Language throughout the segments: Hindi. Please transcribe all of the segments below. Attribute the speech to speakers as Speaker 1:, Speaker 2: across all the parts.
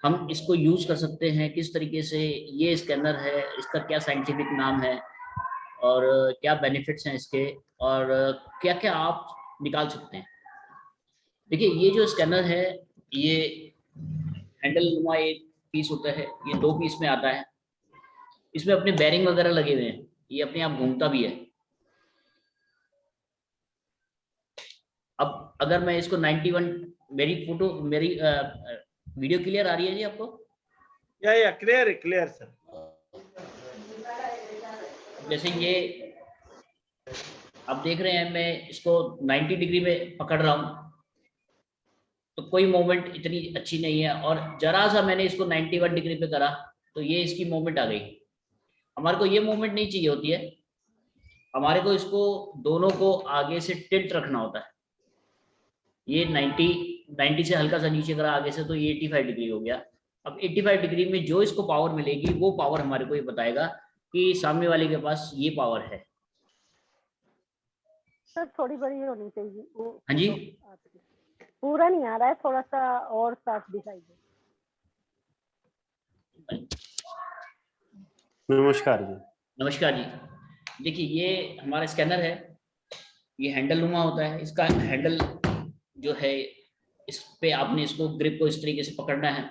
Speaker 1: हम इसको यूज कर सकते हैं किस तरीके से, ये स्कैनर है, इसका क्या साइंटिफिक नाम है और क्या बेनिफिट्स हैं इसके, और क्या क्या आप निकाल सकते हैं। देखिए ये जो स्कैनर है, ये हैंडल नुमा एक पीस होता है, ये 2 पीस में आता है। इसमें अपने बेरिंग वगैरह लगे हुए हैं, ये अपने आप घूमता भी है। अब अगर मैं इसको 91, मेरी फोटो, मेरी वीडियो क्लियर आ रही है जी आपको?
Speaker 2: या क्लियर सर।
Speaker 1: जैसे ये आप देख रहे हैं, मैं इसको 90 डिग्री में पकड़ रहा हूँ तो कोई मूवमेंट इतनी अच्छी नहीं है, और जरा सा मैंने इसको 91 डिग्री पे करा तो ये इसकी मूवमेंट आ गई। हमारे को ये मूवमेंट नहीं चाहिए होती है, हमारे को इसको दोनों को आगे से टिल्ट रखना होता है। ये 90 से हल्का सा नीचे करा आगे से तो ये 85 डिग्री हो गया। अब 85 डिग्री में जो इसको पावर मिलेगी वो पावर हमारे को ये बताएगा कि सामने वाले के पास ये पावर है।
Speaker 3: सर थोड़ी बड़ी होनी चाहिए वो।
Speaker 1: हाँ जी,
Speaker 3: पूरा नहीं आ रहा है, थोड़ा सा और साफ दिखाई दे।
Speaker 4: नमस्कार जी।
Speaker 1: नमस्कार जी। देखिए ये हमारा स्कैनर है, ये हैंडल नुमा होता है। इसका हैंडल जो है, इस पे आपने इसको ग्रिप को इस तरीके से पकड़ना है,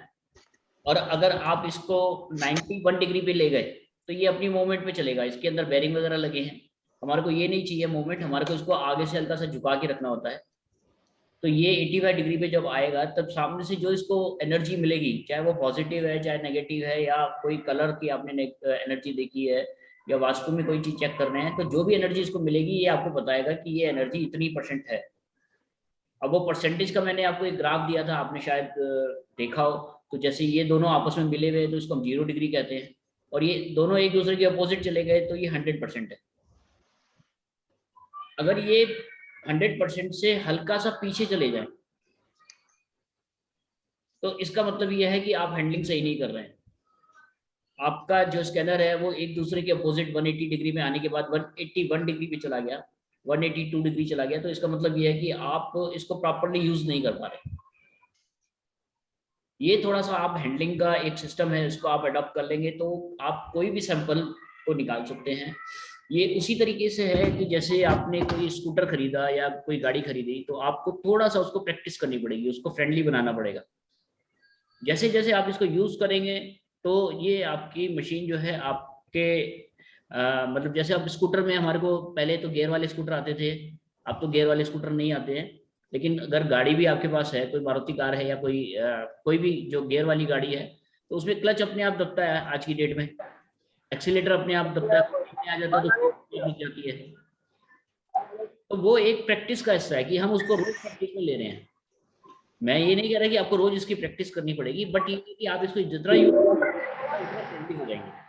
Speaker 1: और अगर आप इसको 91 डिग्री पे ले गए तो ये अपनी मूवमेंट पे चलेगा। इसके अंदर बेरिंग वगैरह लगे हैं, हमारे को ये नहीं चाहिए मूवमेंट, हमारे को इसको आगे से हल्का सा झुका के रखना होता है। तो ये 85 डिग्री पे जब आएगा तब सामने से जो इसको एनर्जी मिलेगी, चाहे वो पॉजिटिव है चाहे नेगेटिव है, या कोई कलर की आपने एनर्जी देखी है, या वास्तु में कोई चीज चेक कर रहे हैं, तो जो भी एनर्जी इसको मिलेगी ये आपको बताएगा कि ये एनर्जी इतनी % है। अब वो परसेंटेज का मैंने आपको एक ग्राफ दिया था, आपने शायद देखा हो। तो जैसे ये दोनों आपस में मिले हुए तो इसको हम 0 डिग्री कहते हैं, और ये दोनों एक दूसरे के अपोजिट चले गए तो ये 100% है। अगर ये 100% से हल्का सा पीछे चले जाए तो इसका मतलब ये है कि आप हैंडलिंग सही नहीं कर रहे हैं। आपका जो स्कैनर है वो एक दूसरे के अपोजिट 180 डिग्री में आने के बाद 181 डिग्री पे चला गया, 182 डिग्री चला गया, तो इसका मतलब ये है कि आप इसको प्रॉपरली यूज नहीं कर पा रहे। ये थोड़ा सा आप हैंडलिंग का एक सिस्टम है, इसको आप अडॉप्ट कर लेंगे तो आप कोई भी सैंपल को निकाल सकते हैं। ये उसी तरीके से है कि जैसे आपने कोई स्कूटर खरीदा या कोई गाड़ी खरीदी तो आपको थोड़ा सा उसको प्रैक्टिस करनी पड़ेगी, उसको फ्रेंडली बनाना पड़ेगा। जैसे जैसे आप इसको यूज करेंगे तो ये आपकी मशीन जो है आपके मतलब जैसे अब स्कूटर में हमारे को पहले तो गियर वाले स्कूटर आते थे, अब तो गियर वाले स्कूटर नहीं आते हैं। लेकिन अगर गाड़ी भी आपके पास है, कोई मारुति कार है या कोई भी जो गियर वाली गाड़ी है, तो उसमें क्लच अपने आप दबता है आज की डेट में, एक्सीलेटर अपने आप दबता है, आ जाता है तो जाती है। तो वो एक प्रैक्टिस का हिस्सा है कि हम उसको रोज प्रैक्टिस में ले रहे हैं। मैं ये नहीं कह रहा कि आपको रोज इसकी प्रैक्टिस करनी पड़ेगी, बट ये कि आप इसको जितना यूज उतना फ्रेंडली हो जाएंगे।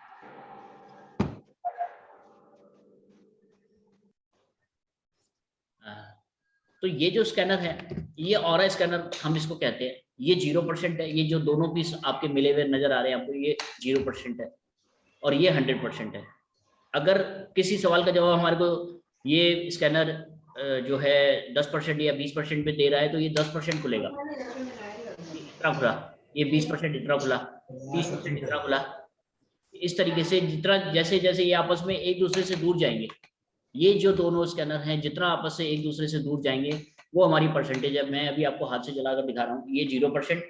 Speaker 1: तो ये जो स्कैनर है, ये ऑरा स्कैनर हम इसको कहते हैं। ये 0% है, ये जो दोनों पीस आपके मिले हुए नजर आ रहे हैं आपको, ये 0% है और ये 100% है। अगर किसी सवाल का जवाब हमारे को ये स्कैनर जो है 10% या 20% पे दे रहा है तो ये 10% खुलेगा, इतना खुला, ये 20% इतना खुला, 20% इतना खुला। इस तरीके से जितना जैसे जैसे ये आपस में एक दूसरे से दूर जाएंगे, ये जो दोनों स्कैनर हैं जितना आपस से एक दूसरे से दूर जाएंगे वो हमारी परसेंटेज है। मैं अभी आपको हाथ से जलाकर दिखा रहा हूँ, ये 0%,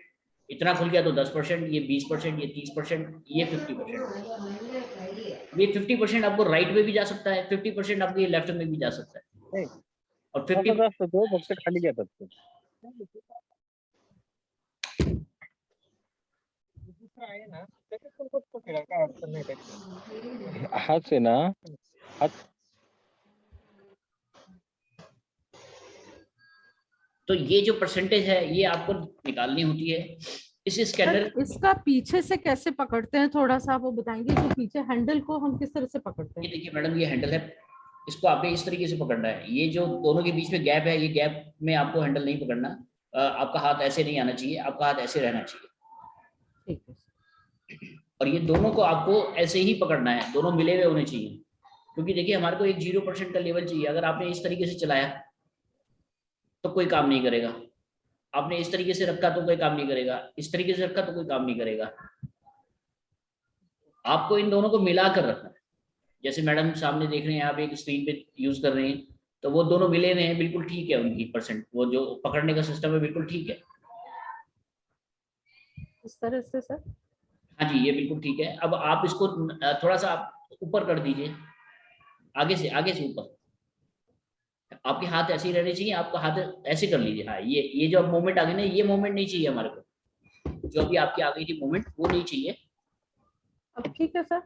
Speaker 1: इतना खुल गया तो 10%, ये 20%, ये 30%, ये 50%। ये 50% आपको राइट में भी जा सकता है, 50% आपको लेफ्ट में भी जा सकता है, और 50%
Speaker 4: खाली गया था हाथ से ना हाथ।
Speaker 1: तो ये जो परसेंटेज है ये आपको निकालनी होती है इस स्कैनर।
Speaker 5: इसका पीछे से कैसे पकड़ते हैं, थोड़ा सा वो बताएंगे कि पीछे हैंडल को हम किस तरह से पकड़ते हैं?
Speaker 1: ये देखिए मैडम, ये हैंडल है, इसको आपको इस तरीके से पकड़ना है। ये जो दोनों के बीच में गैप है, ये गैप में आपको हैंडल नहीं पकड़ना, आपका हाथ ऐसे नहीं आना चाहिए, आपका हाथ ऐसे रहना चाहिए।
Speaker 5: ठीक है।
Speaker 1: और ये दोनों को आपको ऐसे ही पकड़ना है, दोनों मिले हुए होने चाहिए, क्योंकि देखिए हमारे को एक 0% का लेवल चाहिए। अगर आपने इस तरीके से चलाया तो कोई काम नहीं करेगा। आपने इस तरीके से रखा तो कोई काम नहीं करेगा, इस तरीके से रखा तो कोई काम नहीं करेगा। आपको इन दोनों को मिलाकर रखना है। जैसे मैडम सामने देख रहे हैं, आप एक स्क्रीन पे यूज कर रहे हैं, तो वो दोनों मिले हुए हैं, बिल्कुल ठीक है उनकी परसेंट, वो जो पकड़ने का सिस्टम है बिल्कुल ठीक है।
Speaker 5: इस तरह से सर।
Speaker 1: हाँ जी, ये बिल्कुल ठीक है। अब आप इसको थोड़ा सा आप ऊपर कर दीजिए, आगे से ऊपर। आपके हाथ ऐसे ही रहने चाहिए, आपका हाथ ऐसे कर लीजिए। हाँ, ये जो अब मूवमेंट आ गई ना, ये मूवमेंट नहीं चाहिए हमारे को, जो अभी आपकी आ गई थी मूवमेंट, वो नहीं चाहिए।
Speaker 5: अब ठीक है सर।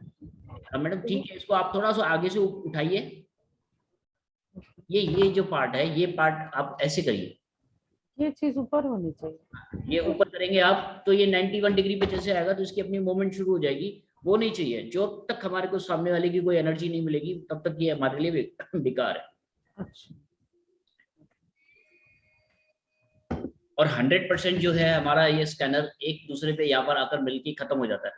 Speaker 1: हाँ मैडम ठीक है, इसको आप थोड़ा सा आगे से उठाइए। ये जो पार्ट है, ये पार्ट आप ऐसे करिए,
Speaker 5: ये चीज ऊपर होनी चाहिए।
Speaker 1: ये ऊपर करेंगे आप तो ये 91 डिग्री पे जैसे आएगा तो इसकी अपनी मूवमेंट शुरू हो जाएगी। वो नहीं चाहिए, जो तक हमारे को सामने वाले की कोई एनर्जी नहीं मिलेगी तब तक ये हमारे लिए बेकार है।
Speaker 5: अच्छा।
Speaker 1: और 100% जो है हमारा ये स्कैनर एक दूसरे पे यहाँ पर आकर मिलके खत्म हो जाता है।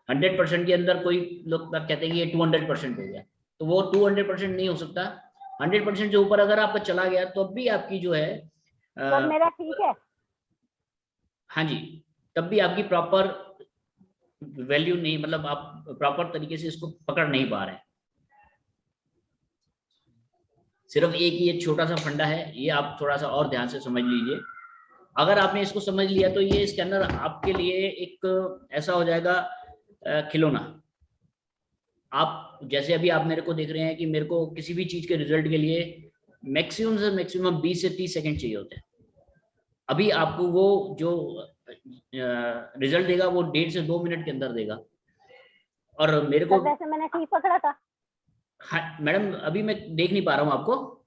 Speaker 1: 100% के अंदर कोई लोग कहते हैं कि ये 200% हो गया, तो वो 200% नहीं हो सकता। 100% जो ऊपर अगर आपका चला गया तो भी आपकी जो है
Speaker 3: सब मेरा ठीक है।
Speaker 1: हाँ जी, तब भी आपकी प्रॉपर वैल्यू नहीं, मतलब आप प्रॉपर तरीके से इसको पकड़ नहीं पा रहे हैं। सिर्फ एक ये छोटा सा फंडा है, ये आप थोड़ा सा और ध्यान से समझ लीजिए। अगर आपने इसको समझ लिया तो ये स्कैनर आपके लिए एक ऐसा हो जाएगा खिलौना। आप जैसे अभी आप मेरे को देख रहे हैं कि मेरे को किसी भी चीज के रिजल्ट के लिए मैक्सिमम से मैक्सिमम 20 से 30 सेकंड चाहिए होते हैं। अभी आपको वो जो रिजल्ट देगा वो 1.5 से 2 मिनट के अंदर देगा। और मेरे को
Speaker 3: वैसे मैंने ठीक पकड़ा था।
Speaker 1: हाँ मैडम, अभी मैं देख नहीं पा रहा हूँ आपको।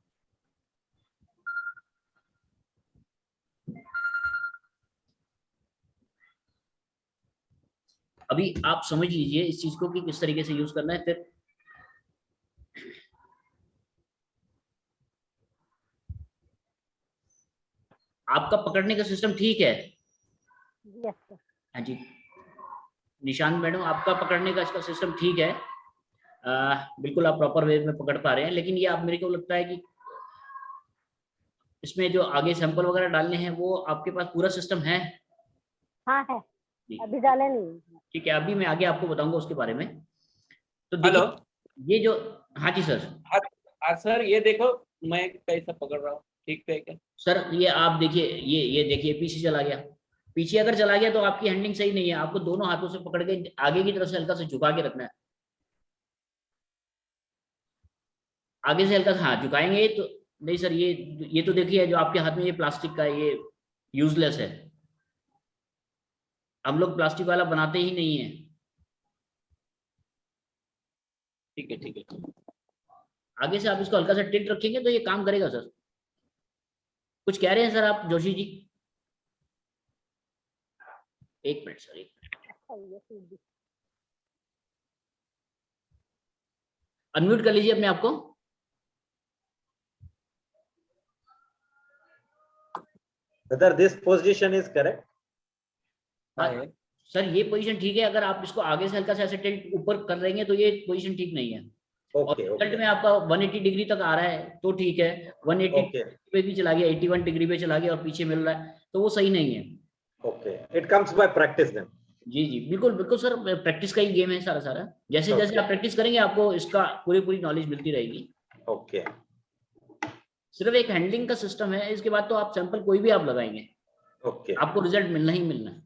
Speaker 1: अभी आप समझ लीजिए इस चीज को कि किस तरीके से यूज करना है। फिर आपका पकड़ने का सिस्टम ठीक है।
Speaker 3: Yes sir.
Speaker 1: हाँ जी निशांत मैडम, आपका पकड़ने का इसका सिस्टम ठीक है। बिल्कुल आप प्रॉपर वे में पकड़ पा रहे हैं, लेकिन ये आप मेरे को लगता है कि इसमें जो आगे सैंपल वगैरह डालने हैं वो आपके पास पूरा सिस्टम है।
Speaker 3: हाँ है,
Speaker 1: जी
Speaker 3: अभी डाले नहीं।
Speaker 1: ठीक है, अभी मैं आगे आपको बताऊंगा उसके बारे में। तो
Speaker 2: हेलो।
Speaker 1: देखिए ये जो, हाँ जी सर।
Speaker 2: हाँ सर, ये देखो मैं कैसा पकड़ रहा हूँ, ठीक है क्या?
Speaker 1: सर ये आप देखिए, ये देखिए पीछे चला गया। पीछे अगर चला गया तो आपकी हैंडलिंग सही नहीं है। आपको दोनों हाथों से पकड़ के आगे की तरफ से हल्का से झुका के रखना है। आगे से हल्का सा हाँ झुकाएंगे तो नहीं सर, ये तो देखिए जो आपके हाथ में ये प्लास्टिक का, ये यूजलेस है। हम लोग प्लास्टिक वाला बनाते ही नहीं है।
Speaker 2: ठीक है ठीक है।
Speaker 1: आगे से आप इसको हल्का सा टिल्ट रखेंगे तो ये काम करेगा सर। कुछ कह रहे हैं सर आप जोशी जी? एक मिनट सर, एक मिनट, अनम्यूट कर लीजिए अपने आप को।
Speaker 6: Whether this position is correct?
Speaker 1: हाँ, सर ये पोजीशन ठीक है। अगर आप इसको आगे से हल्का सा ऐसे टिल्ट ऊपर कर देंगे तो ये पोजीशन ठीक नहीं है। और रिजल्ट में आपका 180 डिग्री तक आ रहा है तो ठीक है, 180 पे भी चला गया, 81 डिग्री पे चला गया और पीछे मिल रहा है तो वो सही नहीं है।
Speaker 6: Okay, it comes by practice then.
Speaker 1: जी जी बिल्कुल बिल्कुल सर, प्रैक्टिस का ही गेम है सारा सारा। जैसे जैसे आप प्रैक्टिस करेंगे आपको इसका पूरी नॉलेज मिलती रहेगी।
Speaker 6: Okay.
Speaker 1: सिर्फ एक हैंडलिंग का सिस्टम है, इसके बाद तो आप सैंपल कोई भी आप लगाएंगे,
Speaker 6: Okay.
Speaker 1: आपको रिजल्ट मिलना ही मिलना है।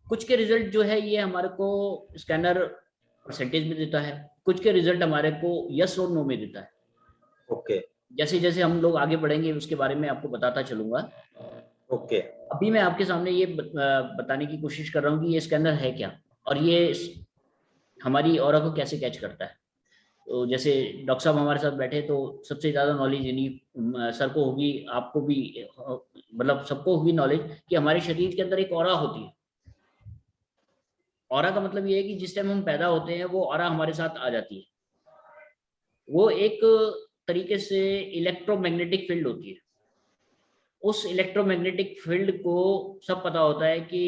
Speaker 1: कुछ के रिजल्ट जो है ये हमारे को स्कैनर परसेंटेज में देता है, कुछ के रिजल्ट हमारे को यस और नो में देता है।
Speaker 6: Okay.
Speaker 1: जैसे जैसे हम लोग आगे बढ़ेंगे उसके बारे में आपको बताता चलूंगा।
Speaker 6: Okay.
Speaker 1: अभी मैं आपके सामने ये बताने की कोशिश कर रहा हूँ कि ये स्कैनर है क्या और ये हमारी ऑरा को कैसे कैच करता है। तो जैसे डॉक्टर साहब हमारे साथ बैठे तो सबसे ज़्यादा नॉलेज इन्हीं सर को होगी, आपको भी, मतलब सबको होगी नॉलेज कि हमारे शरीर के अंदर एक ऑरा होती है। ऑरा का मतलब ये है कि जिस टाइम हम पैदा होते हैं वो ऑरा हमारे साथ आ जाती है। वो एक तरीके से इलेक्ट्रोमैग्नेटिक फील्ड होती है। उस इलेक्ट्रोमैग्नेटिक फील्ड को सब पता होता है कि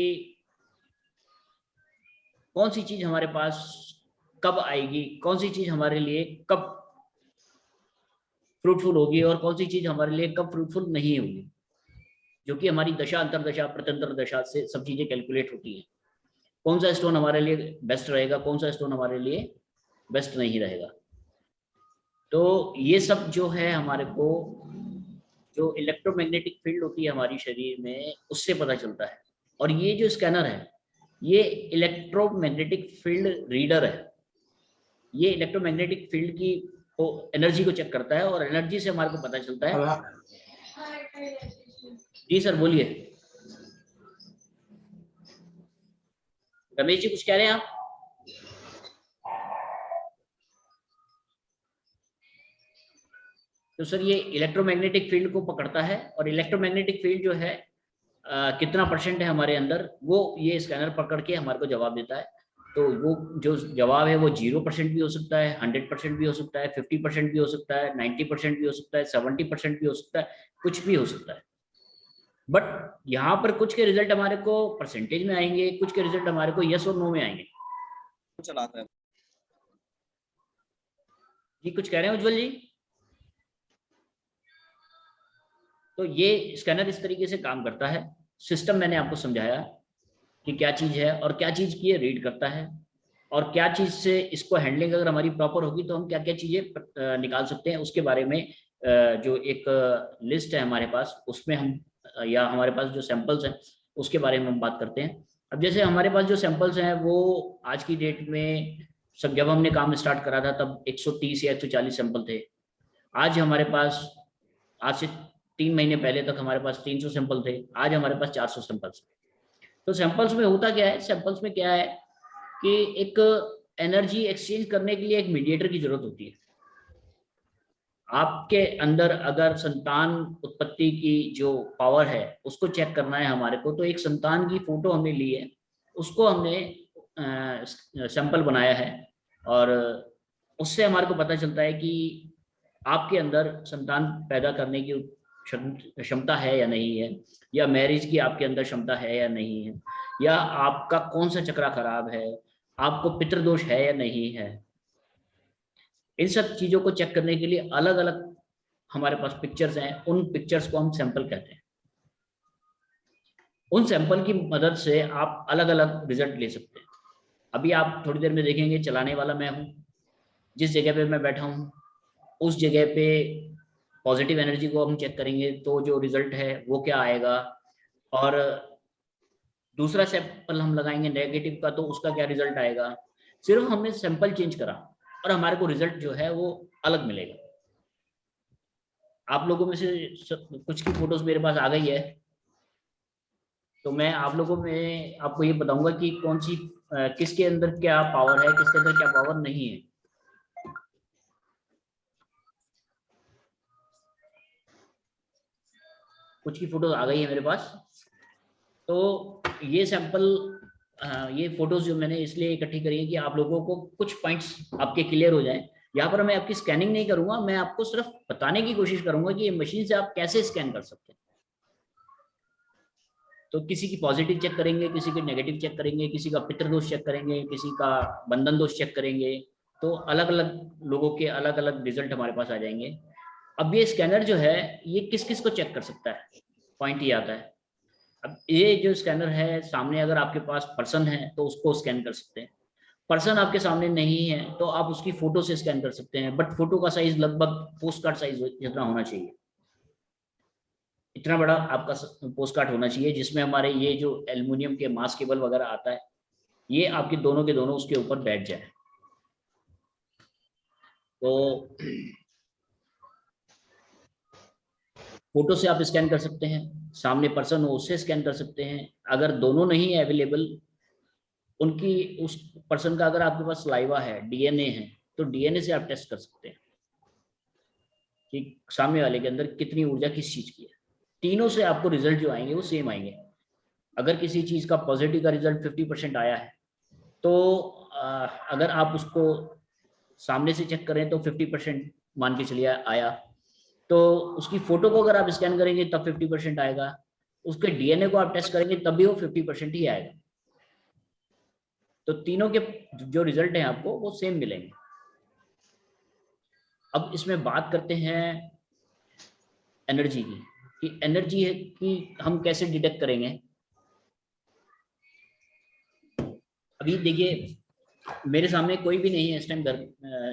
Speaker 1: कौन सी चीज हमारे पास कब आएगी, कौन सी चीज हमारे लिए कब फ्रूटफुल होगी और कौन सी चीज हमारे लिए कब फ्रूटफुल नहीं होगी। जो कि हमारी दशा, अंतरदशा, प्रत्यंतर दशा से सब चीजें कैलकुलेट होती हैं। कौन सा स्टोन हमारे लिए बेस्ट रहेगा, कौन सा स्टोन हमारे लिए बेस्ट नहीं रहेगा। तो ये सब जो है हमारे को जो इलेक्ट्रोमैग्नेटिक फील्ड होती है हमारी शरीर में, उससे पता चलता है। और ये जो स्कैनर है ये इलेक्ट्रोमैग्नेटिक फील्ड रीडर है। ये इलेक्ट्रोमैग्नेटिक फील्ड की एनर्जी को चेक करता है और एनर्जी से हमारे को पता चलता है। जी सर बोलिए। रमेश जी कुछ कह रहे हैं आप? तो सर ये इलेक्ट्रोमैग्नेटिक फील्ड को पकड़ता है और इलेक्ट्रोमैग्नेटिक फील्ड जो है कितना परसेंट है हमारे अंदर, वो ये स्कैनर पकड़ के हमारे को जवाब देता है। तो वो जो जवाब है वो 0% भी हो सकता है, 100% भी हो सकता है, 50% भी हो सकता है, 90% भी हो सकता है, 70% भी हो सकता है, कुछ भी हो सकता है। बट यहाँ पर कुछ के रिजल्ट हमारे को परसेंटेज में आएंगे, कुछ के रिजल्ट हमारे को यस और नो में आएंगे।
Speaker 2: चलाता है
Speaker 1: जी कुछ कह रहे हैं उज्जवल जी? तो ये स्कैनर इस तरीके से काम करता है। सिस्टम मैंने आपको समझाया कि क्या चीज है और क्या चीज की रीड करता है, और क्या चीज से इसको हैंडलिंग अगर हमारी प्रॉपर होगी तो हम क्या क्या चीजें निकाल सकते हैं, उसके बारे में जो एक लिस्ट है हमारे पास, उसमें हम या हमारे पास जो सैंपल्स हैं उसके बारे में हम बात करते हैं। अब जैसे हमारे पास जो सैंपल्स हैं वो आज की डेट में, सब जब हमने काम स्टार्ट करा था तब 130 या 140 सैंपल थे। आज हमारे पास, आज से 3 महीने पहले तक हमारे पास 300 सैंपल थे, आज हमारे पास 400 सैंपल्स। तो सैंपल्स में होता क्या है, सैंपल्स में क्या है कि एक एनर्जी एक्सचेंज करने के लिए एक मीडिएटर की जरूरत होती है। आपके अंदर अगर संतान उत्पत्ति की जो पावर है उसको चेक करना है हमारे को, तो एक संतान की फोटो हमने ली है, उसको हमने सैंपल बनाया है, और उससे हमारे को पता चलता है कि आपके अंदर संतान पैदा करने की क्षमता है या नहीं है, या मैरिज की आपके अंदर क्षमता है या नहीं है, या आपका कौन सा चक्रा खराब है, आपको पितृदोष है या नहीं है। इन सब चीजों को चेक करने के लिए अलग अलग हमारे पास पिक्चर्स हैं, उन पिक्चर्स को हम सैंपल कहते हैं। उन सैंपल की मदद से आप अलग अलग रिजल्ट ले सकते हैं। अभी आप थोड़ी देर में देखेंगे, चलाने वाला मैं हूं, जिस जगह पे मैं बैठा हूं उस जगह पे पॉजिटिव एनर्जी को हम चेक करेंगे तो जो रिजल्ट है वो क्या आएगा, और दूसरा सैंपल हम लगाएंगे नेगेटिव का तो उसका क्या रिजल्ट आएगा। सिर्फ हमने सैंपल चेंज करा और हमारे को रिजल्ट जो है वो अलग मिलेगा। आप लोगों में से कुछ की फोटोज मेरे पास आ गई है, तो मैं आप लोगों में आपको ये बताऊंगा कि कौन सी किसके अंदर क्या पावर है, किसके अंदर क्या पावर नहीं है। कुछ की फोटोज आ गई है मेरे पास। तो ये सैंपल, ये फोटोज जो मैंने इसलिए इकट्ठी करी है कि आप लोगों को कुछ पॉइंट्स आपके क्लियर हो जाएं। यहाँ पर मैं आपकी स्कैनिंग नहीं करूंगा, मैं आपको सिर्फ बताने की कोशिश करूंगा कि ये मशीन से आप कैसे स्कैन कर सकते हैं। तो किसी की पॉजिटिव चेक करेंगे, किसी की नेगेटिव चेक करेंगे, किसी का पितृदोष चेक करेंगे, किसी का बंधन दोष चेक करेंगे, तो अलग अलग लोगों के अलग अलग रिजल्ट हमारे पास आ जाएंगे। अब ये स्कैनर जो है ये किस किस को चेक कर सकता है, पॉइंट ये आता है। अब ये जो स्कैनर है, सामने अगर आपके पास पर्सन है तो उसको स्कैन कर सकते हैं, पर्सन आपके सामने नहीं है तो आप उसकी फोटो से स्कैन कर सकते हैं, बट फोटो का साइज लगभग पोस्ट कार्ड साइज जितना होना चाहिए। इतना बड़ा आपका पोस्ट कार्ड होना चाहिए जिसमें हमारे ये जो एल्युमिनियम के मास केबल वगैरह आता है ये आपके दोनों के दोनों उसके ऊपर बैठ जाए। तो फोटो से आप स्कैन कर सकते हैं, सामने पर्सन हो उससे स्कैन कर सकते हैं। अगर दोनों नहीं है अवेलेबल, उनकी उस पर्सन का अगर आपके पास सलाइवा है, डीएनए है, तो डीएनए से आप टेस्ट कर सकते हैं कि सामने वाले के अंदर कितनी ऊर्जा किस चीज की है। तीनों से आपको रिजल्ट जो आएंगे वो सेम आएंगे। अगर किसी चीज का पॉजिटिव का रिजल्ट 50% आया है तो अगर आप उसको सामने से चेक करें तो 50% मान के चलिए आया, तो उसकी फोटो को अगर आप स्कैन करेंगे तब 50% आएगा, उसके डीएनए को आप टेस्ट करेंगे तब भी वो 50% ही आएगा। तो तीनों के जो रिजल्ट हैं आपको वो सेम मिलेंगे। अब इसमें बात करते हैं एनर्जी की। कि एनर्जी है कि हम कैसे डिटेक्ट करेंगे। अभी देखिए मेरे सामने कोई भी नहीं है इस टाइम घर,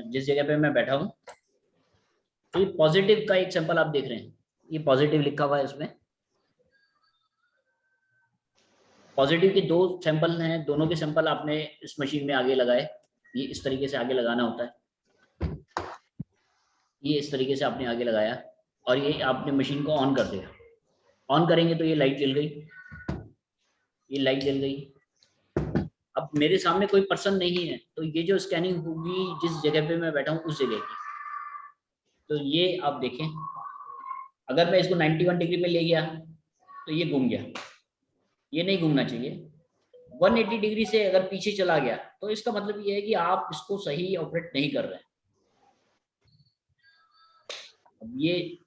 Speaker 1: जिस जगह पे मैं बैठा हूँ, तो ये पॉजिटिव का एक सैंपल आप देख रहे हैं, ये पॉजिटिव लिखा हुआ है इसमें। पॉजिटिव के 2 सैंपल हैं, दोनों के सैंपल आपने इस मशीन में आगे लगाए, ये इस तरीके से आगे लगाना होता है, ये इस तरीके से आपने आगे लगाया और ये आपने मशीन को ऑन कर दिया। ऑन करेंगे तो ये लाइट जल गई, ये लाइट जल गई। अब मेरे सामने कोई पर्सन नहीं है, तो ये जो स्कैनिंग होगी जिस जगह पे मैं बैठा हूँ उस जगह की, तो ये आप देखें अगर मैं इसको 91 डिग्री पे ले गया तो ये घूम गया, ये नहीं घूमना चाहिए। 180 डिग्री से अगर पीछे चला गया तो इसका मतलब ये है कि आप इसको सही ऑपरेट नहीं कर रहे हैं। अब ये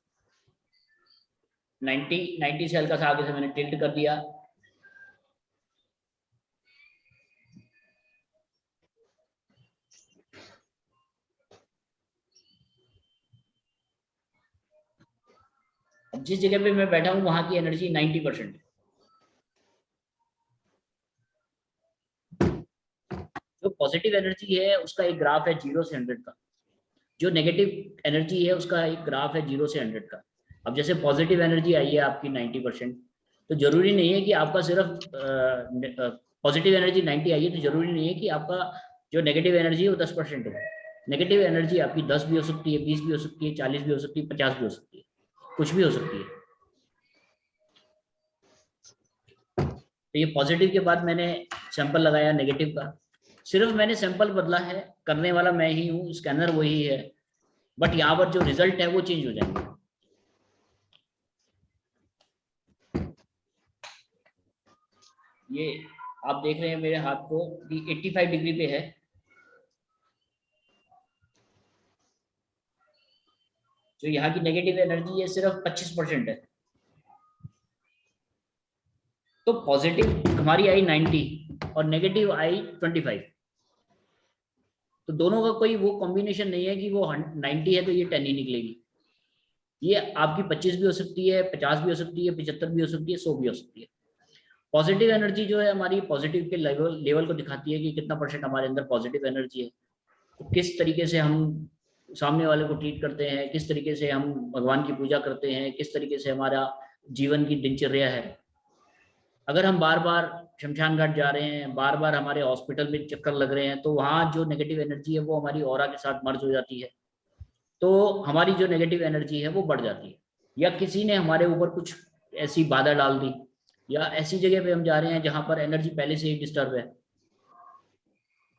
Speaker 1: 90 से हल्का सा आगे से मैंने टिल्ट कर दिया, अब जिस जगह पे मैं बैठा हूं वहां की एनर्जी 90% है। जो पॉजिटिव एनर्जी है उसका एक ग्राफ है 0 से 100 का, जो नेगेटिव एनर्जी है उसका एक ग्राफ है 0 से 100 का। अब जैसे पॉजिटिव एनर्जी आई है आपकी 90%, तो जरूरी नहीं है कि आपका सिर्फ पॉजिटिव एनर्जी 90 आई है तो जरूरी नहीं है कि आपका जो नेगेटिव एनर्जी है वो 10% हो। नेगेटिव एनर्जी आपकी 10 भी हो सकती है, 20 भी हो सकती है, 40 भी हो सकती है, 50 भी हो सकती है, कुछ भी हो सकती है। तो ये पॉजिटिव के बाद मैंने सैंपल लगाया नेगेटिव का, सिर्फ मैंने सैंपल बदला है, करने वाला मैं ही हूँ, स्कैनर वही है, बट यहाँ पर जो रिजल्ट है वो चेंज हो जाएंगे। ये आप देख रहे हैं मेरे हाथ को कि 85 डिग्री पे है, जो यहाँ की नेगेटिव एनर्जी है सिर्फ 25% है। तो पॉजिटिव हमारी आई 90 और नेगेटिव आई 25, तो दोनों का कोई वो कॉम्बिनेशन नहीं है कि वो 90 है तो ये 10 ही निकलेगी। ये आपकी 25 भी हो सकती है, 50 भी हो सकती है, 75 भी हो सकती है, 100 भी हो सकती है। पॉजिटिव एनर्जी जो है हमारी पॉजिटिव के लेवल को दिखाती है कि कितना % हमारे अंदर पॉजिटिव एनर्जी है। तो किस तरीके से हम सामने वाले को ट्रीट करते हैं, किस तरीके से हम भगवान की पूजा करते हैं, किस तरीके से हमारा जीवन की दिनचर्या है। अगर हम बार बार शमशान घाट जा रहे हैं, बार बार हमारे हॉस्पिटल में चक्कर लग रहे हैं, तो वहाँ जो नेगेटिव एनर्जी है वो हमारी ऑरा के साथ मर्ज हो जाती है, तो हमारी जो नेगेटिव एनर्जी है वो बढ़ जाती है। या किसी ने हमारे ऊपर कुछ ऐसी बाधा डाल दी, या ऐसी जगह पे हम जा रहे हैं जहाँ पर एनर्जी पहले से ही डिस्टर्ब है,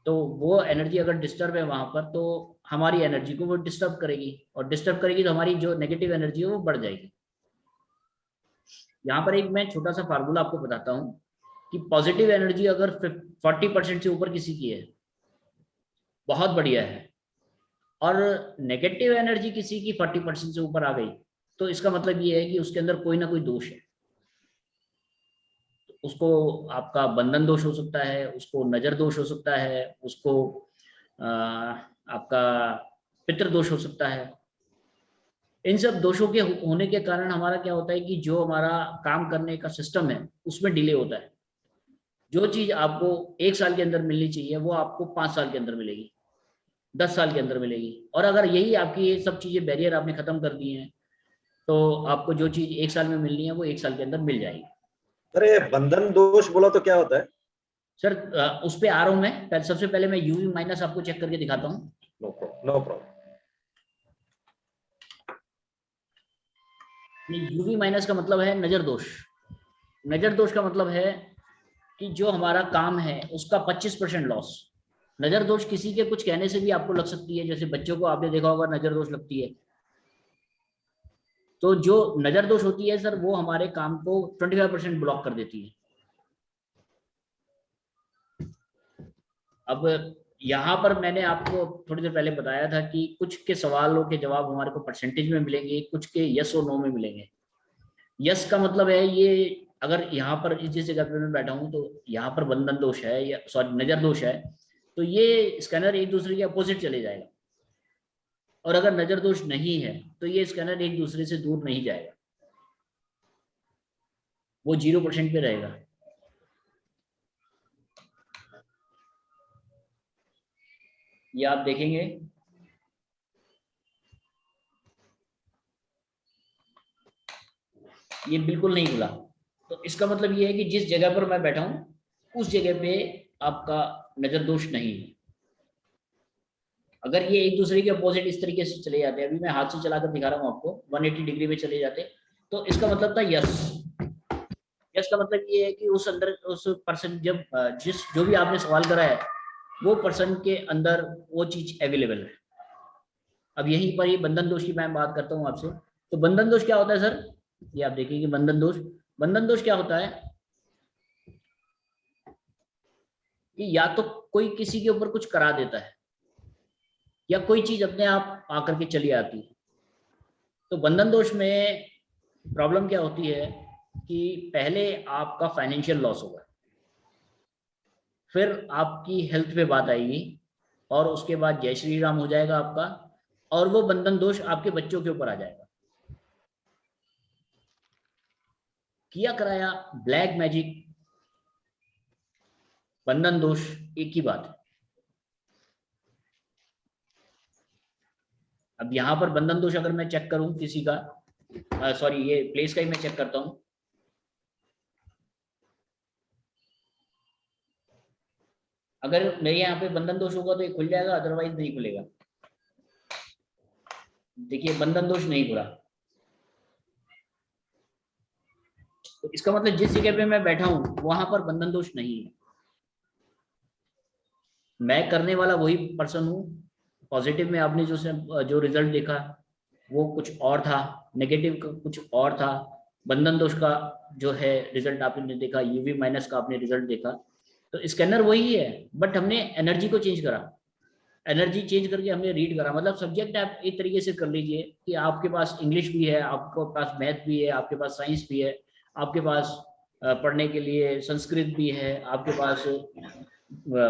Speaker 1: तो वो एनर्जी अगर डिस्टर्ब है वहाँ पर, तो हमारी एनर्जी को वो डिस्टर्ब करेगी, और डिस्टर्ब करेगी तो हमारी जो नेगेटिव एनर्जी है वो बढ़ जाएगी। यहाँ पर एक मैं छोटा सा फार्मूला आपको बताता हूँ कि पॉजिटिव एनर्जी अगर 40% से ऊपर किसी की है, बहुत बढ़िया है, और नेगेटिव एनर्जी किसी की 40% से ऊपर आ गई, तो इसका मतलब ये है कि उसके अंदर कोई ना कोई दोष है। उसको आपका बंधन दोष हो सकता है, उसको नजर दोष हो सकता है, उसको आपका पितृ दोष हो सकता है। इन सब दोषों के होने के कारण हमारा क्या होता है कि जो हमारा काम करने का सिस्टम है उसमें डिले होता है। जो चीज आपको 1 साल के अंदर मिलनी चाहिए वो आपको 5 साल के अंदर मिलेगी, 10 साल के अंदर मिलेगी। और अगर यही आपकी ये सब चीजें बैरियर आपने खत्म कर दी हैं, तो आपको जो चीज 1 साल में मिलनी है वो 1 साल के अंदर मिल जाएगी।
Speaker 6: अरे बंधन दोष बोला तो क्या होता है
Speaker 1: सर उस पे आ रहा हूं मैं। सबसे पहले मैं UV माइनस आपको चेक करके दिखाता हूँ।
Speaker 6: No problem.
Speaker 1: UV माइनस का मतलब है नजर दोष। नजर दोष का मतलब है कि जो हमारा काम है उसका 25% लॉस। नजर दोष किसी के कुछ कहने से भी आपको लग सकती है, जैसे बच्चों को आपने देखा होगा नजर दोष लगती है। तो जो नजर दोष होती है सर वो हमारे काम को 25% ब्लॉक कर देती है। अब यहाँ पर मैंने आपको थोड़ी देर पहले बताया था कि कुछ के सवालों के जवाब हमारे को परसेंटेज में मिलेंगे, कुछ के यस और नो में मिलेंगे। यस का मतलब है ये, अगर यहाँ पर जिस जगह पे मैं बैठा हूँ तो यहाँ पर बंधन दोष है या सॉरी नजर दोष है, तो ये स्कैनर एक दूसरे के अपोजिट चले जाएगा। और अगर नजर दोष नहीं है तो ये स्कैनर एक दूसरे से दूर नहीं जाएगा। वो 0% पे रहेगा। ये आप देखेंगे ये बिल्कुल नहीं खुला, तो इसका मतलब ये है कि जिस जगह पर मैं बैठा हूं उस जगह पे आपका नजर दोष नहीं है। अगर ये एक दूसरे के अपोजिट इस तरीके से चले जाते हैं, अभी मैं हाथ से चलाकर दिखा रहा हूँ आपको, 180 डिग्री में चले जाते, तो इसका मतलब था यस। यस का मतलब ये है कि उस अंदर उस पर्सन जब जो भी आपने सवाल करा है वो पर्सन के अंदर वो चीज अवेलेबल है। अब यहीं पर ये बंधन दोष की मैं बात करता हूँ आपसे। तो बंधन दोष क्या होता है सर? ये आप देखिए कि बंधन दोष क्या होता है कि या तो कोई किसी के ऊपर कुछ करा देता है या कोई चीज अपने आप आकर के चली आती है। तो बंधन दोष में प्रॉब्लम क्या होती है कि पहले आपका फाइनेंशियल लॉस होगा, फिर आपकी हेल्थ पे बात आएगी, और उसके बाद जय श्री राम हो जाएगा आपका, और वो बंधन दोष आपके बच्चों के ऊपर आ जाएगा। किया कराया, ब्लैक मैजिक, बंधन दोष एक ही बात है। अब यहां पर बंधन दोष अगर मैं चेक करूं किसी का, सॉरी ये प्लेस का ही मैं चेक करता हूं। अगर मेरे यहाँ पे बंधन दोष होगा तो ये खुल जाएगा, अदरवाइज नहीं खुलेगा। देखिए बंधन दोष नहीं खुला, तो इसका मतलब जिस जगह पे मैं बैठा हूं वहां पर बंधन दोष नहीं है। मैं करने वाला वही पर्सन हूँ। पॉजिटिव में आपने जो रिजल्ट देखा वो कुछ और था, नेगेटिव का कुछ और था। बंधन दोष का जो है रिजल्ट आपने देखा, यूवी माइनस का आपने रिजल्ट देखा। तो स्कैनर वही है, बट हमने एनर्जी को चेंज करा। एनर्जी चेंज करके हमने रीड करा। मतलब सब्जेक्ट आप एक तरीके से कर लीजिए कि आपके पास इंग्लिश भी है, आपके पास मैथ भी है, आपके पास साइंस भी है, आपके पास पढ़ने के लिए संस्कृत भी है, आपके पास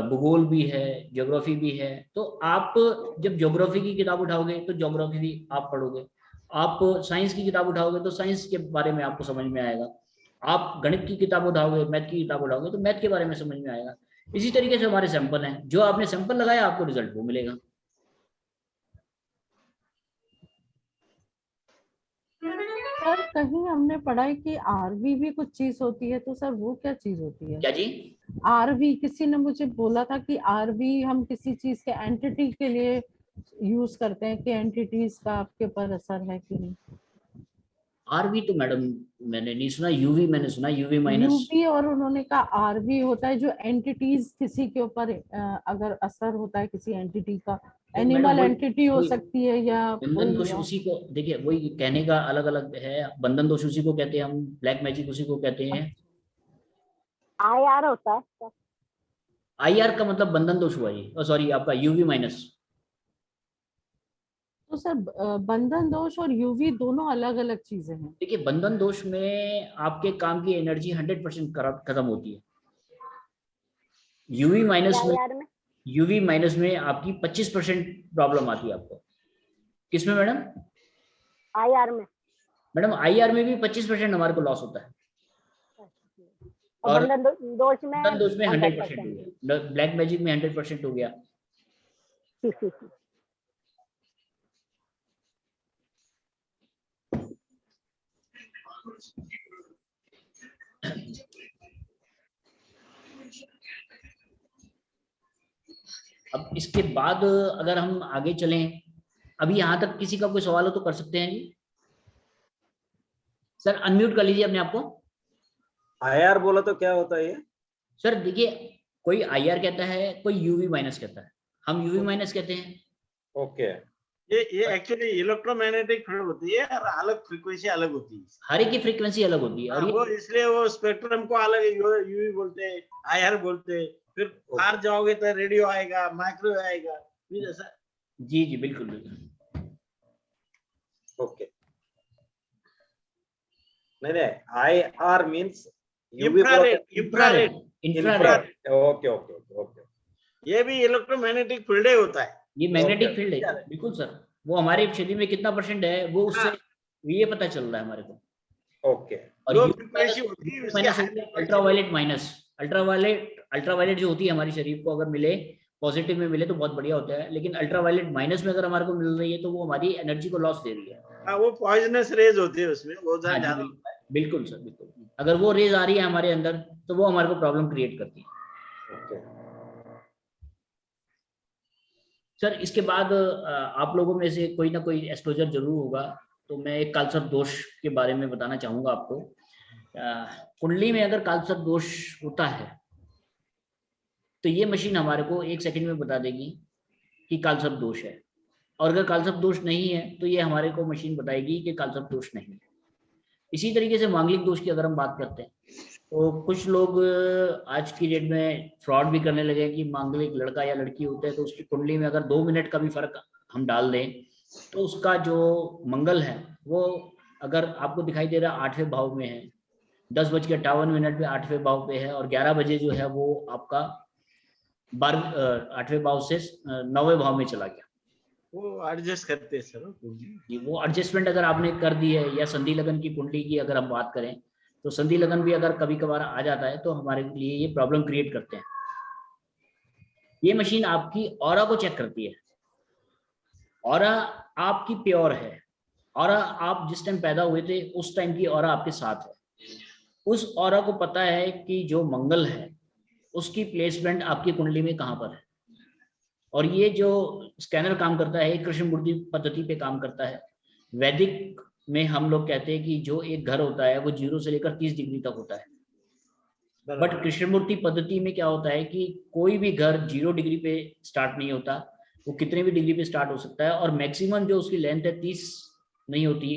Speaker 1: भूगोल भी है, ज्योग्राफी भी है। तो आप जब ज्योग्राफी की किताब उठाओगे तो ज्योग्राफी भी आप पढ़ोगे, आप साइंस की किताब उठाओगे तो साइंस के बारे में आपको समझ में आएगा, आप गणित की किताब उठाओगे, मैथ की किताब उठाओगे तो मैथ के बारे में समझ में आएगा। इसी तरीके से हमारे सैंपल हैं, जो आपने सैंपल लगाया आपको रिजल्ट वो मिलेगा।
Speaker 5: सर कहीं हमने पढ़ा है कि आरवी भी कुछ चीज होती है, तो सर वो क्या चीज होती है?
Speaker 1: क्या जी?
Speaker 5: आरवी किसी ने मुझे बोला था कि आरवी हम किसी चीज के एंटिटी के लिए यूज करते हैं, कि एंटिटीज का आपके ऊपर असर है कि नहीं?
Speaker 1: आरवी तो मैडम मैंने नहीं सुना, यूवी मैंने सुना, यूवी माइनस।
Speaker 5: यूवी और उन्होंने कहा आरवी होता है जो एंटिटीज किसी के ऊपर अगर असर होता है किसी एंटिटी का, एनिमल एंटिटी हो सकती है या
Speaker 1: बंधन दोष उसी को, देखिए वही कहने का अलग अलग है। बंधन दोष उसी को कहते हैं हम, ब्लैक मैजिक उसी को कहते हैं।
Speaker 3: IR होता है।
Speaker 1: आईआर का मतलब बंधन दोष हुआ ये, सॉरी आपका यूवी माइनस।
Speaker 5: तो सर बंधन दोष और यूवी दोनों अलग अलग चीजें हैं।
Speaker 1: देखिए बंधन दोष में आपके काम की एनर्जी 100% खत्म होती है। यूवी माइनस में, यूवी माइनस में आपकी 25% प्रॉब्लम आती है आपको। किसमें मैडम?
Speaker 3: IR में।
Speaker 1: मैडम आईआर में भी 25% हमारे को लॉस होता है,
Speaker 3: और बंधन दोष में
Speaker 1: 100% हो गया, ब्लैक मैजिक में 100% हो गया। अब इसके बाद अगर हम आगे चलें, अभी यहाँ तक किसी का कोई सवाल हो तो कर सकते हैं जी। सर अनम्यूट कर लीजिए अपने आप को।
Speaker 6: IR बोला तो क्या होता है ये?
Speaker 1: सर देखिए कोई आईआर कहता है, कोई यूवी माइनस कहता है, हम यूवी माइनस कहते हैं।
Speaker 6: ओके।
Speaker 2: ये एक्चुअली इलेक्ट्रोमैग्नेटिक फील्ड होती है और अलग फ्रीक्वेंसी अलग होती है।
Speaker 1: हर एक की फ्रीक्वेंसी अलग होती है, और
Speaker 2: वो इसलिए वो स्पेक्ट्रम को अलग यूवी बोलते हैं, IR बोलते हैं। फिर बाहर जाओगे तो रेडियो आएगा, माइक्रोवेव आएगा, फिर ऐसा।
Speaker 1: जी जी बिल्कुल बिल्कुल।
Speaker 6: ओके। नहीं IR means
Speaker 2: infrared.
Speaker 6: Infrared. Okay okay okay.
Speaker 2: ये भी इलेक्ट्रोमैग्नेटिक फील्ड ही होता है।
Speaker 1: ये मैग्नेटिक फील्ड है बिल्कुल सर। वो हमारे शरीर में कितना % है वो उससे ये पता चल रहा है हमारे को।
Speaker 6: ओके।
Speaker 1: और
Speaker 2: लो
Speaker 1: UV
Speaker 2: फ्रीक्वेंसी होती है उसके
Speaker 1: माइनस होती है अल्ट्रावायलेट माइनस। अल्ट्रावायलेट जो होती है हमारी शरीर को अगर मिले पॉजिटिव में मिले तो बहुत बढ़िया होता है, लेकिन अल्ट्रावायलेट माइनस में अगर हमारे को मिल रही है तो वो हमारी एनर्जी को लॉस दे रही है।
Speaker 2: हाँ, वो पॉइजनस रेज होती है उसमें, वो
Speaker 1: हाँ जी,
Speaker 2: ज्यादा।
Speaker 1: बिल्कुल सर, बिल्कुल। अगर वो रेज आ रही है हमारे अंदर तो वो हमारे को प्रॉब्लम क्रिएट करती है।
Speaker 6: Okay.
Speaker 1: सर इसके बाद आप लोगों में से कोई ना कोई एक्सपोजर जरूर होगा, तो मैं एक कालसर्प दोष के बारे में बताना चाहूंगा आपको। कुंडली में अगर कालसर्प दोष होता है तो ये मशीन हमारे को 1 सेकंड में बता देगी कि कालसर्प दोष है, और अगर कालसर्प दोष नहीं है तो ये हमारे को मशीन बताएगी कि कालसर्प दोष नहीं है। इसी तरीके से मांगलिक दोष की अगर हम बात करते हैं तो कुछ लोग आज की डेट में फ्रॉड भी करने लगे कि मांगलिक लड़का या लड़की होते हैं तो उसकी कुंडली में अगर 2 मिनट का भी फर्क हम डाल दें तो उसका जो मंगल है वो अगर आपको दिखाई दे रहा है 8वें भाव में है, 10:58 पे 8वें भाव पे है, और 11 बजे जो है वो आपका 8वें भाव से 9वें भाव में चला गया।
Speaker 2: वो एडजस्ट करते हैं सर
Speaker 1: ये वो एडजस्टमेंट अगर आपने कर दी है, या संधि लगन की कुंडली की अगर हम बात करें तो संधि लगन भी अगर कभी कभार आ जाता है तो हमारे लिए ये प्रॉब्लम क्रिएट करते हैं। ये मशीन आपकी ऑरा को चेक करती है। ऑरा आपकी प्योर है, ऑरा आप जिस टाइम पैदा हुए थे उस टाइम की ऑरा आपके साथ है। उस ऑरा को पता है कि जो मंगल है उसकी प्लेसमेंट आपकी कुंडली में कहाँ पर है, और ये जो स्कैनर काम करता है कृष्ण मूर्ति पद्धति पे काम करता है। वैदिक में हम लोग कहते हैं कि जो एक घर होता है वो 0 से लेकर 30 डिग्री तक होता है, बट कृष्ण मूर्ति पद्धति में क्या होता है कि कोई भी घर 0 डिग्री पे स्टार्ट नहीं होता, वो कितने भी डिग्री पे स्टार्ट हो सकता है, और मैक्सिमम जो उसकी लेंथ है 30 नहीं होती,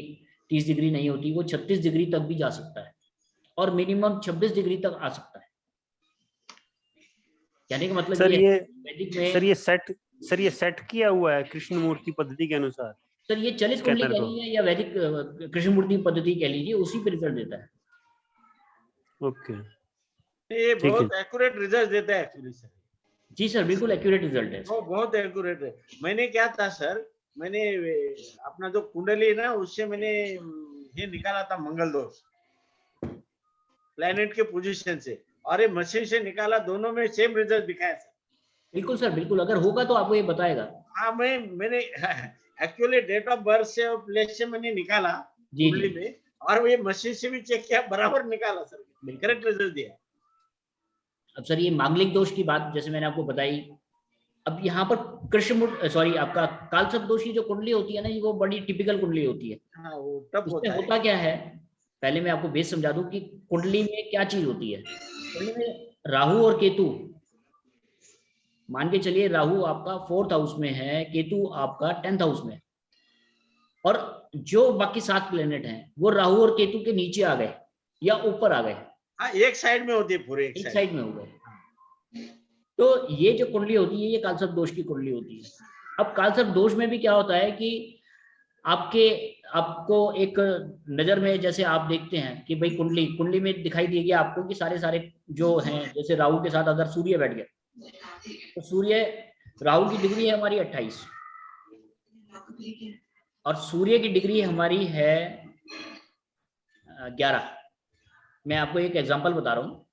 Speaker 1: 30 डिग्री नहीं होती, वो 36 डिग्री तक भी जा सकता है, और मिनिमम 26 डिग्री तक आ सकता है। कहने का मतलब
Speaker 7: सर
Speaker 1: ये वैदिक में
Speaker 7: सर ये सेट किया हुआ है कृष्ण मूर्ति पद्धति के अनुसार।
Speaker 1: सर ये 40 कुंडली कह लीजिए या वैदिक कृष्ण मूर्ति पद्धति कह लीजिए, उसी पे रिजल्ट देता है।
Speaker 7: ओके,
Speaker 2: ये बहुत एक्यूरेट रिजल्ट देता है एक्चुअली सर।
Speaker 1: जी सर, बिल्कुल एक्यूरेट रिजल्ट है।
Speaker 2: वो बहुत एक्यूरेट है। मैंने क्या था सर, मैंने अपना जो कुंडली है ना उससे मैंने ये निकाला था मंगल दोष प्लैनेट के पोजीशन से, और ये मशीन से निकाला, दोनों में सेम रिजल्ट दिखाया सर।
Speaker 1: बिल्कुल सर, बिल्कुल, अगर होगा तो आपको ये बताएगा।
Speaker 2: हाँ, मैंने एक्चुअली डेट ऑफ बर्थ से और प्लेस से मैंने निकाला कुंडली में, और ये मशीन से भी चेक किया, बराबर निकाला सर, करेक्ट रिजल्ट दिया।
Speaker 1: अब सर ये मांगलिक दोष की बात जैसे मैंने आपको बताई, अब यहाँ पर आपका कालसर्प दोष की जो कुंडली होती है ना, वो बड़ी टिपिकल कुंडली होती है।
Speaker 2: हाँ, वो टफ
Speaker 1: उसमें होता क्या है, पहले मैं आपको बेस समझा दूं कि कुंडली में क्या चीज होती है। कुंडली में राहु और केतु, मान के चलिए राहु आपका 4th हाउस में है, केतु आपका 10th हाउस में, और जो बाकी 7 प्लेनेट हैं वो राहु और केतु के नीचे आ गए या ऊपर आ गए।
Speaker 2: हाँ, एक साइड में होती है, पूरे एक
Speaker 1: साइड में हो गए। तो ये जो कुंडली होती है ये कालसर्प दोष की कुंडली होती है। अब कालसर्प दोष में भी क्या होता है कि आपको एक नजर में जैसे आप देखते हैं कि भाई कुंडली में दिखाई देगी आपको कि सारे जो हैं, जैसे राहु के साथ अगर सूर्य बैठ गया तो सूर्य, राहु की डिग्री है हमारी 28 और सूर्य की डिग्री हमारी है 11। मैं आपको एक एग्जांपल बता रहा हूँ,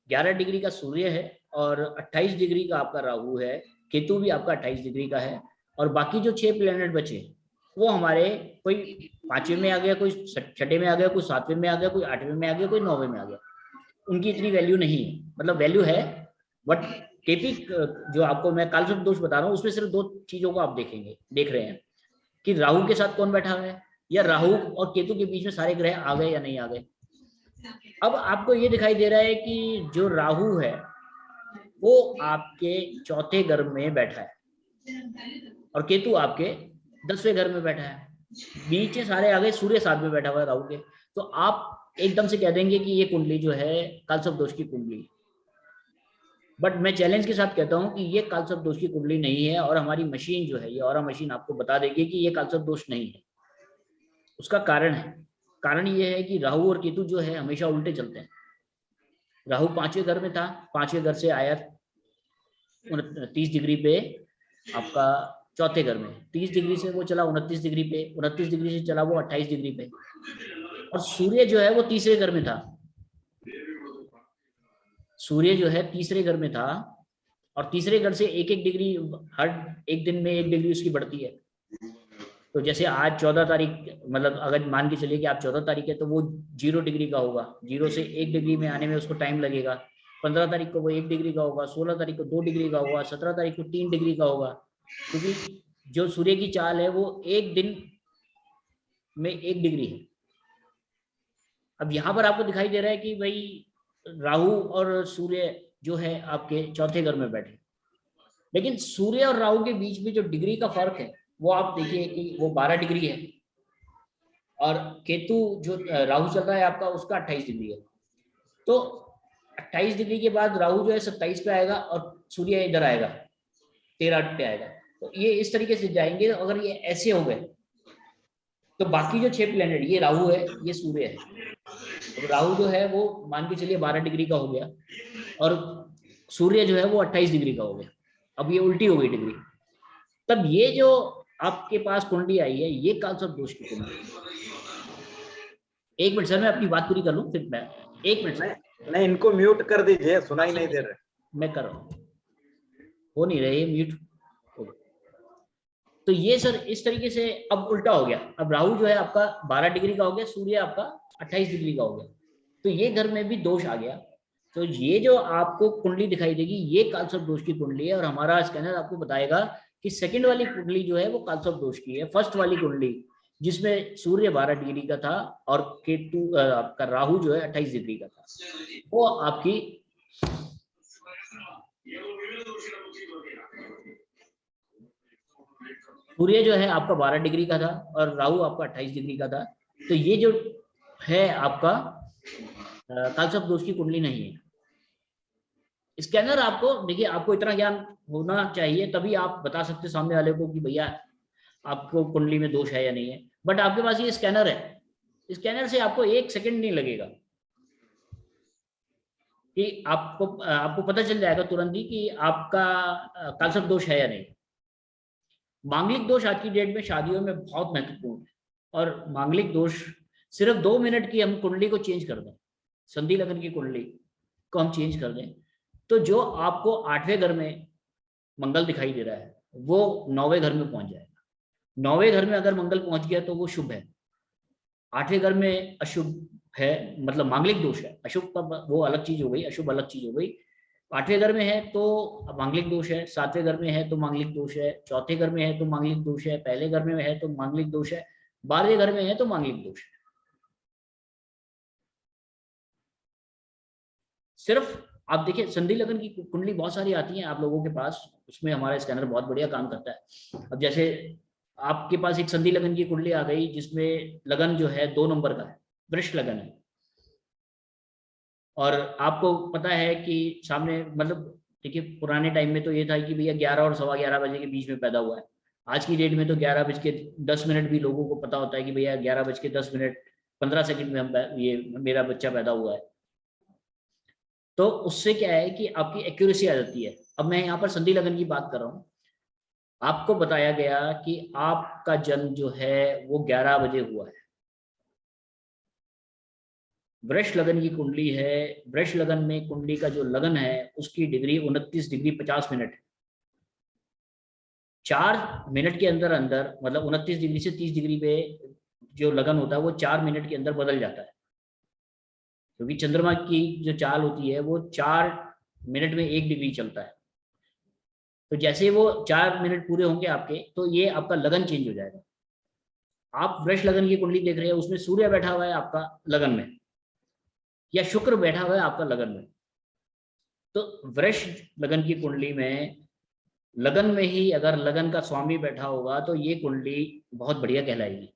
Speaker 1: 11 डिग्री का सूर्य है और 28 डिग्री का आपका राहु है, केतु भी आपका 28 डिग्री का है, और बाकी जो 6 प्लेनेट बचे वो हमारे कोई 5वें में आ गया, कोई 6ठे में आ गया, कोई 7वें में आ गया, कोई 8वें में आ गया, कोई 9वें में आ गया। उनकी इतनी वैल्यू नहीं है, मतलब वैल्यू है बट केपिक जो आपको मैं कालसर्प दोष बता रहा हूँ उसमें सिर्फ 2 चीजों को आप देख रहे हैं कि राहु के साथ कौन बैठा हुआ है, या राहु और केतु के बीच में सारे ग्रह आ गए या नहीं आ गए। अब आपको ये दिखाई दे रहा है कि जो राहु है वो आपके 4थे घर में बैठा है और केतु आपके 10वें घर में बैठा है, नीचे सारे आ गए, सूर्य 7 में बैठा हुआ है राहु के। तो आप एकदम से कह देंगे कि ये कुंडली जो है कालसर्प दोष की कुंडली, बट मैं चैलेंज के साथ कहता हूं कि ये कालसर्प दोष की कुंडली नहीं है, और हमारी मशीन जो है ये ऑरा मशीन आपको बता देगी कि ये कालसर्प दोष नहीं है। उसका कारण ये है कि राहु और केतु जो है हमेशा उल्टे चलते हैं। राहु 5वें घर में था, 5वें घर से आया 30 डिग्री पे आपका 4थे घर में, 30 डिग्री से वो चला 29 डिग्री पे, 29 डिग्री से चला वो 28 डिग्री पे, और सूर्य जो है वो तीसरे घर में था, सूर्य जो है तीसरे घर में था, और तीसरे घर से 1-1 डिग्री हर एक दिन में 1 डिग्री उसकी बढ़ती है। तो जैसे आज 14 तारीख, मतलब अगर मान के चलिए कि आप 14 तारीख है तो वो 0 डिग्री का होगा, 0 से 1 डिग्री में आने में उसको टाइम लगेगा। 15 तारीख को वो 1 डिग्री का होगा, 16 तारीख को 2 डिग्री का होगा, 17 तारीख को 3 डिग्री का होगा, क्योंकि जो सूर्य की चाल है वो एक दिन में 1 डिग्री है। अब यहाँ पर आपको दिखाई दे रहा है कि भाई राहु और सूर्य जो है आपके चौथे घर में बैठे, लेकिन सूर्य और राहु के बीच में जो डिग्री का फर्क है वो आप देखिए कि वो 12 डिग्री है, और केतु जो राहु चल रहा है आपका उसका 28 डिग्री है। तो 28 डिग्री के बाद राहु जो है 27 पे आएगा और सूर्य इधर आएगा 13 पे आएगा। तो ये इस तरीके से जाएंगे। अगर ये ऐसे हो गए तो बाकी जो 6 प्लैनेट, ये राहु है, ये सूर्य है, तो राहु जो है वो मान के चलिए 12 डिग्री का हो गया और सूर्य जो है वो 28 डिग्री का हो गया। अब ये उल्टी हो गई डिग्री। तब ये जो आपके पास कुंडली आई है ये कालसर्प दोष की कुंडली। एक मिनट सर, मैं अपनी बात पूरी कर लूं फिर मैं, एक मिनट
Speaker 6: नहीं, इनको म्यूट कर दीजिए, सुनाई नहीं दे रहे।
Speaker 1: मैं कर रहा हूं, हो नहीं रहे म्यूट। तो ये सर इस तरीके से अब उल्टा हो गया। अब राहु जो है आपका 12 डिग्री का हो गया, सूर्य आपका 28 डिग्री का हो गया, तो ये घर में भी दोष आ गया। तो ये जो आपको कुंडली दिखाई देगी ये कालसर्प दोष की कुंडली है, और हमारा स्कैनर आपको बताएगा कि सेकंड वाली कुंडली जो है वो कालसर्प दोष की है। फर्स्ट वाली कुंडली जिसमें सूर्य 12 डिग्री का था और केतु आपका राहु जो है 28 डिग्री का था, वो आपकी सूर्य जो है आपका 12 डिग्री का था और राहु आपका 28 डिग्री का था। तो ये जो है आपका कालसर्प दोष की कुंडली नहीं है। स्कैनर आपको देखिए, आपको इतना ज्ञान होना चाहिए तभी आप बता सकते सामने वाले को कि भैया आपको कुंडली में दोष है या नहीं है। बट आपके पास ये स्कैनर है, स्कैनर से आपको 1 सेकंड नहीं लगेगा कि आपको पता चल जाएगा तुरंत ही कि आपका कालसर्प दोष है या नहीं। मांगलिक दोष आज की डेट में शादियों में बहुत महत्वपूर्ण है, और मांगलिक दोष सिर्फ 2 मिनट की हम कुंडली को चेंज कर दें, संधि लगन की कुंडली को हम चेंज कर दें, तो जो आपको 8वें घर में मंगल दिखाई दे रहा है वो 9वें घर में पहुंच जाएगा। 9वें घर में अगर मंगल पहुंच गया तो वो शुभ है। 8वें घर में अशुभ है, मतलब मांगलिक दोष है। अशुभ का वो अलग चीज हो गई, अशुभ अलग चीज हो गई। 8वें घर में है तो मांगलिक दोष है, 7वें घर में है तो मांगलिक दोष है, 4थे घर में है तो मांगलिक दोष है, पहले घर में है तो मांगलिक दोष है, 12वें घर में है तो मांगलिक दोष है। सिर्फ आप देखिए संधि लगन की कुंडली बहुत सारी आती है आप लोगों के पास, उसमें हमारा स्कैनर बहुत बढ़िया काम करता है। अब जैसे आपके पास एक संधि लगन की कुंडली आ गई जिसमें लगन जो है 2 नंबर का है, वृष लगन है, और आपको पता है कि सामने, मतलब देखिए पुराने टाइम में तो ये था कि भैया 11 और 11:15 बजे के बीच में पैदा हुआ है। आज की डेट में तो 11:10 भी लोगों को पता होता है कि भैया 11:10 में ये मेरा बच्चा पैदा हुआ है। तो उससे क्या है कि आपकी एक्यूरेसी आ जाती है। अब मैं यहाँ पर संधि लगन की बात कर रहा हूँ। आपको बताया गया कि आपका जन्म जो है वो 11 बजे हुआ है, वृष लगन की कुंडली है। वृष लगन में कुंडली का जो लगन है उसकी डिग्री 29 डिग्री 50 मिनट, 4 मिनट के अंदर अंदर, मतलब 29 डिग्री से 30 डिग्री पे जो लगन होता है वो 4 मिनट के अंदर बदल जाता है, क्योंकि चंद्रमा की जो चाल होती है वो 4 मिनट में 1 डिग्री चलता है। तो जैसे वो 4 मिनट पूरे होंगे आपके, तो ये आपका लगन चेंज हो जाएगा। आप वृष लगन की कुंडली देख रहे हैं, उसमें सूर्य बैठा हुआ है आपका लगन में, या शुक्र बैठा हुआ है आपका लगन में। तो वृष लगन की कुंडली में लगन में ही अगर लगन का स्वामी बैठा होगा तो ये कुंडली बहुत बढ़िया कहलाएगी,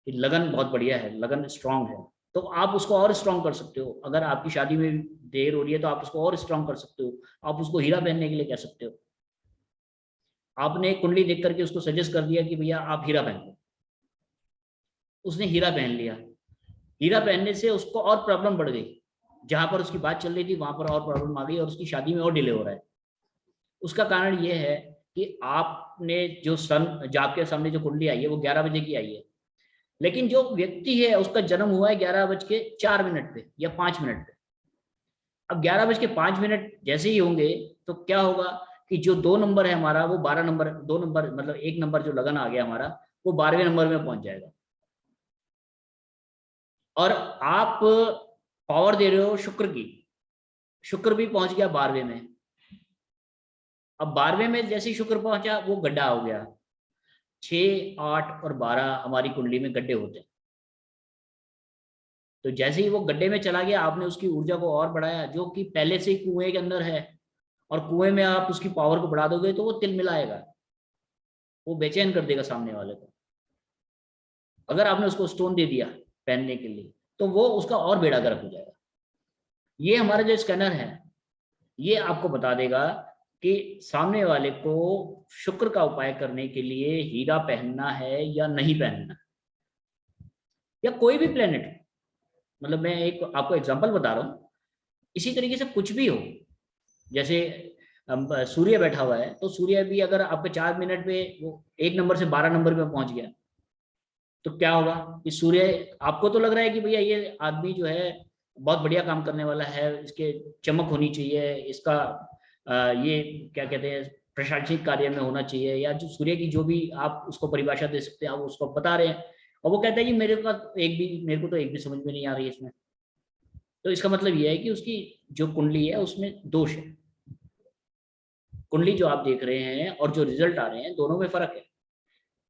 Speaker 1: लगन बहुत बढ़िया है, लगन स्ट्रांग है। तो आप उसको और स्ट्रांग कर सकते हो। अगर आपकी शादी में देर हो रही है तो आप उसको और स्ट्रांग कर सकते हो। आप उसको हीरा पहनने के लिए कह सकते हो। आपने कुंडली देख करके उसको सजेस्ट कर दिया कि भैया आप हीरा पहन लो, उसने हीरा पहन लिया। हीरा पहनने से उसको और प्रॉब्लम बढ़ गई, जहां पर उसकी बात चल रही थी वहां पर और प्रॉब्लम आ गई और उसकी शादी में और डिले हो रहा है। उसका कारण ये है कि आपने जो आपके सामने जो कुंडली आई है वो 11 बजे की आई है। लेकिन जो व्यक्ति है उसका जन्म हुआ है 11:04 पे या 5 मिनट पे। अब 11:05 जैसे ही होंगे तो क्या होगा कि जो 2 नंबर है हमारा वो 12 नंबर, 2 नंबर मतलब 1 नंबर जो लगन आ गया हमारा वो 12वें नंबर में पहुंच जाएगा। और आप पावर दे रहे हो शुक्र की, शुक्र भी पहुंच गया 12वें में। अब 12वें में जैसे ही शुक्र पहुंचा वो गड्ढा हो गया। 6, 8 और 12 हमारी कुंडली में गड्ढे होते हैं। तो जैसे ही वो गड्ढे में चला गया, आपने उसकी ऊर्जा को और बढ़ाया, जो कि पहले से ही कुएं के अंदर है, और कुएं में आप उसकी पावर को बढ़ा दोगे तो वो तिल मिलाएगा, वो बेचैन कर देगा सामने वाले को। अगर आपने उसको स्टोन दे दिया पहनने के लिए तो वो उसका और बेड़ा गर्क हो जाएगा। ये हमारा जो स्कैनर है ये आपको बता देगा कि सामने वाले को शुक्र का उपाय करने के लिए हीरा पहनना है या नहीं पहनना, या कोई भी प्लेनेट। मतलब मैं एक आपको एग्जांपल बता रहा हूँ, इसी तरीके से कुछ भी हो, जैसे सूर्य बैठा हुआ है तो सूर्य भी अगर आपके 4 मिनट पे वो 1 नंबर से 12 नंबर पे पहुंच गया तो क्या होगा कि सूर्य, आपको तो लग रहा है कि भैया ये आदमी जो है बहुत बढ़िया काम करने वाला है, इसके चमक होनी चाहिए, इसका ये क्या कहते हैं प्रशासनिक कार्य में होना चाहिए, या जो सूर्य की जो भी आप उसको परिभाषा दे सकते हैं आप उसको बता रहे हैं, और वो कहता है कि मेरे को तो एक भी समझ में नहीं आ रही है इसमें। तो इसका मतलब ये है कि उसकी जो कुंडली है उसमें दोष है। कुंडली जो आप देख रहे हैं और जो रिजल्ट आ रहे हैं दोनों में फर्क है।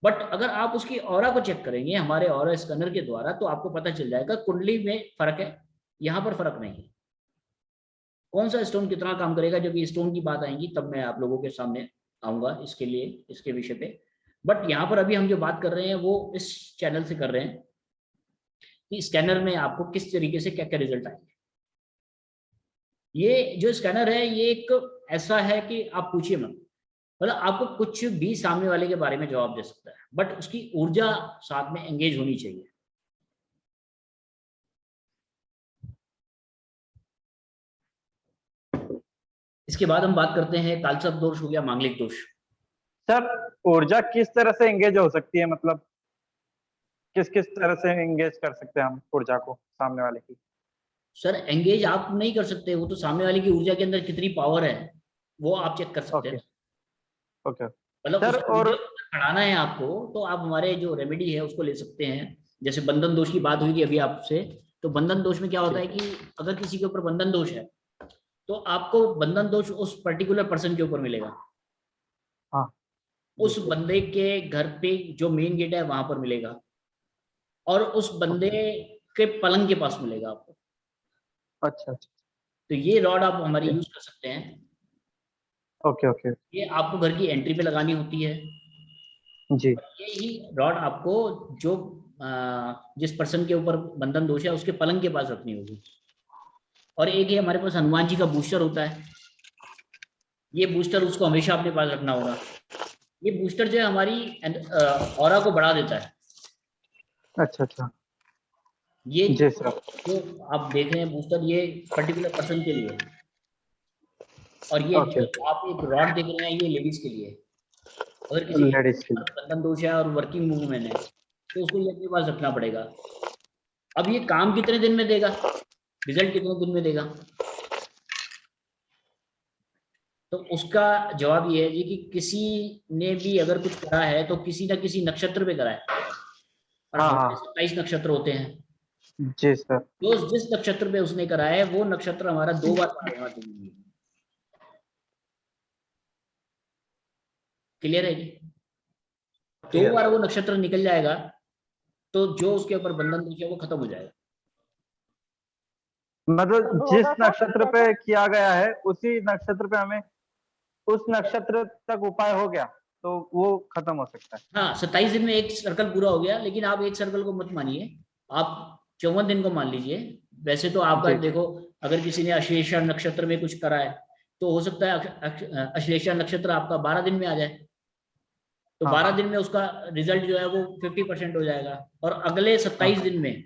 Speaker 1: बट अगर आप उसकी ऑरा को चेक करेंगे हमारे ऑरा स्कैनर के द्वारा तो आपको पता चल जाएगा कुंडली में फर्क है, यहाँ पर फर्क नहीं है। कौन सा स्टोन कितना काम करेगा, जब ये स्टोन की बात आएगी तब मैं आप लोगों के सामने आऊंगा इसके लिए, इसके विषय पे। बट यहाँ पर अभी हम जो बात कर रहे हैं वो इस चैनल से कर रहे हैं कि स्कैनर में आपको किस तरीके से क्या क्या रिजल्ट आएंगे। ये जो स्कैनर है ये एक ऐसा है कि आप पूछिए मत, मतलब आपको कुछ भी सामने वाले के बारे में जवाब दे सकता है, बट उसकी ऊर्जा साथ में एंगेज होनी चाहिए। इसके बाद हम बात करते हैं कालसर्प दोष हो गया, मांगलिक दोष।
Speaker 8: सर ऊर्जा किस तरह से एंगेज हो सकती है, मतलब किस किस तरह से एंगेज कर सकते हैं हम ऊर्जा को सामने वाले की?
Speaker 1: सर एंगेज आप नहीं कर सकते, वो तो सामने वाले की ऊर्जा के अंदर कितनी पावर है वो आप चेक कर सकते हैं।
Speaker 8: ओके
Speaker 1: मतलब
Speaker 8: सर, और
Speaker 1: बढ़ाना है आपको तो आप हमारे जो रेमेडी है उसको ले सकते हैं। जैसे बंधन दोष की बात हुई थी अभी आपसे, तो बंधन दोष में क्या होता है कि अगर किसी के ऊपर बंधन दोष है तो आपको बंधन दोष उस पर्टिकुलर पर्सन के ऊपर मिलेगा।
Speaker 8: हाँ,
Speaker 1: उस बंदे के घर पे जो मेन गेट है वहां पर मिलेगा, और उस बंदे के पलंग के पास मिलेगा आपको।
Speaker 8: अच्छा।
Speaker 1: तो ये रॉड आप हमारी यूज कर सकते हैं।
Speaker 8: ओके।
Speaker 1: ये आपको घर की एंट्री पे लगानी होती है
Speaker 8: जी।
Speaker 1: ये ही रॉड आपको जो जिस पर्सन के ऊपर बंधन दोष है उसके पलंग के पास रखनी होगी। और एक ही हमारे पास हनुमान जी का बूस्टर होता है, ये बूस्टर उसको हमेशा अपने पास रखना होगा। ये बूस्टर जो है हमारी ऑरा को बढ़ा देता है।
Speaker 8: अच्छा।
Speaker 1: ये
Speaker 8: जी सर।
Speaker 1: जो आप देख रहे हैं बूस्टर ये पर्टिकुलर पर्सन के लिए, और ये जो आप एक रॉड देख रहे हैं ये लेडीज के लिए। अगर किसी
Speaker 8: लेडीज के लिए
Speaker 1: बंधन दोष है और वर्किंग वूमेन है तो उसको ये अपने पास रखना पड़ेगा। अब ये काम कितने दिन में देगा, रिजल्ट कितने दिन में देगा, तो उसका जवाब ये है जी कि किसी ने भी अगर कुछ करा है तो किसी ना किसी नक्षत्र पे करा है, और हमारे 27 नक्षत्र होते हैं।
Speaker 8: जी सर।
Speaker 1: तो जिस नक्षत्र पे उसने करा है वो नक्षत्र हमारा 2 बार पार होना चाहिए। क्लियर है जी? 2 बार वो नक्षत्र निकल जाएगा तो जो उसके ऊपर बंधन दोष है वो खत्म हो जाएगा।
Speaker 8: मतलब जिस नक्षत्र पे किया गया है उसी नक्षत्र पे हमें उस नक्षत्र तक उपाय हो गया तो वो खत्म हो सकता है।
Speaker 1: हाँ 27 दिन में एक सर्कल पूरा हो गया, लेकिन आप एक सर्कल को मत मानिए, आप 54 दिन को मान लीजिए। वैसे तो आपका देखो अगर किसी ने अश्लेषा नक्षत्र में कुछ करा है तो हो सकता है अश्लेषा नक्षत्र आपका 12 दिन में आ जाए, तो 12 दिन में उसका रिजल्ट जो है वो 50% हो जाएगा। और अगले 27 दिन में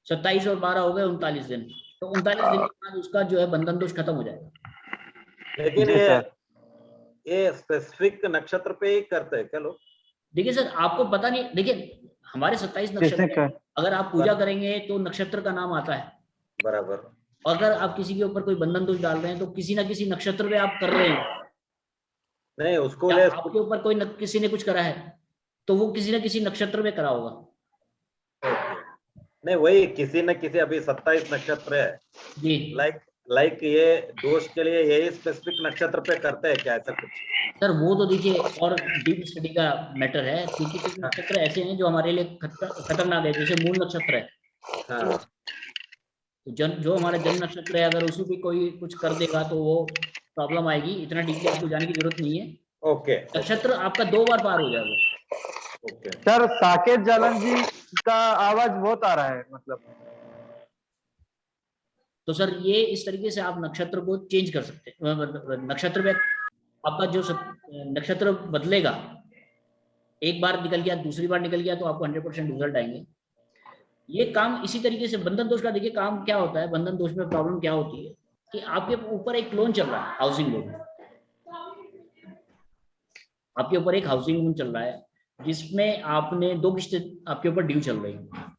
Speaker 1: 27 और 12 हो गए 39 दिन, तो 39 दिन के बाद उसका जो है बंधन दोष खत्म हो जाएगा।
Speaker 6: लेकिन ये स्पेसिफिक नक्षत्र पे ही करते हैं क्या लोग?
Speaker 1: देखिए सर आपको पता नहीं, देखिए हमारे 27
Speaker 8: किसने
Speaker 1: नक्षत्र
Speaker 8: कहा?
Speaker 1: हैं। अगर आप पूजा करेंगे तो नक्षत्र का नाम आता है।
Speaker 6: बराबर।
Speaker 1: अगर आप किसी के ऊपर कोई बंधन दोष डाल रहे हैं तो किसी ना किसी नक्षत्र पे आप कर रहे हैं,
Speaker 6: नहीं उसको
Speaker 1: या
Speaker 6: ले
Speaker 1: आपके ऊपर कोई किसी ने कुछ करा है तो वो किसी ना किसी नक्षत्र में करा होगा।
Speaker 6: ओके। नहीं वही किसी न किसी, अभी 27 नक्षत्र है,
Speaker 1: जी
Speaker 6: लाइक ये दोष के लिए यही स्पेसिफिक नक्षत्र पे करते हैं क्या, ऐसा कुछ?
Speaker 1: सर वो तो देखिए और डीप स्टडी का मैटर है, क्योंकि कुछ नक्षत्र ऐसे हैं जो हमारे लिए खतरनाक है, जैसे मूल नक्षत्र है।
Speaker 6: हाँ
Speaker 1: तो जो हमारा जन्म नक्षत्र है, अगर उसी पे कोई कुछ कर देगा तो वो प्रॉब्लम आएगी। इतना डीपली आपको जाने की जरूरत नहीं है।
Speaker 6: ओके
Speaker 1: नक्षत्र आपका 2 बार पार हो जाएगा।
Speaker 6: ओके।
Speaker 8: सर साकेत जालन जी का आवाज बहुत आ रहा है, मतलब।
Speaker 1: तो सर ये इस तरीके से आप नक्षत्र को चेंज कर सकते हैं। नक्षत्र में आपका जो नक्षत्र बदलेगा, एक बार निकल गया, दूसरी बार निकल गया तो आपको 100% रिजल्ट आएंगे। ये काम इसी तरीके से बंधन दोष का देखिए काम क्या होता है। बंधन दोष में प्रॉब्लम क्या होती है कि आपके ऊपर एक लोन चल रहा है, हाउसिंग लोन। आपके ऊपर एक हाउसिंग लोन चल रहा है जिसमें आपने 2 किस्तें आपके ऊपर ड्यू चल रही है।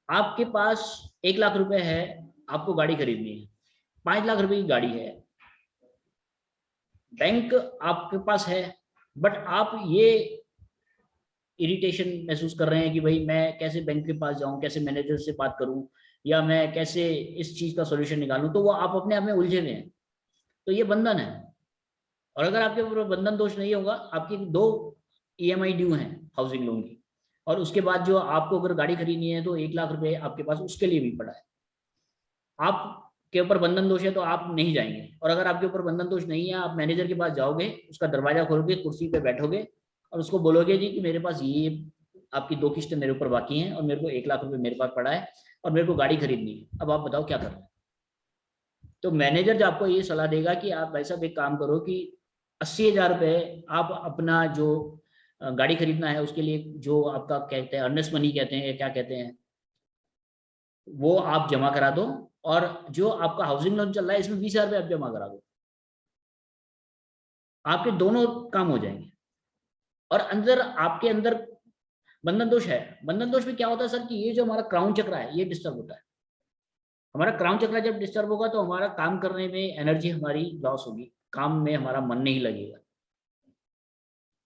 Speaker 1: आपके पास 1 लाख रुपए है, आपको गाड़ी खरीदनी है, 5 लाख रुपए की गाड़ी है, बैंक आपके पास है, बट आप ये इरिटेशन महसूस कर रहे हैं कि भाई मैं कैसे बैंक के पास जाऊं, कैसे मैनेजर से बात करूं, या मैं कैसे इस चीज का सॉल्यूशन निकालूं। तो वो आप अपने आप में उलझे हुए हैं। तो ये बंधन है। और अगर आपके ऊपर बंधन दोष नहीं होगा, आपकी 2 EMI ड्यू हैं हाउसिंग लोन की, और उसके बाद जो आपको अगर गाड़ी खरीदनी है तो 1 लाख रुपए आपके पास उसके लिए भी पड़ा है। आपके ऊपर बंधन दोष है तो आप नहीं जाएंगे। और अगर आपके ऊपर बंधन दोष नहीं है, आप मैनेजर के पास जाओगे, उसका दरवाजा खोलोगे, कुर्सी पे बैठोगे और उसको बोलोगे जी कि मेरे पास ये आपकी 2 किस्तें मेरे ऊपर बाकी हैं और मेरे को 1 लाख रुपए मेरे पास पड़ा है और मेरे को गाड़ी खरीदनी है, अब आप बताओ क्या करना है। तो मैनेजर जो आपको ये सलाह देगा कि आप ऐसा एक काम करो कि 80,000 रुपये आप अपना जो गाड़ी खरीदना है उसके लिए जो आपका कहते हैं अर्नेस्ट मनी कहते हैं, क्या कहते हैं, वो आप जमा करा दो। और जो आपका हाउसिंग लोन चल रहा है इसमें 20,000 रुपये आप जमा करा दो। आपके दोनों काम हो जाएंगे। और अंदर आपके अंदर बंधन दोष है। बंधन दोष में क्या होता है सर कि ये जो हमारा क्राउन चक्र है ये डिस्टर्ब होता है। हमारा क्राउन चक्र जब डिस्टर्ब होगा तो हमारा काम करने में एनर्जी हमारी लॉस होगी, काम में हमारा मन नहीं लगेगा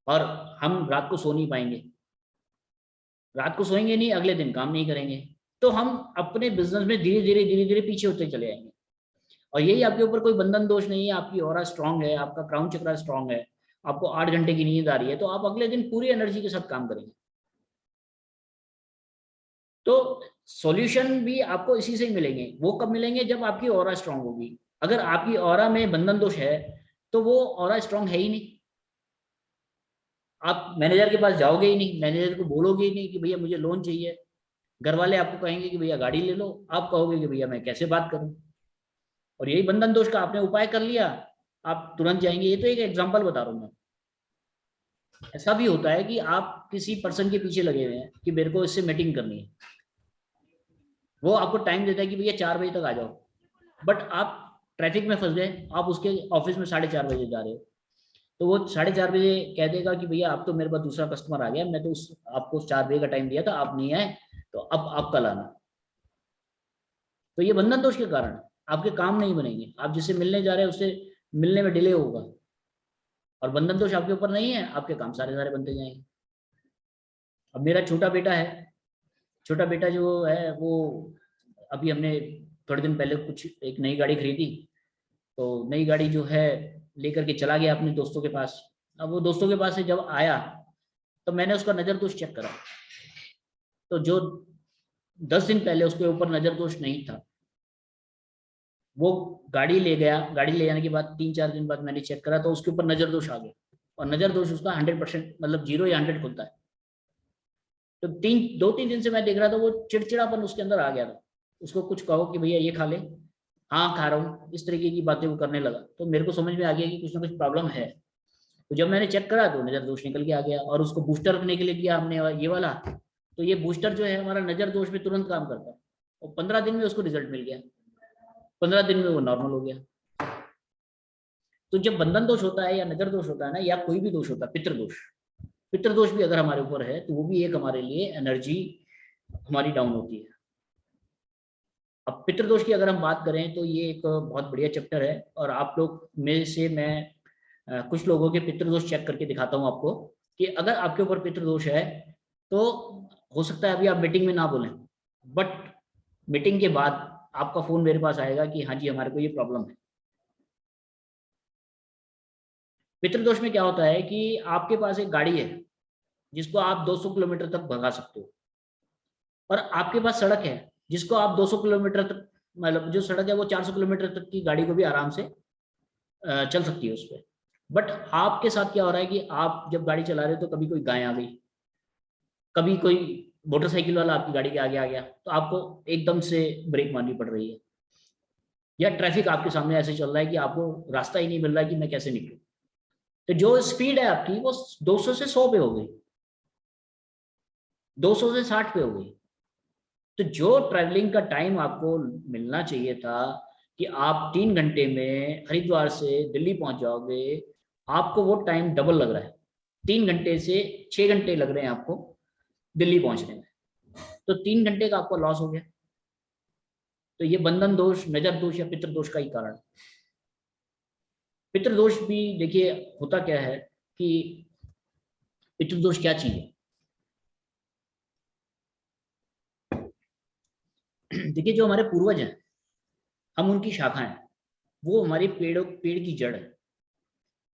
Speaker 1: और हम रात को सो नहीं पाएंगे। रात को सोएंगे नहीं, अगले दिन काम नहीं करेंगे, तो हम अपने बिजनेस में धीरे धीरे पीछे होते चले जाएंगे। और यही आपके ऊपर कोई बंधन दोष नहीं है, आपकी ऑरा स्ट्रांग है, आपका क्राउन चक्र स्ट्रांग है, आपको 8 घंटे की नींद आ रही है, तो आप अगले दिन पूरी एनर्जी के साथ काम करेंगे। तो सॉल्यूशन भी आपको इसी से ही मिलेंगे। वो कब मिलेंगे? जब आपकी ऑरा स्ट्रांग होगी। अगर आपकी ऑरा में बंधन दोष है तो वो ऑरा स्ट्रांग है ही नहीं। आप मैनेजर के पास जाओगे ही नहीं, मैनेजर को बोलोगे ही नहीं कि भैया मुझे लोन चाहिए। घर वाले आपको कहेंगे कि भैया गाड़ी ले लो, आप कहोगे कि भैया मैं कैसे बात करूं। और यही बंधन दोष का आपने उपाय कर लिया, आप तुरंत जाएंगे। ये तो एक एग्जांपल बता रहा हूं मैं। ऐसा भी होता है कि आप किसी पर्सन के पीछे लगे हुए हैं कि मेरे को इससे मीटिंग करनी है, वो आपको टाइम देता है कि भैया 4 बजे तक आ जाओ, बट आप ट्रैफिक में फंस गए, आप उसके ऑफिस में 4:30 बजे जा रहे हो, तो वो 4:30 बजे कह देगा कि भैया आप तो मेरे पास दूसरा कस्टमर आ गया, मैं तो आपको 4 बजे का टाइम दिया था, आप नहीं आए, तो अब आप कल आना। तो ये बंधन दोष के कारण आपके काम नहीं बनेंगे। आप जिससे मिलने जा रहे हैं उससे मिलने में डिले होगा। और बंधन दोष आपके ऊपर नहीं है, आपके काम सारे बनते जाएंगे। अब मेरा छोटा बेटा है, छोटा बेटा जो है वो अभी हमने थोड़े दिन पहले कुछ एक नई गाड़ी खरीदी, तो नई गाड़ी जो है लेकर के चला गया अपने दोस्तों के पास। अब वो दोस्तों के पास से जब आया तो मैंने उसका नजर दोष चेक करा, तो जो 10 दिन पहले उसके ऊपर नजर दोष नहीं था, वो गाड़ी ले गया। गाड़ी ले जाने के बाद 3-4 दिन बाद मैंने चेक करा तो उसके ऊपर नजर दोष आ गया। और नजर दोष उसका 100% मतलब 0 या 100 खुलता है। तो 2-3 दिन से मैं देख रहा था वो चिड़चिड़ापन उसके अंदर आ गया था। उसको कुछ कहो कि भैया ये खा ले, हाँ खा रहा हूँ, इस तरीके की बातें वो करने लगा। तो मेरे को समझ में आ गया कि कुछ ना कुछ प्रॉब्लम है। तो जब मैंने चेक करा तो नजर दोष निकल के आ गया। और उसको बूस्टर रखने के लिए दिया हमने ये वाला, तो ये बूस्टर जो है हमारा नजर दोष में तुरंत काम करता है। और 15 दिन में उसको रिजल्ट मिल गया, 15 दिन में वो नॉर्मल हो गया। तो जब बंधन दोष होता है या नजर दोष होता है ना, या कोई भी दोष होता है, पितृ दोष, पितृदोष भी अगर हमारे ऊपर है तो वो भी एक हमारे लिए एनर्जी हमारी डाउन होती है। अब पितृदोष की अगर हम बात करें तो ये एक बहुत बढ़िया चैप्टर है, और आप लोग में से मैं कुछ लोगों के पितृदोष चेक करके दिखाता हूँ आपको कि अगर आपके ऊपर पितृदोष है तो हो सकता है अभी आप मीटिंग में ना बोलें, बट मीटिंग के बाद आपका फोन मेरे पास आएगा कि हाँ जी हमारे को ये प्रॉब्लम है। पितृदोष में क्या होता है कि आपके पास एक गाड़ी है जिसको आप 200 किलोमीटर तक भगा सकते हो, और आपके पास सड़क है जिसको आप 200 किलोमीटर तक, मतलब जो सड़क है वो 400 किलोमीटर तक की गाड़ी को भी आराम से चल सकती है उस पर। बट आपके साथ क्या हो रहा है कि आप जब गाड़ी चला रहे हो तो कभी कोई गाय आ गई, कभी कोई मोटरसाइकिल वाला आपकी गाड़ी के आगे आ गया, तो आपको एकदम से ब्रेक मारनी पड़ रही है, या ट्रैफिक आपके सामने ऐसे चल रहा है कि आपको रास्ता ही नहीं मिल रहा है कि मैं कैसे निकलूं। तो जो स्पीड है आपकी वो 200 से 100 पे हो गई, 200 से 60 पे हो गई। तो जो ट्रैवलिंग का टाइम आपको मिलना चाहिए था कि आप 3 घंटे में हरिद्वार से दिल्ली पहुंच जाओगे, आपको वो टाइम डबल लग रहा है, 3 घंटे से 6 घंटे लग रहे हैं आपको दिल्ली पहुंचने में। तो 3 घंटे का आपका लॉस हो गया। तो ये बंधन दोष, नजर दोष या पितृदोष का ही कारण। पितृदोष भी देखिए होता क्या है कि पितृदोष क्या चीज है। देखिए जो हमारे पूर्वज हैं, हम उनकी शाखा हैं, वो हमारे पेड़ की जड़ है,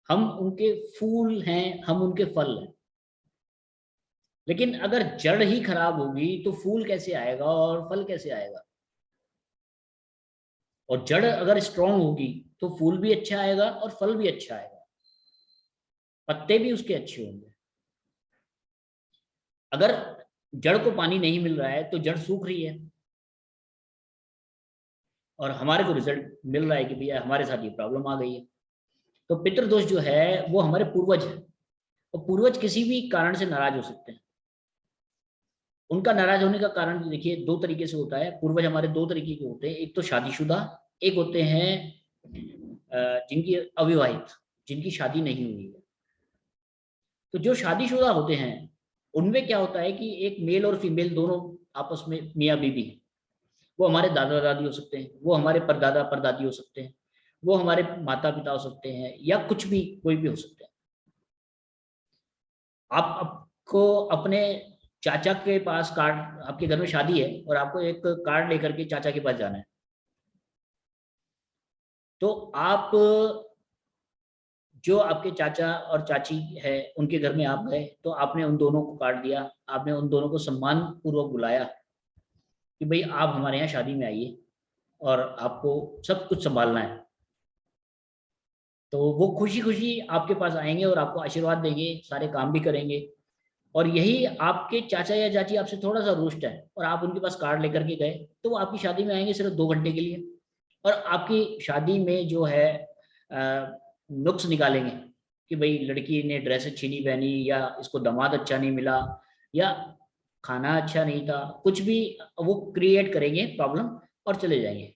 Speaker 1: हम उनके फूल हैं, हम उनके फल हैं। लेकिन अगर जड़ ही खराब होगी तो फूल कैसे आएगा और फल कैसे आएगा? और जड़ अगर स्ट्रांग होगी तो फूल भी अच्छा आएगा और फल भी अच्छा आएगा, पत्ते भी उसके अच्छे होंगे। अगर जड़ को पानी नहीं मिल रहा है तो जड़ सूख रही है, और हमारे को रिजल्ट मिल रहा है कि भैया हमारे साथ ये प्रॉब्लम आ गई है। तो पितृदोष जो है वो हमारे पूर्वज है, और पूर्वज किसी भी कारण से नाराज हो सकते हैं। उनका नाराज होने का कारण देखिए 2 तरीके से होता है। पूर्वज हमारे 2 तरीके के होते हैं, एक तो शादीशुदा, एक होते हैं जिनकी अविवाहित, जिनकी शादी नहीं हुई है। तो जो शादीशुदा होते हैं उनमें क्या होता है कि एक मेल और फीमेल दोनों आपस में मियाँ बीवी है। वो हमारे दादा दादी हो सकते हैं, वो हमारे परदादा परदादी हो सकते हैं, वो हमारे माता पिता हो सकते हैं, या कुछ भी कोई भी हो सकते हैं। आपको अपने चाचा के पास कार्ड, आपके घर में शादी है और आपको एक कार्ड लेकर के चाचा के पास जाना है, तो आप जो आपके चाचा और चाची है उनके घर में आप गए, तो आपने उन दोनों को कार्ड दिया, आपने उन दोनों को सम्मान पूर्वक बुलाया कि भाई आप हमारे यहाँ शादी में आइए और आपको सब कुछ संभालना है। तो वो खुशी खुशी आपके पास आएंगे और आपको आशीर्वाद देंगे, सारे काम भी करेंगे। और यही आपके चाचा या चाची आपसे थोड़ा सा रुष्ट है और आप उनके पास कार्ड लेकर के गए, तो वो आपकी शादी में आएंगे सिर्फ 2 घंटे के लिए, और आपकी शादी में जो है नुक्स निकालेंगे कि भाई लड़की ने ड्रेस अच्छी नहीं पहनी, या इसको दामाद अच्छा नहीं मिला, या खाना अच्छा नहीं था, कुछ भी वो क्रिएट करेंगे प्रॉब्लम और चले जाएंगे।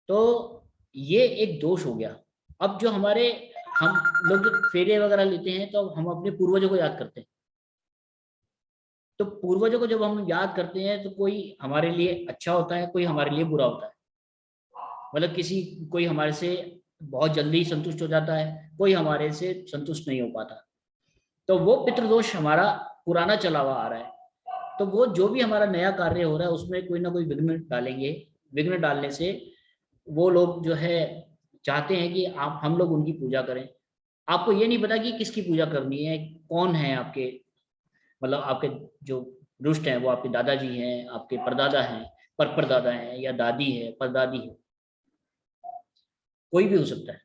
Speaker 1: तो ये एक दोष हो गया। अब जो हमारे हम लोग जो फेरे वगैरह लेते हैं तो हम अपने पूर्वजों को याद करते हैं। तो पूर्वजों को जब हम याद करते हैं तो कोई हमारे लिए अच्छा होता है, कोई हमारे लिए बुरा होता है। मतलब कोई हमारे से बहुत जल्दी संतुष्ट हो जाता है, कोई हमारे से संतुष्ट नहीं हो पाता। तो वो पितृदोष हमारा पुराना चला हुआ आ रहा है। तो वो जो भी हमारा नया कार्य हो रहा है उसमें कोई ना कोई विघ्न डालेंगे। विघ्न डालने से वो लोग जो है चाहते हैं कि हम लोग उनकी पूजा करें। आपको ये नहीं पता कि किसकी पूजा करनी है, कौन है आपके, मतलब आपके जो दुष्ट हैं वो आपके दादाजी हैं, आपके परदादा हैं, परदादा हैं, या दादी है, परदादी है, कोई भी हो सकता है।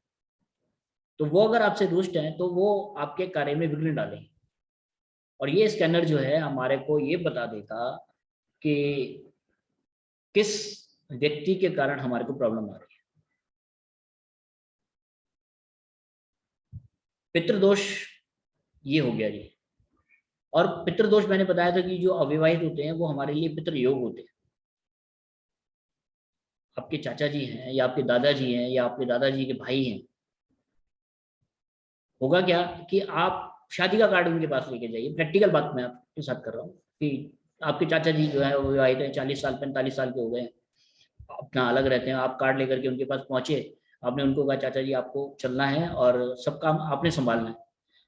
Speaker 1: तो वो अगर आपसे दुष्ट हैं तो वो आपके कार्य में विघ्न डालेंगे। और ये स्कैनर जो है हमारे को ये बता देगा कि किस व्यक्ति के कारण हमारे को प्रॉब्लम आ रही है। पितृदोष ये हो गया जी। और पितृदोष मैंने बताया था कि जो अविवाहित होते हैं वो हमारे लिए पितृयोग होते हैं। आपके चाचा जी हैं, या आपके दादाजी हैं, या आपके दादाजी के भाई हैं, होगा क्या कि आप शादी का कार्ड उनके पास लेके जाइए, प्रैक्टिकल बात मैं आपके साथ कर रहा हूँ कि आपके चाचा जी जो है वो विवाहित हैं, 40 साल 45 साल के हो गए हैं, अपना अलग रहते हैं, आप कार्ड लेकर के उनके पास पहुंचे, आपने उनको कहा चाचा जी आपको चलना है और सब काम आपने संभालना है,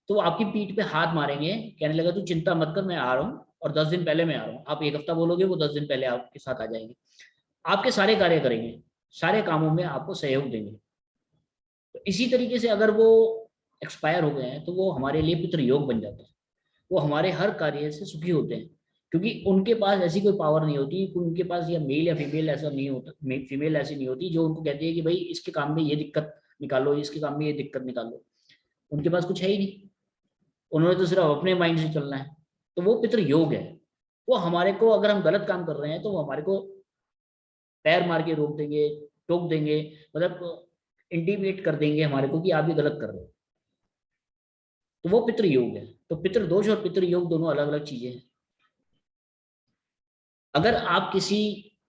Speaker 1: तो वो आपकी पीठ पे हाथ मारेंगे, कहने लगा तू चिंता मत कर, मैं आ रहा हूँ और 10 दिन पहले मैं आ रहा हूँ। आप 1 हफ्ता बोलोगे, वो 10 दिन पहले आपके साथ आ जाएंगे, आपके सारे कार्य करेंगे, सारे कामों में आपको सहयोग देंगे। तो इसी तरीके से अगर वो एक्सपायर हो गए हैं तो वो हमारे लिए पितृयोग बन जाते हैं, वो हमारे हर कार्य से सुखी होते हैं, क्योंकि उनके पास ऐसी कोई पावर नहीं होती, उनके पास या मेल या फीमेल ऐसा नहीं होता, फीमेल ऐसी नहीं होती जो उनको कहती है कि भाई इसके काम में ये दिक्कत निकालो, इसके काम में ये दिक्कत निकालो, उनके पास कुछ है ही नहीं, उन्होंने तो सिर्फ अपने माइंड से चलना है। तो वो पितृयोग है, वो हमारे को अगर हम गलत काम कर रहे हैं तो वो हमारे को पैर मार के रोक देंगे, टोक देंगे, मतलब इंटीमेट कर देंगे हमारे को कि आप ये गलत कर रहे हो, तो वो पितृयोग है। तो पितृदोष और पितृयोग दोनों अलग अलग चीजें हैं। अगर आप किसी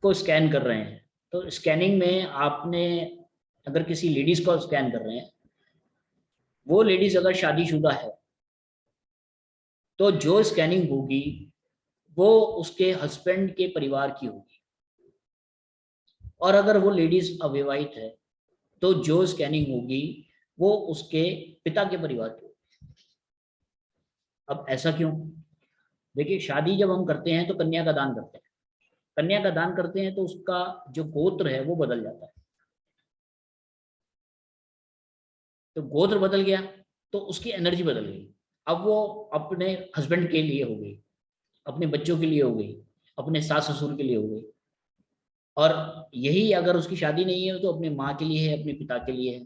Speaker 1: को स्कैन कर रहे हैं तो स्कैनिंग में आपने अगर किसी लेडीज को स्कैन कर रहे हैं, वो लेडीज अगर शादीशुदा है तो जो स्कैनिंग होगी वो उसके हस्बैंड के परिवार की होगी, और अगर वो लेडीज अविवाहित है तो जो स्कैनिंग होगी वो उसके पिता के परिवार की होगी। अब ऐसा क्यों? देखिए, शादी जब हम करते हैं तो कन्या का दान करते हैं, कन्या का दान करते हैं तो उसका जो गोत्र है वो बदल जाता है, तो गोत्र बदल गया तो उसकी एनर्जी बदल गई, अब वो अपने हस्बैंड के लिए हो गई, अपने बच्चों के लिए हो गई, अपने सास ससुर के लिए हो गई, और यही अगर उसकी शादी नहीं है तो अपने माँ के लिए है, अपने पिता के लिए है।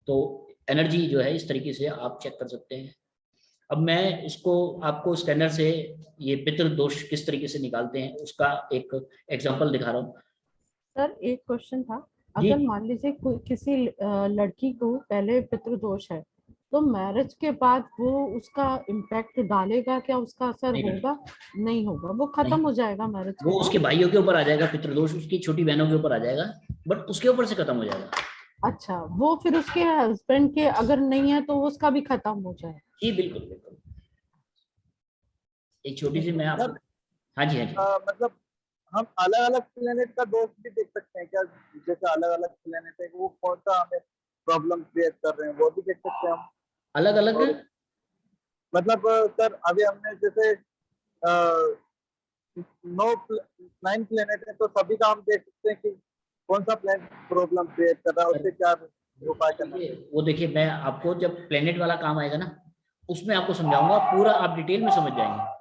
Speaker 1: तो एनर्जी जो है इस तरीके से आप चेक कर सकते हैं। अब मैं इसको आपको स्कैनर से ये पितृदोष किस तरीके से निकालते हैं उसका एक एग्जांपल दिखा रहा हूँ।
Speaker 5: सर एक क्वेश्चन था,
Speaker 1: जी।
Speaker 5: अगर मान लीजिए किसी लड़की को पहले पितृदोष है तो मैरिज के बाद वो उसका इम्पैक्ट डालेगा क्या, उसका असर
Speaker 1: नहीं
Speaker 5: होगा? नहीं होगा, वो खत्म
Speaker 1: नहीं,
Speaker 5: हो जाएगा मैरिज
Speaker 1: वो उसके भाइयों के ऊपर आ जाएगा पितृदोष, उसकी छोटी बहनों के ऊपर आ जाएगा, बट उसके ऊपर से खत्म हो जाएगा।
Speaker 5: अच्छा, वो फिर उसके हस्बैंड के अगर नहीं है तो उसका भी खत्म हो जाए?
Speaker 1: जी बिल्कुल बिल्कुल। एक छोटी सी मैं आपको, हाँ जी हाँ जी,
Speaker 8: मतलब हम अलग अलग प्लेनेट का दोष भी देख सकते हैं क्या? जैसे अलग अलग प्लेनेट है वो कौन सा हमें प्रॉब्लम क्रिएट कर रहे हैं वो भी देख सकते हैं हम
Speaker 1: अलग अलग।
Speaker 8: मतलब सर अभी हमने जैसे 9 प्लेनेट है तो सभी का हम देख सकते हैं कि कौन सा प्लेनेट प्रॉब्लम क्रिएट कर रहा है, उससे क्या उपाय करना है।
Speaker 1: वो देखिए, मैं आपको जब प्लेनेट वाला काम आएगा ना उसमें आपको समझाऊंगा पूरा, आप डिटेल में समझ जाएंगे।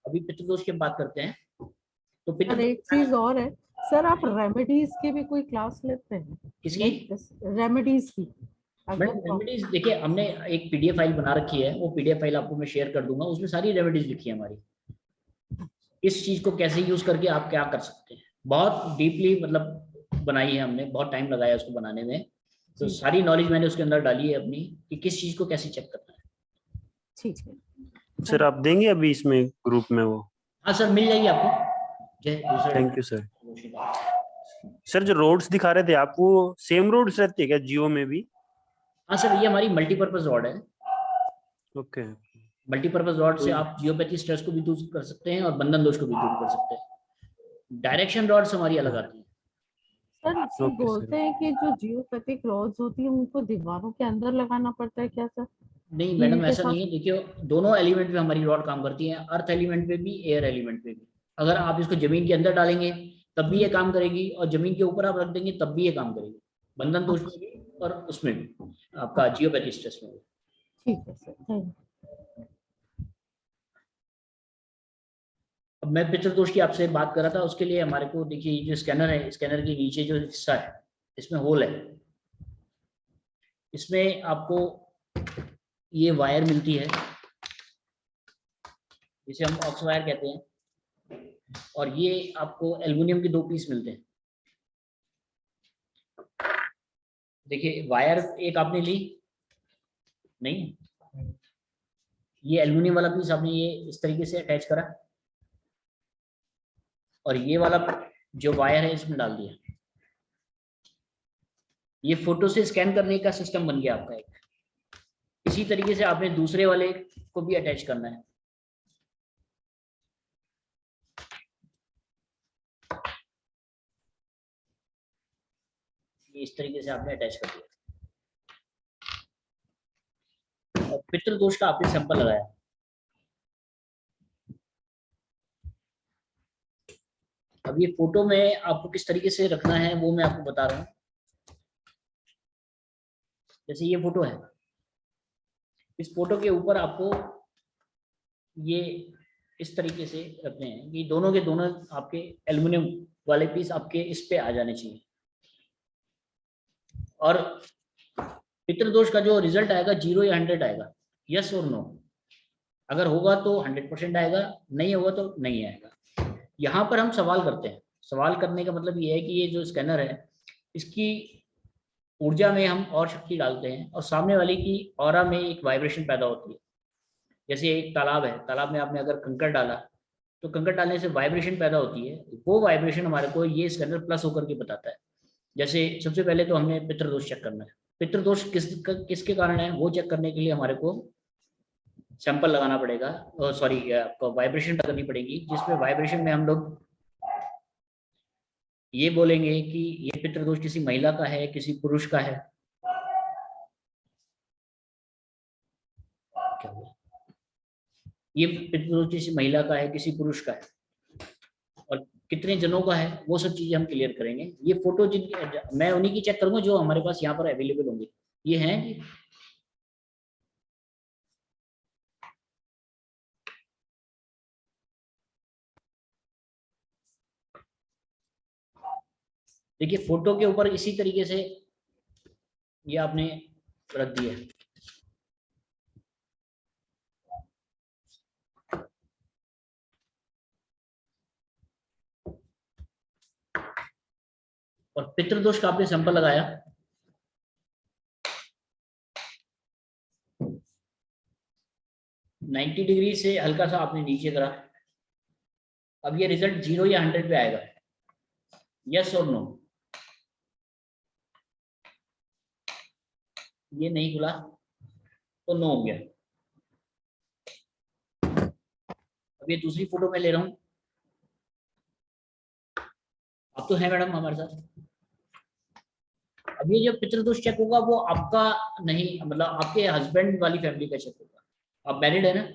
Speaker 1: अभी पितृदोष की बात करते हैं तो
Speaker 5: सर एक चीज और है सर, आप रेमेडीज की भी कोई क्लास लेते हैं?
Speaker 1: किसकी?
Speaker 5: रेमेडीज की।
Speaker 1: रेमेडीज देखिए, हमने एक पीडीएफ फाइल बना रखी है, वो पीडीएफ फाइल आपको मैं शेयर कर दूंगा, उसमें सारी रेमेडीज लिखी है हमारी, इस चीज को कैसे यूज करके आप क्या कर सकते हैं, बहुत डीपली मतलब बनाई है हमने, बहुत टाइम लगाया उसको बनाने में, तो सारी नॉलेज मैंने उसके अंदर डाली है अपनी कि किस चीज को कैसे चेक करना है।
Speaker 5: ठीक है
Speaker 7: सर, आप देंगे अभी इसमें ग्रुप में वो?
Speaker 1: हाँ सर, मिल जाएगी आपको। जय
Speaker 7: थैंक यू सर। सर जो रोड्स दिखा रहे थे आप, वो सेम रोड्स रहती है क्या जियो में भी?
Speaker 1: हाँ सर, ये हमारी मल्टीपर्पज रॉड है।
Speaker 7: ओके।
Speaker 1: मल्टीपर्पज रॉड से आप जियोपैथी स्ट्रेस को भी दूर कर सकते हैं और बंधन दोष को भी दूर कर सकते हैं। डायरेक्शन रॉड्स हमारी अलग आती है।
Speaker 5: सर बोलते हैं कि जो जियोपैथिक रॉड्स होती है उनको दीवारों के अंदर लगाना पड़ता है क्या सर?
Speaker 1: नहीं मैडम, ऐसा नहीं है। देखिए, दोनों एलिमेंट में हमारी रॉड काम करती है, अर्थ एलिमेंट पे भी, एयर एलिमेंट पे भी। अगर आप इसको जमीन के अंदर डालेंगे तब भी ये काम करेगी, और जमीन के ऊपर आप रख देंगे तब भी ये काम करेगी, बंधन दोष में भी और उसमें भी, आपका जियोपैथी स्ट्रेस में भी।
Speaker 5: ठीक है सर, थैंक यू।
Speaker 1: अब मैं पितृदोष की आपसे बात कर रहा था, उसके लिए हमारे को देखिए जो स्कैनर है, स्कैनर के नीचे जो हिस्सा है इसमें होल है, इसमें आपको ये वायर मिलती है जिसे हम ऑक्स वायर कहते हैं, और ये आपको एल्युमिनियम के 2 पीस मिलते हैं। देखिए वायर एक आपने ली नहीं, ये एल्युमिनियम वाला पीस आपने ये इस तरीके से अटैच करा, और ये वाला जो वायर है इसमें डाल दिया। ये फोटो से स्कैन करने का सिस्टम बन गया आपका एक। इसी तरीके से आपने दूसरे वाले को भी अटैच करना है। इस तरीके से आपने अटैच कर दिया और पितृदोष का आपने सैंपल लगाया। अब ये फोटो में आपको किस तरीके से रखना है वो मैं आपको बता रहा हूँ। जैसे ये फोटो है, इस फोटो के ऊपर आपको ये इस तरीके से रखने हैं कि दोनों के दोनों आपके एल्युमिनियम वाले पीस आपके इस पे आ जाने चाहिए। और पितृदोष का जो रिजल्ट आएगा 0 या 100 आएगा, यस और नो। अगर होगा तो 100% आएगा, नहीं होगा तो नहीं आएगा। यहाँ पर हम सवाल करते हैं। सवाल करने का मतलब ये है कि ये जो स्कैनर है इसकी ऊर्जा में हम और शक्ति डालते हैं और सामने वाले की ऑरा में एक वाइब्रेशन पैदा होती है। जैसे एक तालाब है, तालाब में आपने अगर कंकड़ डाला तो कंकड़ डालने से वाइब्रेशन पैदा होती है। वो वाइब्रेशन हमारे को ये स्कैनर प्लस होकर के बताता है। जैसे सबसे पहले तो हमें पितृदोष चेक करना है। पितृदोष किसके कारण है वो चेक करने के लिए हमारे को सैंपल लगाना पड़ेगा, सॉरी आपको वाइब्रेशन करनी पड़ेगी, जिसमें वाइब्रेशन में हम लोग ये बोलेंगे कि ये पितृदोष किसी महिला का है, किसी पुरुष का है। क्या हुआ? ये पितृदोष किसी महिला का है, किसी पुरुष का है और कितने जनों का है, वो सब चीजें हम क्लियर करेंगे। ये फोटो जिनकी मैं उन्हीं की चेक करूंगा जो हमारे पास यहाँ पर अवेलेबल होंगे। ये हैं देखिए फोटो के ऊपर इसी तरीके से ये आपने रख दिया। और पितृदोष का आपने सैंपल लगाया। नाइन्टी डिग्री से हल्का सा आपने नीचे करा। अब ये रिजल्ट 0 या 100 पे आएगा, यस और नो। ये नहीं खुला तो नो हो गया। अब ये दूसरी फोटो में ले रहा हूं। अब तो है मैडम हमारे साथ। अब ये जो पितृदोष चेक होगा वो आपका नहीं, मतलब आपके हस्बैंड वाली फैमिली का चेक होगा। आप मैरिड है ना?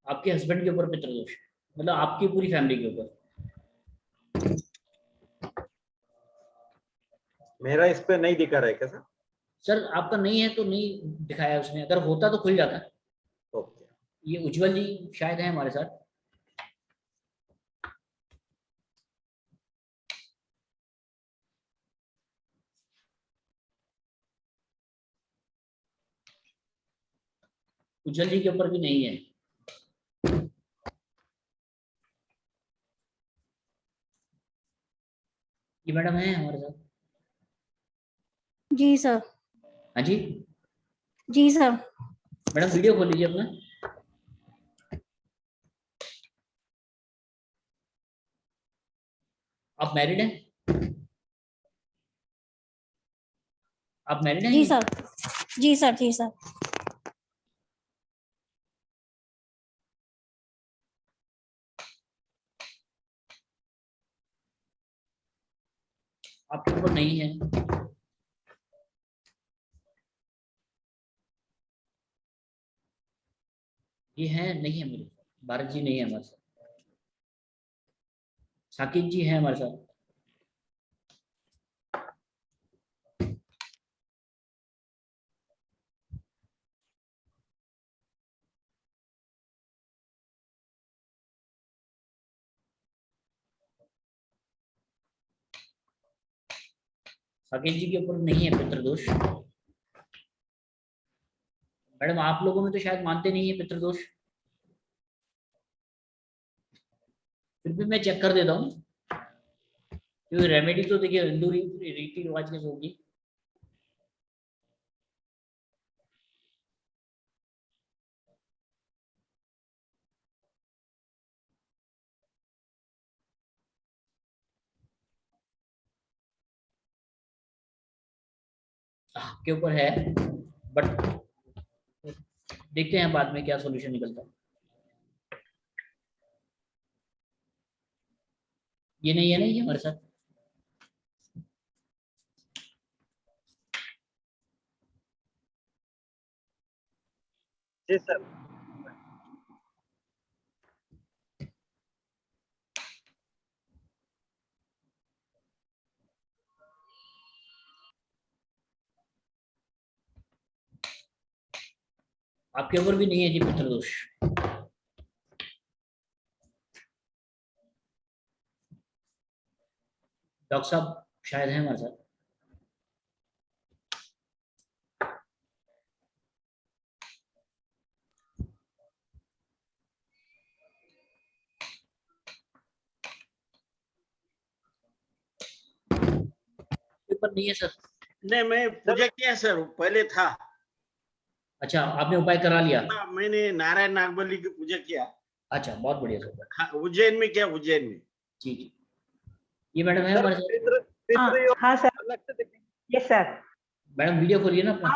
Speaker 1: आपके हस्बैंड के ऊपर पितृदोष, मतलब आपकी पूरी फैमिली के ऊपर।
Speaker 6: मेरा इस पे नहीं दिखा रहा है क्या सर?
Speaker 1: सर आपका नहीं है तो नहीं दिखाया उसने, अगर होता तो खुल जाता।
Speaker 6: ओके।
Speaker 1: ये उज्जवल जी शायद है हमारे साथ। उज्जवल जी के ऊपर भी नहीं है। ये मैडम है हमारे साथ।
Speaker 9: जी सर।
Speaker 1: हाँ जी
Speaker 9: जी सर।
Speaker 1: मैडम वीडियो खोल लीजिए अपना। आप मैरिड हैं? आप मैरिड हैं?
Speaker 9: जी सर। जी सर। जी सर।
Speaker 1: आपके ऊपर नहीं है। ये है नहीं है मेरे साथ। भारत जी नहीं है हमारे साथ। साकिब जी हैं हमारे साथ। साकिब जी के ऊपर नहीं है पितृदोष। मैडम आप लोगों में तो शायद मानते नहीं है पितृदोष, फिर भी मैं चेक कर देता हूँ क्योंकि रेमेडी तो देखिए हिंदू रीति रिवाज के होगी। आपके ऊपर है, बट देखते हैं बाद में क्या सॉल्यूशन निकलता है। ये नहीं है ना, ये हमारे साथ।
Speaker 6: जी सर।
Speaker 1: आपके ऊपर भी नहीं है जी पितृदोष। डॉक्टर साहब शायद है हमारे साथ। ऊपर नहीं है सर।
Speaker 2: नहीं, मैं पूजा किया सर, पहले था।
Speaker 1: अच्छा, आपने उपाय करा लिया।
Speaker 2: हाँ, मैंने नारायण नागबली की पूजा किया।
Speaker 1: अच्छा, बहुत बढ़िया सर।
Speaker 2: हाँ, उज्जैन में क्या, उज्जैन में।
Speaker 1: जी जी, ये मैडम है हमारे साथ।
Speaker 3: हाँ sir, yes sir.
Speaker 1: Madam video खोलिए ना अपना।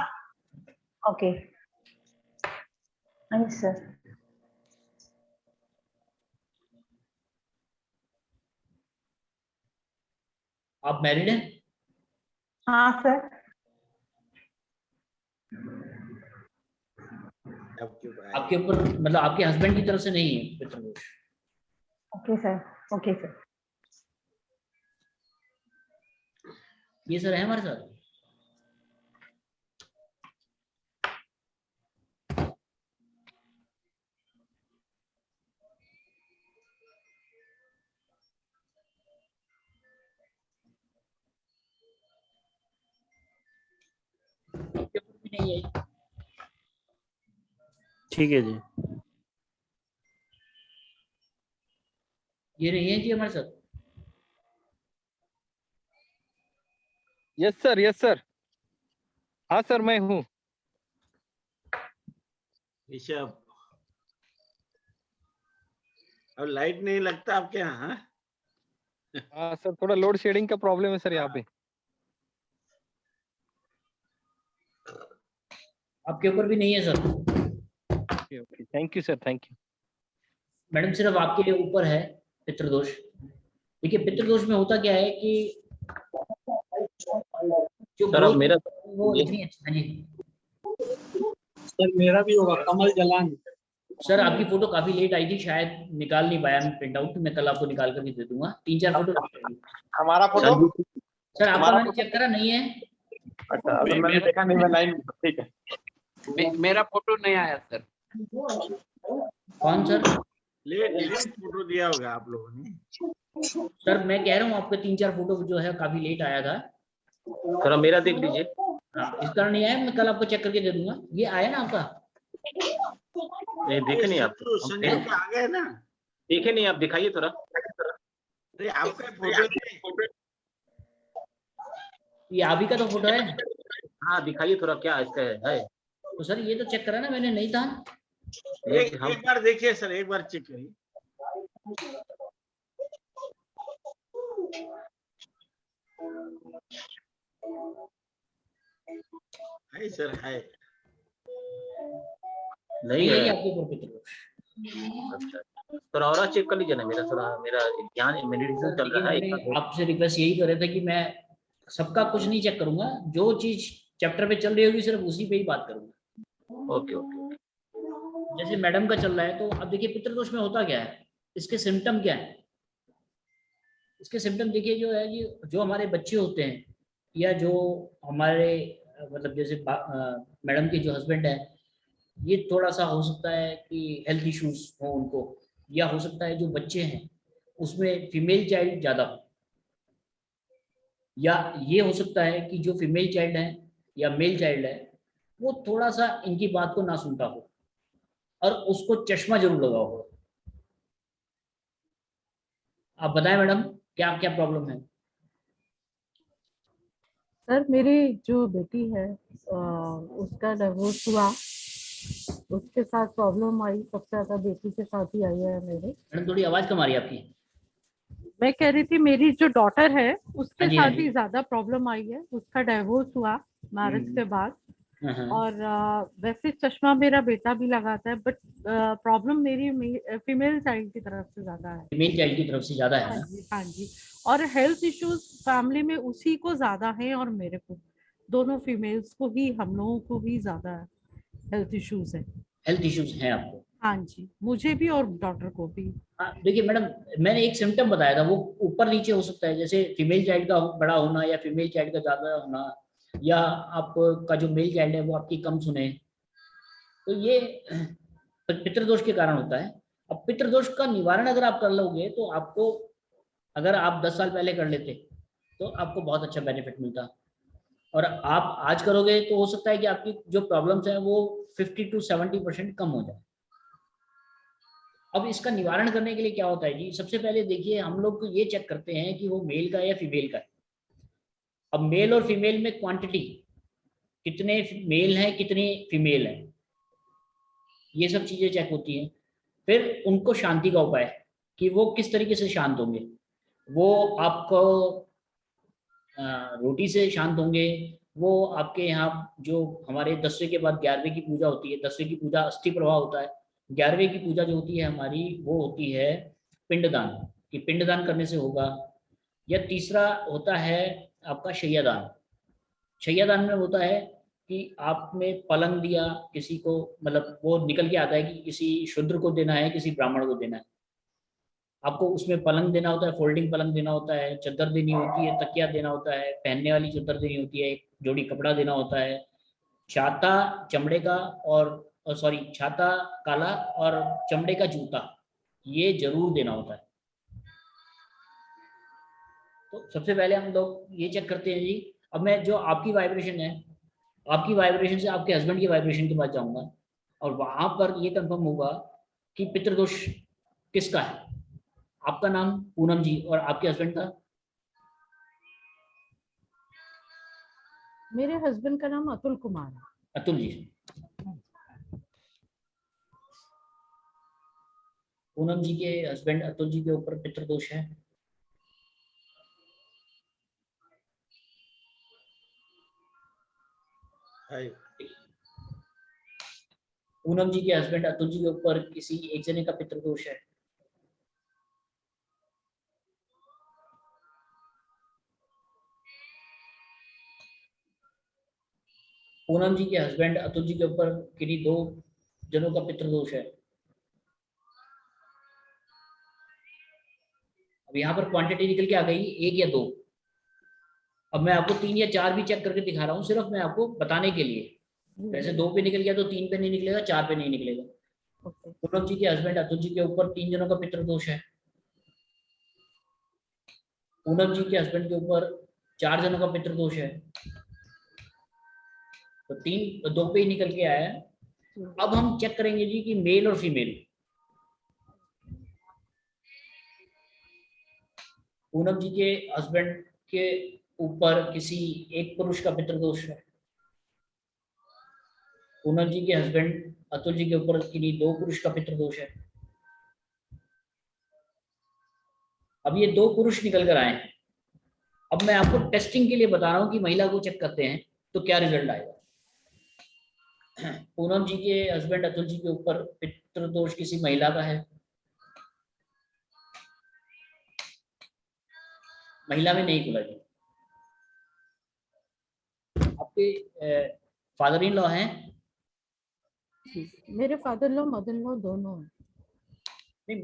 Speaker 3: Okay, sir.
Speaker 1: आप मैरिड हैं?
Speaker 3: हाँ सर।
Speaker 1: आपके ऊपर मतलब आपके हस्बैंड की तरफ से नहीं है पितृदोष।
Speaker 3: Okay sir, okay sir.
Speaker 1: ये सर है हमारे साथ। आपके ऊपर भी नहीं है।
Speaker 7: ठीक है जी।
Speaker 1: ये नहीं है जी हमारे साथ।
Speaker 8: Yes sir, yes sir. हाँ सर, मैं हूँ।
Speaker 2: ऋषभ, अब लाइट नहीं लगता आपके यहाँ?
Speaker 8: हाँ सर, थोड़ा लोड शेडिंग का प्रॉब्लम है सर यहाँ पे।
Speaker 1: आपके ऊपर भी नहीं है sir.
Speaker 8: Okay okay, thank you sir, thank you.
Speaker 1: Madam सिर्फ आपके ऊपर है पितृदोष। देखिए पितृदोष में होता क्या है कि जो
Speaker 6: सर अब मेरा
Speaker 1: वो इतनी अच्छी। हाँ जी
Speaker 10: सर, मेरा भी होगा कमल जलान।
Speaker 1: सर, आपकी फोटो काफी लेट आई थी, शायद निकाल नहीं पाया मैं प्रिंट आउट। मैं कल आपको निकाल कर भी दे दूंगा। 3-4 फोटो।
Speaker 10: हमारा फोटो
Speaker 1: सर आपका मैंने चेक करा, नहीं है।
Speaker 10: अच्छा, अगर मैंने देखा नहीं, मैं लाइन। ठीक है, मेरा फोटो नहीं आया सर।
Speaker 1: कौन सर?
Speaker 2: लेट फोटो दिया होगा आप लोगों ने।
Speaker 1: सर मैं कह रहा हूँ आपका 3-4 फोटो जो है काफी लेट आया था।
Speaker 6: थोड़ा मेरा देख लीजिए।
Speaker 1: हाँ, इस कारण नहीं आया। मैं कल आपको चेक करके दे दूंगा। ये आया ना आपका?
Speaker 6: नहीं देखे नहीं आप।
Speaker 2: संजय के आ गए ना।
Speaker 6: देखे नहीं आप, दिखाइए थोड़ा।
Speaker 2: अरे आपका फोटो
Speaker 1: ये आप ही का तो फोटो है।
Speaker 6: हाँ दिखाइए थोड़ा, क्या इसका है।
Speaker 1: तो सर ये तो चेक करा ना मैंने, नहीं था।
Speaker 2: एक बार देखिए सर, एक बार चेक करिए। है सर, है।
Speaker 6: नहीं है
Speaker 1: आपके ऊपर पितृदोष।
Speaker 6: अच्छा, थोड़ा और चेक कर लीजिए ना। मेरा ध्यान मेडिटेशन चल रहा है।
Speaker 1: आपसे रिक्वेस्ट यही कर रहे थे कि मैं सबका कुछ नहीं चेक करूंगा, जो चीज चैप्टर पे चल रही होगी सिर्फ उसी पे ही बात करूंगा।
Speaker 6: Okay okay.
Speaker 1: जैसे मैडम का चल रहा है, तो अब देखिए पितृदोष में होता क्या है, इसके सिम्टम क्या है। इसके सिम्टम देखिए, जो है कि जो हमारे बच्चे होते हैं या जो हमारे मतलब जैसे मैडम के जो हस्बैंड है, ये थोड़ा सा हो सकता है कि हेल्थ इश्यूज हो उनको, या हो सकता है जो बच्चे हैं उसमें फीमेल चाइल्ड ज्यादा हो, या ये हो सकता है कि जो फीमेल चाइल्ड है या मेल चाइल्ड है वो थोड़ा सा इनकी बात को ना सुनता हो और उसको चश्मा जरूर लगा हो। आप बताएं मैडम, क्या क्या प्रॉब्लम है?
Speaker 5: सर मेरी जो बेटी है उसका डिवोर्स हुआ, उसके साथ प्रॉब्लम आई। सबसे ज्यादा बेटी के साथ ही आई है मेरे।
Speaker 1: मैडम थोड़ी आवाज कम आ रही है आपकी।
Speaker 5: मैं कह रही थी मेरी जो डॉटर है उसके
Speaker 1: हाँ जी,
Speaker 5: साथ ही ज्यादा प्रॉब्लम आई है। उसका डिवोर्स हुआ मैरिज के बाद।
Speaker 1: हाँ।
Speaker 5: और वैसे चश्मा मेरा बेटा भी लगाता है, बट प्रॉब्लम मेरी फीमेल चाइल्ड की तरफ से ज्यादा है।
Speaker 1: फीमेल चाइल्ड की तरफ से ज्यादा है
Speaker 5: हाँ
Speaker 1: ना?
Speaker 5: जी, हाँ जी। और हेल्थ इश्यूज फैमिली में उसी को ज्यादा है और मेरे को, दोनों फीमेल्स को ही, हम लोगों को भी ज्यादा हेल्थ इश्यूज है।
Speaker 1: हेल्थ इश्यूज हैं आपको?
Speaker 5: हाँ जी, मुझे भी और डॉटर को भी।
Speaker 1: हाँ देखिए मैडम, मैंने एक सिम्टम बताया था, वो ऊपर नीचे हो सकता है, जैसे फीमेल चाइल्ड का बड़ा होना या फीमेल चाइल्ड का ज्यादा होना, या आपका जो मेल चाइल्ड है वो आपकी कम सुने, तो ये पितृदोष के कारण होता है। अब पितृदोष का निवारण अगर आप कर लोगे तो आपको, अगर आप 10 साल पहले कर लेते तो आपको बहुत अच्छा बेनिफिट मिलता, और आप आज करोगे तो हो सकता है कि आपकी जो प्रॉब्लम्स हैं वो 50 to 70% कम हो जाए। अब इसका निवारण करने के लिए क्या होता है जी, सबसे पहले देखिए हम लोग ये चेक करते हैं कि वो मेल का या फीमेल का है। अब मेल और फीमेल में क्वांटिटी, कितने मेल हैं कितने फीमेल हैं, ये सब चीजें चेक होती हैं। फिर उनको शांति का उपाय कि वो किस तरीके से शांत होंगे। वो आपको रोटी से शांत होंगे, वो आपके यहाँ जो हमारे 10वें के बाद 11वें की पूजा होती है, 10वें की पूजा अस्थि प्रवाह होता है, 11वें की पूजा जो होती है हमारी वो होती है पिंडदान, कि पिंडदान करने से होगा। या तीसरा होता है आपका शय्यादान। शय्यादान में होता है कि आपने पलंग दिया किसी को, मतलब वो निकल के आता है कि किसी शूद्र को देना है, किसी ब्राह्मण को देना है, आपको उसमें पलंग देना होता है, फोल्डिंग पलंग देना होता है, चादर देनी होती है, तकिया देना होता है, पहनने वाली चादर देनी होती है, एक जोड़ी कपड़ा देना होता है, छाता चमड़े का और सॉरी छाता काला और चमड़े का जूता, ये जरूर देना होता है। तो सबसे पहले हम लोग ये चेक करते हैं जी। अब मैं जो आपकी वाइब्रेशन है, आपकी वाइब्रेशन से आपके हस्बैंड की वाइब्रेशन के पास जाऊंगा और वहां पर ये कंफर्म होगा कि पितृदोष किसका है। आपका नाम पूनम जी और आपके हस्बैंड का?
Speaker 5: मेरे हस्बैंड का नाम अतुल कुमार है।
Speaker 1: अतुल जी। पूनम जी के हस्बैंड अतुल जी के ऊपर पितृदोष है। पूनम जी के हस्बैंड अतुल जी के ऊपर किसी एक जने का पितृदोष है। पूनम जी के हस्बैंड अतुल जी के ऊपर किन्हीं 2 जनों का पितृदोष है। अब यहाँ पर क्वांटिटी निकल के आ गई 1 या 2। अब मैं आपको 3 या 4 भी चेक करके दिखा रहा हूँ, सिर्फ मैं आपको बताने के लिए। वैसे 2 पे निकल गया तो 3 पे नहीं निकलेगा, 4 पे नहीं निकलेगा। पूनम जी के हस्बैंड अतुल जी के ऊपर 3 जनों का पितृदोष है। पूनम जी के हस्बैंड के ऊपर 4 जनों का पितृदोष है। तो 2 पे ही निकल के आया है। अब हम चेक करेंगे जी कि मेल और फीमेल। पूनम जी के हस्बैंड के ऊपर किसी एक पुरुष का पितृदोष है। पूनम जी के हस्बैंड अतुल जी के ऊपर किन्हीं 2 पुरुष का पितृदोष है। अब ये 2 पुरुष निकल कर आए हैं। अब मैं आपको टेस्टिंग के लिए बता रहा हूं कि महिला को चेक करते हैं तो क्या रिजल्ट आएगा। पूनम जी के हस्बैंड अतुल जी के ऊपर पितृदोष किसी महिला का है। महिला में नहीं खुला जी। आपके फादर इन लॉ हैं?
Speaker 5: मेरे फादर लॉ मदर लॉ दोनों हैं।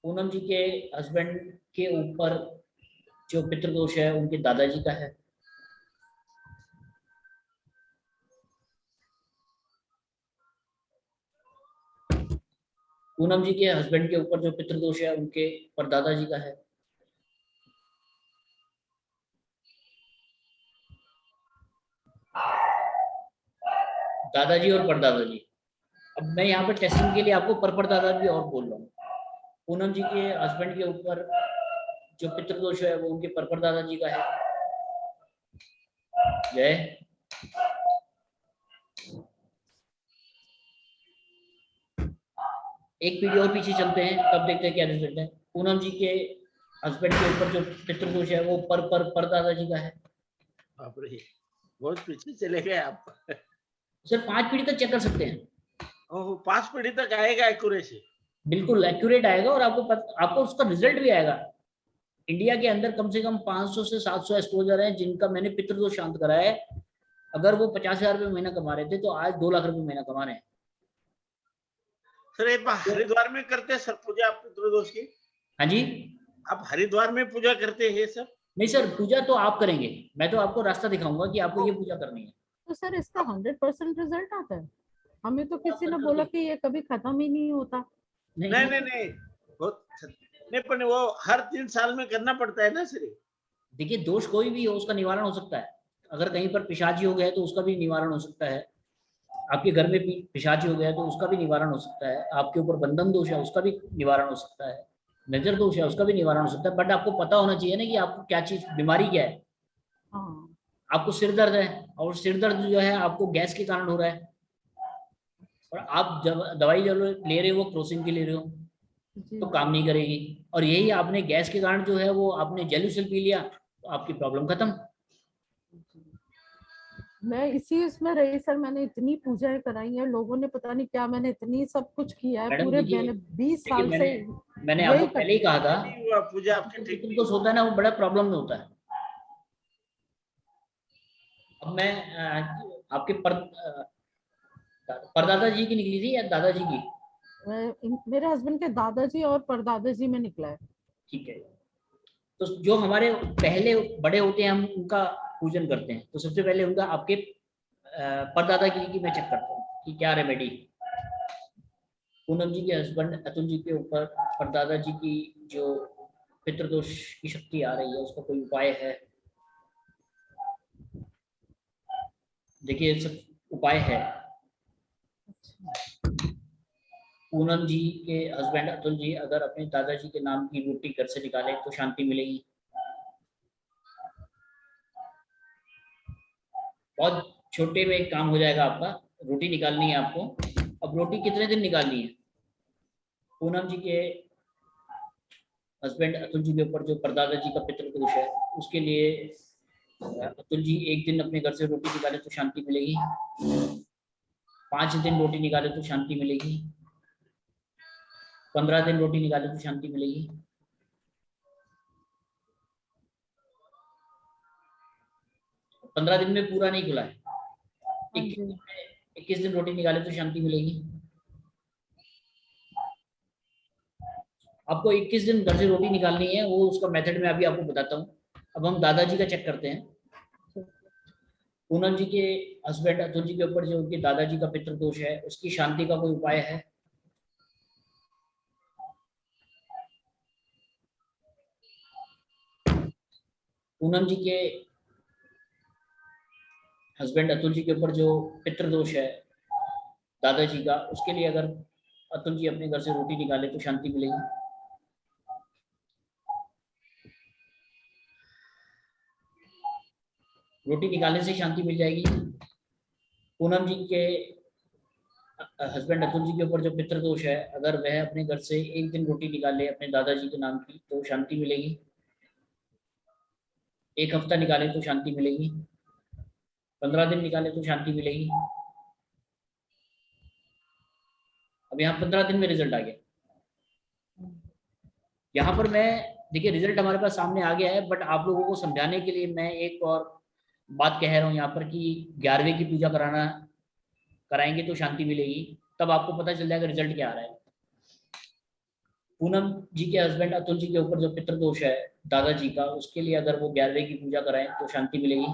Speaker 1: पूनम जी के हस्बैंड के ऊपर जो पितृदोष है उनके दादाजी का है। पूनम जी के हस्बैंड के ऊपर जो पितृदोष है उनके परदादा जी का है। दादाजी और परदादा जी। अब मैं यहाँ पर टेस्टिंग के लिए आपको परदादा भी और बोल रहा हूँ। पूनम जी के हस्बैंड के ऊपर जो पितृदोष है वो उनके परदादा जी का है। जय। एक पीढ़ी और पीछे चलते हैं, तब देखते हैं क्या रिजल्ट है। पूनम जी के हस्बैंड के ऊपर जो पितृदोष है वो परदादा जी का है।
Speaker 2: बाप रे, बहुत पीछे चले गए आप।
Speaker 1: सर 5 पीढ़ी तक चेक कर सकते हैं।
Speaker 2: ओह, 5 पीढ़ी तक आएगा एक्यूरेसी?
Speaker 1: बिल्कुल एक्यूरेट आएगा, और आपको उसका रिजल्ट भी आएगा। इंडिया के अंदर कम से कम 500 से 700 एक्सपोजर हैं जिनका मैंने पितृदोष शांत करा है। अगर वो 50,000 रुपये महीना कमा रहे थे तो आज 2 लाख रुपए महीना कमा रहे हैं।
Speaker 2: सर एक बार हरिद्वार में करते हैं सर पूजा आप पितृदोष की?
Speaker 1: हाँ जी।
Speaker 2: आप हरिद्वार में पूजा करते हैं सर?
Speaker 1: नहीं सर, पूजा तो आप करेंगे, मैं तो आपको रास्ता दिखाऊंगा कि आपको ये पूजा करनी है।
Speaker 5: तो सर इसका 100% रिजल्ट आता है? हमें तो किसी ने बोला कि ये कभी खत्म ही नहीं होता।
Speaker 2: नहीं नहीं नहीं, नहीं, पर वो हर 3 साल में करना पड़ता है ना सर?
Speaker 1: देखिए, दोष कोई भी हो उसका निवारण हो सकता है। अगर कहीं पर पिशाची हो गया है तो उसका भी निवारण हो सकता है। आपके घर में पिशाची हो गया है तो उसका भी निवारण हो सकता है। आपके ऊपर बंधन दोष है उसका भी निवारण हो सकता है। नजर दोष है उसका भी निवारण हो सकता है। बट आपको पता होना चाहिए ना कि आपको क्या चीज, बीमारी क्या है। आपको सिर दर्द है, और सिर दर्द जो है आपको गैस के कारण हो रहा है, और आप जब दवाई जब ले रहे हो वो क्रोसिन की ले रहे हो तो काम नहीं करेगी। और यही आपने गैस के कारण जो है वो आपने जेलुसिल पी लिया तो आपकी प्रॉब्लम खत्म।
Speaker 5: मैं इसी उसमें रही सर, मैंने इतनी पूजाएं कराई हैं, लोगों ने पता नहीं क्या, मैंने इतनी सब कुछ किया है पूरे, मैंने 20 साल से।
Speaker 1: मैंने आपको पहले ही कहा था
Speaker 2: पूजा आपकी ठीक
Speaker 1: तो होता है ना, वो बड़ा प्रॉब्लम में होता है। अब मैं आपके परदादा जी की निकली थी या दादाजी की?
Speaker 5: मेरे हस्बैंड के दादाजी और परदादाजी में निकला है।
Speaker 1: ठीक है, तो जो हमारे पहले बड़े होते हैं हम उनका पूजन करते हैं, तो सबसे पहले उनका आपके परदादा की मैं चेक करता हूँ कि क्या रेमेडी। पूनम जी के हस्बैंड अतुल जी के ऊपर परदादा जी की जो पितृदोष की शक्ति आ रही है उसका कोई उपाय है? देखिए सब उपाय है। पूनम जी के हस्बैंड अतुल जी अगर अपने दादाजी के नाम की रोटी घर से निकाले तो शांति मिलेगी। बहुत छोटे में एक काम हो जाएगा आपका, रोटी निकालनी है आपको। अब रोटी कितने दिन निकालनी है? पूनम जी के हस्बैंड अतुल जी के ऊपर जो परदादा जी का पितृदोष है उसके लिए अतुल जी एक दिन अपने घर से रोटी निकाले तो शांति मिलेगी। 5 दिन रोटी निकाले तो शांति मिलेगी। 15 दिन रोटी निकाले तो शांति मिलेगी। 15 दिन में पूरा नहीं खुला है, 21 दिन रोटी निकाले तो शांति मिलेगी। आपको 21 दिन घर से रोटी निकालनी है, वो उसका मेथड मैं अभी आपको बताता हूँ। अब हम दादाजी का चेक करते हैं। पूनम जी के हस्बैंड अतुल जी के ऊपर जो उनके दादाजी का पितृदोष है उसकी शांति का कोई उपाय है? पूनम जी के हस्बैंड अतुल जी के ऊपर जो पितृदोष है दादाजी का, उसके लिए अगर अतुल जी अपने घर से रोटी निकाले तो शांति मिलेगी। रोटी निकालने से शांति मिल जाएगी। पूनम जी के हस्बैंड अतुल जी के ऊपर जो पितृदोष है अगर वह अपने घर से एक दिन रोटी निकाले अपने दादाजी के नाम की तो शांति मिलेगी। 1 हफ्ता निकाले तो शांति मिलेगी। 15 दिन निकाले तो शांति मिलेगी। अब यहाँ 15 दिन में रिजल्ट आ गया। यहाँ पर मैं देखिए रिजल्ट हमारे पास सामने आ गया है, बट आप लोगों को समझाने के लिए मैं एक और बात कह रहा हूँ यहाँ पर कि 11वें की पूजा कराएंगे तो शांति मिलेगी। तब आपको पता चल जाएगा रिजल्ट क्या आ रहा है। पूनम जी के हस्बैंड अतुल जी के ऊपर जो पितृदोष है दादाजी का, उसके लिए अगर वो 11वें की पूजा कराएं तो शांति मिलेगी।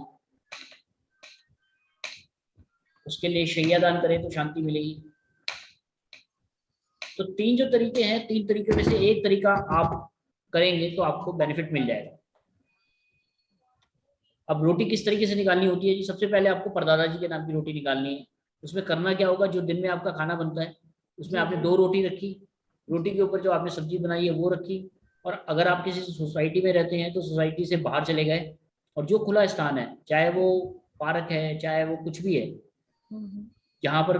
Speaker 1: उसके लिए शैया दान करें तो शांति मिलेगी। तो 3 जो तरीके हैं, 3 तरीके में से एक तरीका आप करेंगे तो आपको बेनिफिट मिल जाएगा। अब रोटी किस तरीके से निकालनी होती है जी? सबसे पहले आपको परदादा जी के नाम की रोटी निकालनी है। उसमें करना क्या होगा, जो दिन में आपका खाना बनता है उसमें आपने 2 रोटी रखी, रोटी के ऊपर जो आपने सब्जी बनाई है वो रखी, और अगर आप किसी सोसाइटी में रहते हैं तो सोसाइटी से बाहर चले गए और जो खुला स्थान है, चाहे वो पार्क है चाहे वो कुछ भी है, जहाँ पर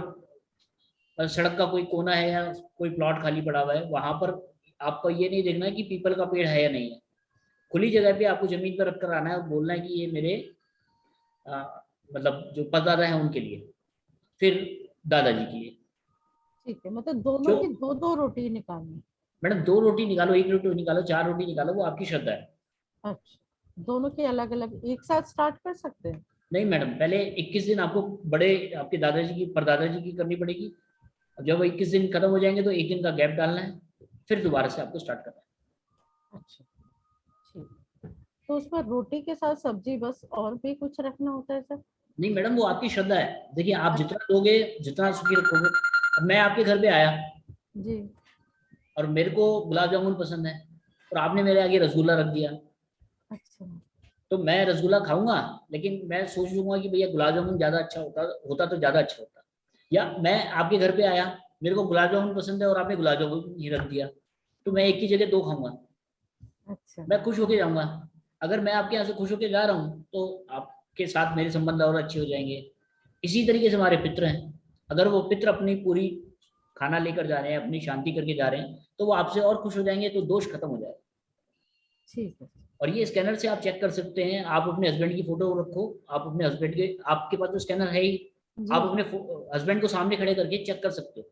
Speaker 1: सड़क का कोई कोना है या कोई प्लॉट खाली पड़ा हुआ है, वहां पर आपको ये नहीं देखना है कि पीपल का पेड़ है या नहीं है। खुली जगह पे आपको जमीन पर रखकर आना है और बोलना है कि ये मेरे मतलब जो परदादा है उनके लिए, फिर दादाजी के लिए।
Speaker 5: ठीक है, मतलब दोनों की दो दो रोटी निकालनी।
Speaker 1: मैडम 2 रोटी निकालो, 1 रोटी निकालो, 4 रोटी निकालो, वो आपकी श्रद्धा है।
Speaker 5: अच्छा, दोनों के अलग अलग एक साथ स्टार्ट कर सकते हैं?
Speaker 1: नहीं मैडम, पहले 21 दिन आपको बड़े आपके दादाजी की परदादाजी की करनी पड़ेगी। जब 21 दिन खत्म हो जाएंगे तो 1 दिन का गैप डालना है, फिर दोबारा से आपको स्टार्ट करना है।
Speaker 5: अच्छा ठीक, तो उसमें रोटी के साथ सब्जी बस, और भी कुछ रखना होता है सर?
Speaker 1: नहीं मैडम, वो आपकी श्रद्धा है। देखिए आप जितना दोगे, जितना सुखी रखोगे। अब मैं आपके घर पे आया
Speaker 5: जी,
Speaker 1: और मेरे को गुलाब जामुन पसंद है और आपने मेरे आगे रसगुल्ला रख दिया,
Speaker 5: अच्छा,
Speaker 1: तो मैं रसगुल्ला खाऊंगा, लेकिन मैं सोच लूंगा कि भैया गुलाब जामुन ज्यादा अच्छा होता तो ज्यादा अच्छा होता। या मैं आपके घर पे आया, मेरे को गुलाब जामुन पसंद है और आपने गुलाब जामुन ही रख दिया, तो मैं एक की जगह 2 खाऊंगा।
Speaker 5: अच्छा,
Speaker 1: मैं खुश होके जाऊंगा। अगर मैं आपके यहाँ से खुश होके जा रहा हूँ तो आपके साथ मेरे संबंध और अच्छे हो जाएंगे। इसी तरीके से हमारे पितृ हैं, अगर वो पितृ अपनी पूरी खाना लेकर जा रहे हैं, अपनी शांति करके जा रहे हैं, तो वो आपसे और खुश हो जाएंगे, तो दोष खत्म हो जाएगा।
Speaker 5: ठीक है।
Speaker 1: और ये स्कैनर से आप चेक कर सकते हैं। आप अपने हस्बैंड की फोटो रखो, आप अपने हस्बैंड के, आपके पास तो स्कैनर है ही, आप अपने हस्बैंड को सामने खड़े करके चेक कर सकते हो,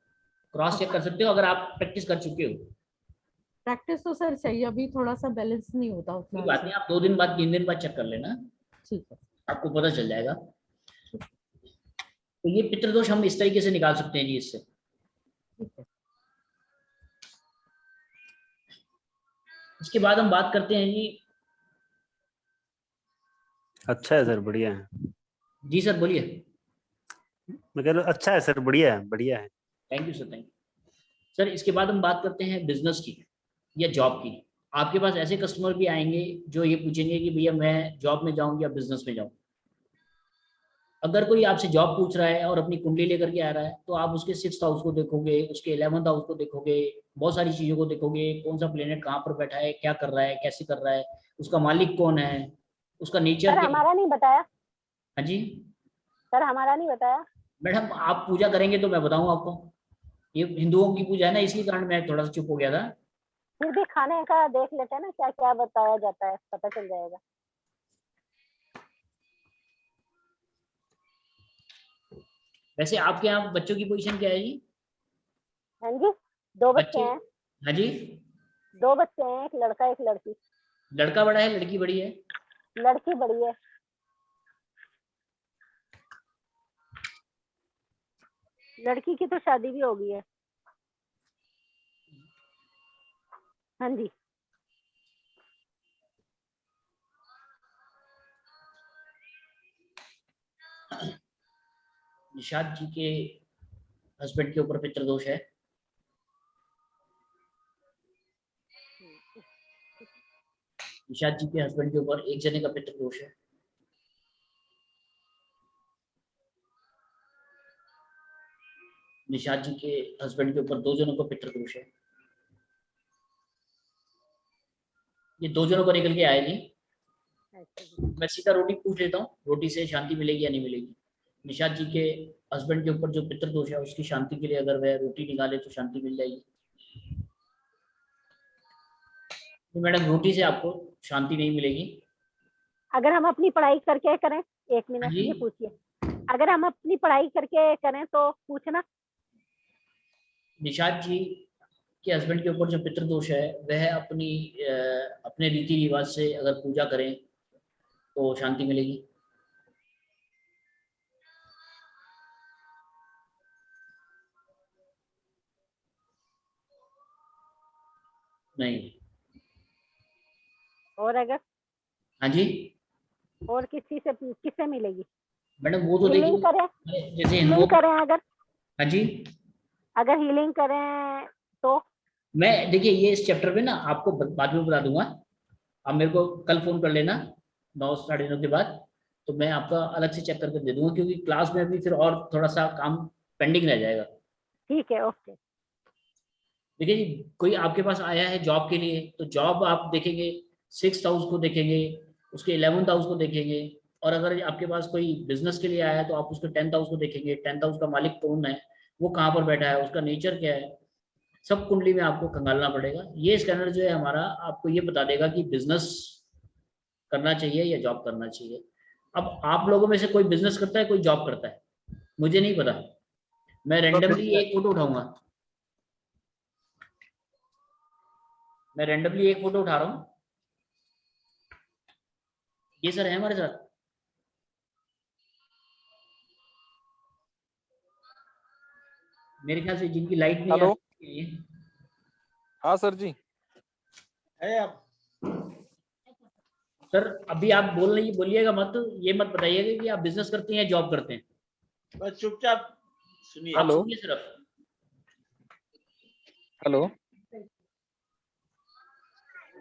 Speaker 1: क्रॉस चेक कर सकते हो, अगर आप प्रैक्टिस कर चुके हो।
Speaker 5: प्रैक्टिस तो सर चाहिए, अभी थोड़ा सा बैलेंस नहीं होता उतना।
Speaker 1: कोई बात नहीं, आप 2 दिन बाद 3 दिन बाद चेक कर लेना,
Speaker 5: ठीक है,
Speaker 1: आपको पता चल जाएगा। तो ये पितृदोष हम इस तरीके से निकाल सकते हैं जी इससे।
Speaker 5: ठीक है।
Speaker 1: इसके बाद हम बात करते हैं जी।
Speaker 7: अच्छा है सर, बढ़िया है।
Speaker 1: जी सर बोलिए।
Speaker 7: मैं कह रहा हूँ अच्छा है सर, बढ़िया है, बढ़िया है।
Speaker 1: Thank you sir, thank you sir. इसके बाद हम बात करते हैं बिजनेस की या जॉब की। आपके पास ऐसे कस्टमर भी आएंगे जो ये पूछेंगे कि भैया मैं जॉब में जाऊं या बिजनेस में जाऊं। अगर कोई आपसे जॉब पूछ रहा है और अपनी कुंडली लेकर के आ रहा है, तो आप उसके 6th हाउस को देखोगे, उसके 11th हाउस को देखोगे, बहुत सारी चीजों को देखोगे, कौन सा प्लेनेट कहाँ पर बैठा है, क्या कर रहा है, कैसे कर रहा है, उसका मालिक कौन है, उसका नेचर
Speaker 3: सर
Speaker 1: क्या।
Speaker 3: हमारा नहीं बताया।
Speaker 1: हाँ जी
Speaker 3: सर हमारा नहीं बताया।
Speaker 1: मैडम, आप पूजा करेंगे तो मैं बताऊं आपको। ये हिंदुओं की पूजा है ना, इसी कारण मैं थोड़ा सा चुप हो गया था।
Speaker 3: फिर भी खाने का देख लेते हैं ना, क्या क्या बताया जाता है, पता चल जाएगा।
Speaker 1: वैसे आपके यहाँ बच्चों की पोजीशन क्या है जी?
Speaker 3: हाँ जी, 2 बच्चे हैं।
Speaker 1: हाँ जी,
Speaker 3: 2 बच्चे हैं, एक लड़का एक लड़की।
Speaker 1: लड़का बड़ा है लड़की बड़ी है?
Speaker 3: लड़की बड़ी है। लड़की की तो शादी भी हो गई है। हाँ जी।
Speaker 1: निषाद जी के हस्बैंड के ऊपर पितृदोष है। निषाद जी के हस्बैंड के ऊपर एक जने का पितृदोष है। निषाद जी के हस्बैंड के ऊपर 2 जनों का पितृदोष है। ये 2 जनों का निकल के आया नहीं। मैं सीधा रोटी पूछ लेता हूँ, रोटी से शांति मिलेगी या नहीं मिलेगी। निषाद जी के हस्बैंड के ऊपर जो पितृदोष है, उसकी शांति के लिए अगर वह रोटी निकाले तो शांति मिल जाएगी। तो मैडम रोटी से आपको शांति नहीं मिलेगी।
Speaker 3: अगर हम अपनी पढ़ाई करके करें, 1 मिनट ये पूछिए, अगर हम अपनी पढ़ाई करके करें तो पूछना।
Speaker 1: निषाद जी के हस्बैंड के ऊपर जो पितृदोष है, वह अपने रीति रिवाज से अगर पूजा करें तो शांति मिलेगी। नहीं।
Speaker 3: और अगर
Speaker 1: हाँ जी
Speaker 3: और किससे मिलेगी
Speaker 1: मैडम? वो तो
Speaker 3: हीलिंग करें,
Speaker 1: जैसे
Speaker 3: हीलिंग करें अगर।
Speaker 1: हाँ जी,
Speaker 3: अगर हीलिंग करें तो
Speaker 1: मैं देखिए ये इस चैप्टर पे ना आपको बाद में बता दूंगा। आप मेरे को कल फोन कर लेना 9 साढ़े 9 के बाद, तो मैं आपका अलग से चेक करके दे दूंगा, क्योंकि क्लास में अभी फिर और थोड़ा सा काम पेंडिंग रह जाएगा।
Speaker 3: ठीक है, ओके।
Speaker 1: देखिए जी, कोई आपके पास आया है जॉब के लिए, तो जॉब आप देखेंगे 6th हाउस को देखेंगे, उसके 11th हाउस को देखेंगे। और अगर आपके पास कोई बिजनेस के लिए आया है तो आप उसके 10th हाउस को देखेंगे। 10th हाउस का मालिक कौन है, वो कहाँ पर बैठा है, उसका नेचर क्या है, सब कुंडली में आपको खंगालना पड़ेगा। ये स्कैनर जो है हमारा आपको ये बता देगा कि बिजनेस करना चाहिए या जॉब करना चाहिए। अब आप लोगों में से कोई बिजनेस करता है, कोई जॉब करता है, मुझे नहीं पता। मैं रेंडमली एक फोटो उठाऊंगा, मैं रेंडमली एक फोटो उठा रहा हूँ। ये सर है हमारे साथ। मेरे ख्याल से जिनकी लाइट नहीं
Speaker 4: हेलो।
Speaker 1: है।
Speaker 4: हाँ सर जी।
Speaker 2: है आप
Speaker 1: सर अभी आप बोलिएगा मत, ये मत बताइएगा कि आप बिजनेस करते हैं या जॉब करते हैं।
Speaker 2: बस चुपचाप सुनिए।
Speaker 1: आप
Speaker 4: हेलो।
Speaker 1: सुनिए सिर्फ।
Speaker 4: हेलो।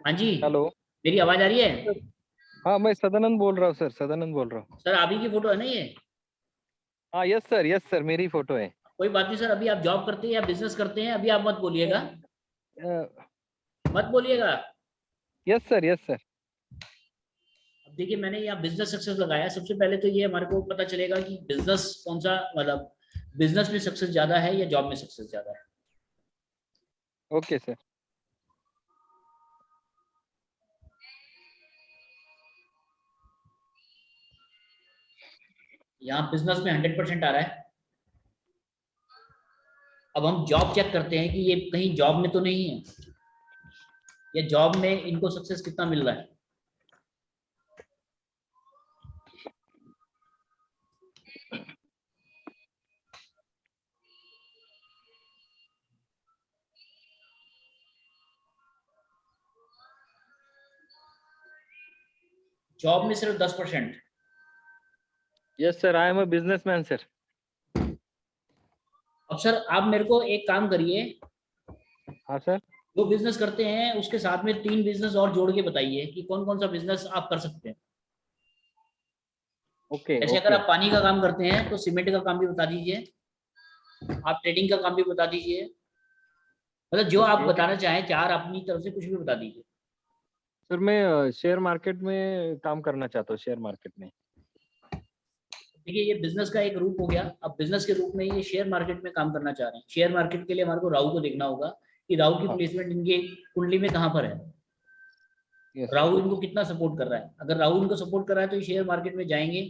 Speaker 1: हाँ जी,
Speaker 4: हेलो।
Speaker 1: मेरी आवाज आ रही है?
Speaker 4: हाँ मैं सदानंद बोल रहा हूँ सर, सदानंद बोल रहा हूँ।
Speaker 1: सर आप ही की फोटो है ना ये?
Speaker 4: हाँ यस सर मेरी फोटो है।
Speaker 1: कोई बात नहीं सर, अभी आप जॉब करते हैं या बिजनेस करते हैं, अभी आप मत बोलिएगा, मत बोलिएगा।
Speaker 4: Yes sir.
Speaker 1: अब देखिए मैंने यहाँ बिजनेस सक्सेस लगाया, सबसे पहले तो ये हमारे को पता चलेगा कि बिजनेस कौन सा, मतलब बिजनेस में सक्सेस ज्यादा है या जॉब में सक्सेस ज्यादा है।
Speaker 4: Okay sir.
Speaker 1: यहाँ बिजनेस में 100% आ रहा है। अब हम जॉब चेक करते हैं कि ये कहीं जॉब में तो नहीं है, या जॉब में इनको सक्सेस कितना मिल रहा है। जॉब में सिर्फ 10%।
Speaker 4: Yes sir, I am a businessman sir.
Speaker 1: अब सर आप मेरे को एक काम करिए,
Speaker 4: हाँ सर।
Speaker 1: जो बिजनेस करते हैं उसके साथ में 3 बिजनेस और जोड़ के बताइए कि कौन कौन सा बिजनेस आप कर सकते हैं।
Speaker 4: ओके
Speaker 1: जैसे अगर आप पानी का काम करते हैं तो सीमेंट का काम भी बता दीजिए, आप ट्रेडिंग का काम भी बता दीजिए, मतलब जो आप बताना चाहें, 4 अपनी तरफ से कुछ भी बता दीजिए।
Speaker 4: सर मैं शेयर मार्केट में काम करना चाहता हूँ, शेयर मार्केट में।
Speaker 1: देखिए ये बिजनेस का एक रूप हो गया। अब बिजनेस के रूप में ये शेयर मार्केट में काम करना चाह रहे हैं। शेयर मार्केट के लिए हमारे को राहु को देखना होगा कि राहु की प्लेसमेंट इनके कुंडली में कहाँ पर है, राहु इनको कितना सपोर्ट कर रहा है। अगर राहु इनको सपोर्ट कर रहा है तो ये शेयर मार्केट में जाएंगे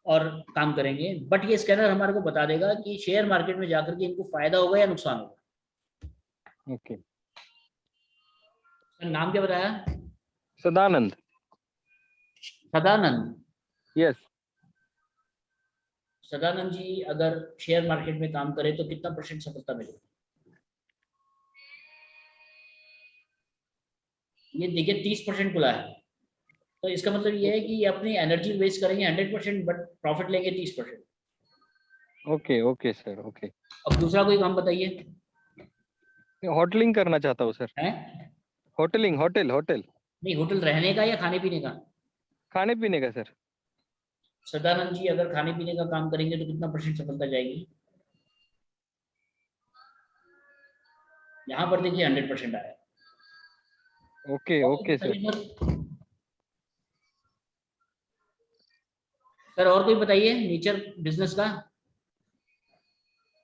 Speaker 1: और काम करेंगे। बट ये स्कैनर हमारे को बता देगा कि शेयर मार्केट में जाकर के इनको फायदा होगा या नुकसान होगा।
Speaker 4: ओके।
Speaker 1: नाम क्या बताया?
Speaker 4: सदानंद।
Speaker 1: सदानंद।
Speaker 4: यस।
Speaker 1: सदानंद जी अगर शेयर मार्केट में काम करें तो कितना % सफलता मिलेगी? ये देखिए 30% खुला है, तो इसका मतलब ये है कि ये अपनी एनर्जी वेस्ट करेंगे 100%, बट प्रॉफिट लेंगे 30%।
Speaker 4: Okay sir okay.
Speaker 1: अब दूसरा कोई काम बताइए।
Speaker 4: होटलिंग करना चाहता हूँ सर।
Speaker 1: है?
Speaker 4: होटलिंग, होटल।
Speaker 1: नहीं, होटल रहने का या खाने पीने का?
Speaker 4: खाने पीने का सर।
Speaker 1: सदानंद जी अगर खाने पीने का काम करेंगे तो कितना % सफलता जाएगी? यहाँ पर देखिए 100% आया।
Speaker 4: Okay sir.
Speaker 1: सर और कोई बताइए नेचर बिजनेस का।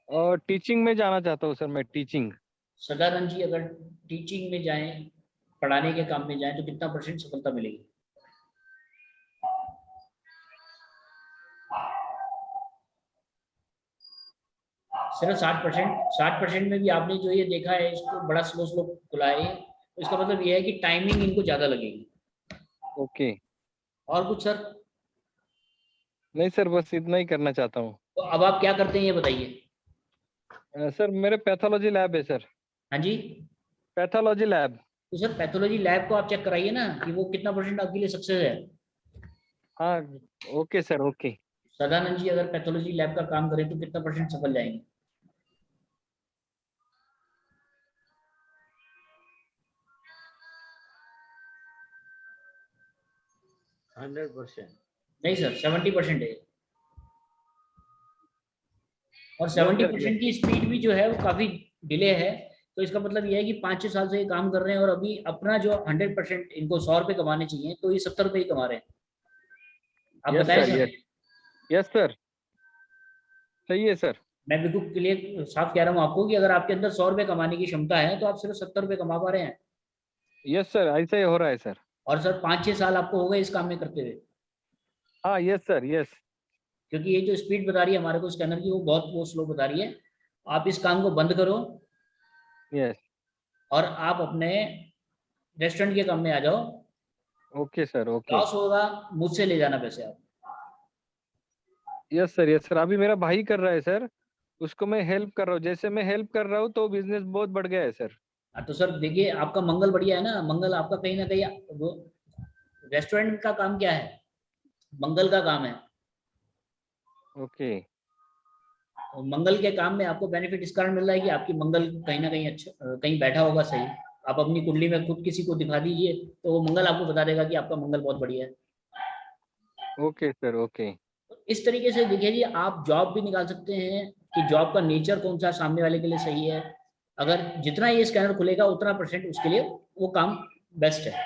Speaker 4: और टीचिंग में जाना चाहता हूँ सर, मैं टीचिंग।
Speaker 1: सदानंद जी अगर टीचिंग में जाएं, पढ़ाने के काम में जाएं तो कितना % सफलता मिलेगी? सिर्फ 60% में भी आपने जो ये देखा है इसको बड़ा स्लो खुला है, तो इसका मतलब ये है कि टाइमिंग इनको ज्यादा लगेगी।
Speaker 4: ओके।
Speaker 1: और कुछ सर?
Speaker 4: नहीं सर, बस इतना ही करना चाहता हूँ।
Speaker 1: तो अब आप क्या करते हैं ये बताइए।
Speaker 4: सर मेरे पैथोलॉजी लैब है सर।
Speaker 1: हाँ जी,
Speaker 4: पैथोलॉजी लैब।
Speaker 1: तो सर पैथोलॉजी लैब को आप चेक कराइए ना कि वो कितना % आपके लिए सक्सेस है।
Speaker 4: हाँ okay sir okay.
Speaker 1: Sadanand ji अगर पैथोलॉजी लैब का काम करें तो कितना % सफल जाएंगे?
Speaker 2: 100%।
Speaker 1: नहीं सर, 70% है। और 70% की स्पीड भी जो है वो काफी डिले है। तो इसका मतलब ये है कि 5-6 साल से ये काम कर रहे हैं और अभी अपना जो 100% इनको 100 रुपए कमाने चाहिए तो ये 70 रुपए ही कमा रहे हैं। आप बताएं सर।
Speaker 4: यस सर, सही है सर।
Speaker 1: मैं बिल्कुल क्लियर साफ कह रहा हूँ आपको कि अगर आपके अंदर 100 रुपए कमाने की क्षमता है तो आप सिर्फ 70 रुपए कमा पा रहे हैं।
Speaker 4: यस सर, ऐसा ही हो रहा है सर।
Speaker 1: और सर 5-6 साल आपको हो गए इस काम में करते हुए।
Speaker 4: हाँ यस सर यस।
Speaker 1: क्योंकि ये जो स्पीड बता रही है हमारे को स्कैनर की, वो स्लो बता रही है। आप इस काम को बंद करो
Speaker 4: यस।
Speaker 1: और आप अपने रेस्टोरेंट के काम में आ जाओ।
Speaker 4: Okay sir okay.
Speaker 1: लॉस होगा मुझसे ले जाना पैसे आप।
Speaker 4: Yes sir. अभी मेरा भाई कर रहा है सर, उसको मैं हेल्प कर रहा हूँ, जैसे मैं हेल्प कर रहा हूँ तो बिजनेस बहुत बढ़ गया है सर।
Speaker 1: तो सर देखिए, आपका मंगल बढ़िया है ना, मंगल आपका कहीं ना कहीं वो रेस्टोरेंट का काम क्या है, मंगल का काम है।
Speaker 4: ओके।
Speaker 1: और मंगल के काम में आपको बेनिफिट इस कारण मिल रहा है कि आपकी मंगल कहीं ना कहीं अच्छा कहीं बैठा होगा सही। आप अपनी कुंडली में खुद किसी को दिखा दीजिए तो वो मंगल आपको बता देगा कि आपका मंगल बहुत बढ़िया है।
Speaker 4: Okay sir okay.
Speaker 1: इस तरीके से देखिए जी, आप जॉब भी निकाल सकते हैं कि जॉब का नेचर कौन सा सामने वाले के लिए सही है। अगर जितना ये स्कैनर खुलेगा उतना % उसके लिए वो काम बेस्ट है।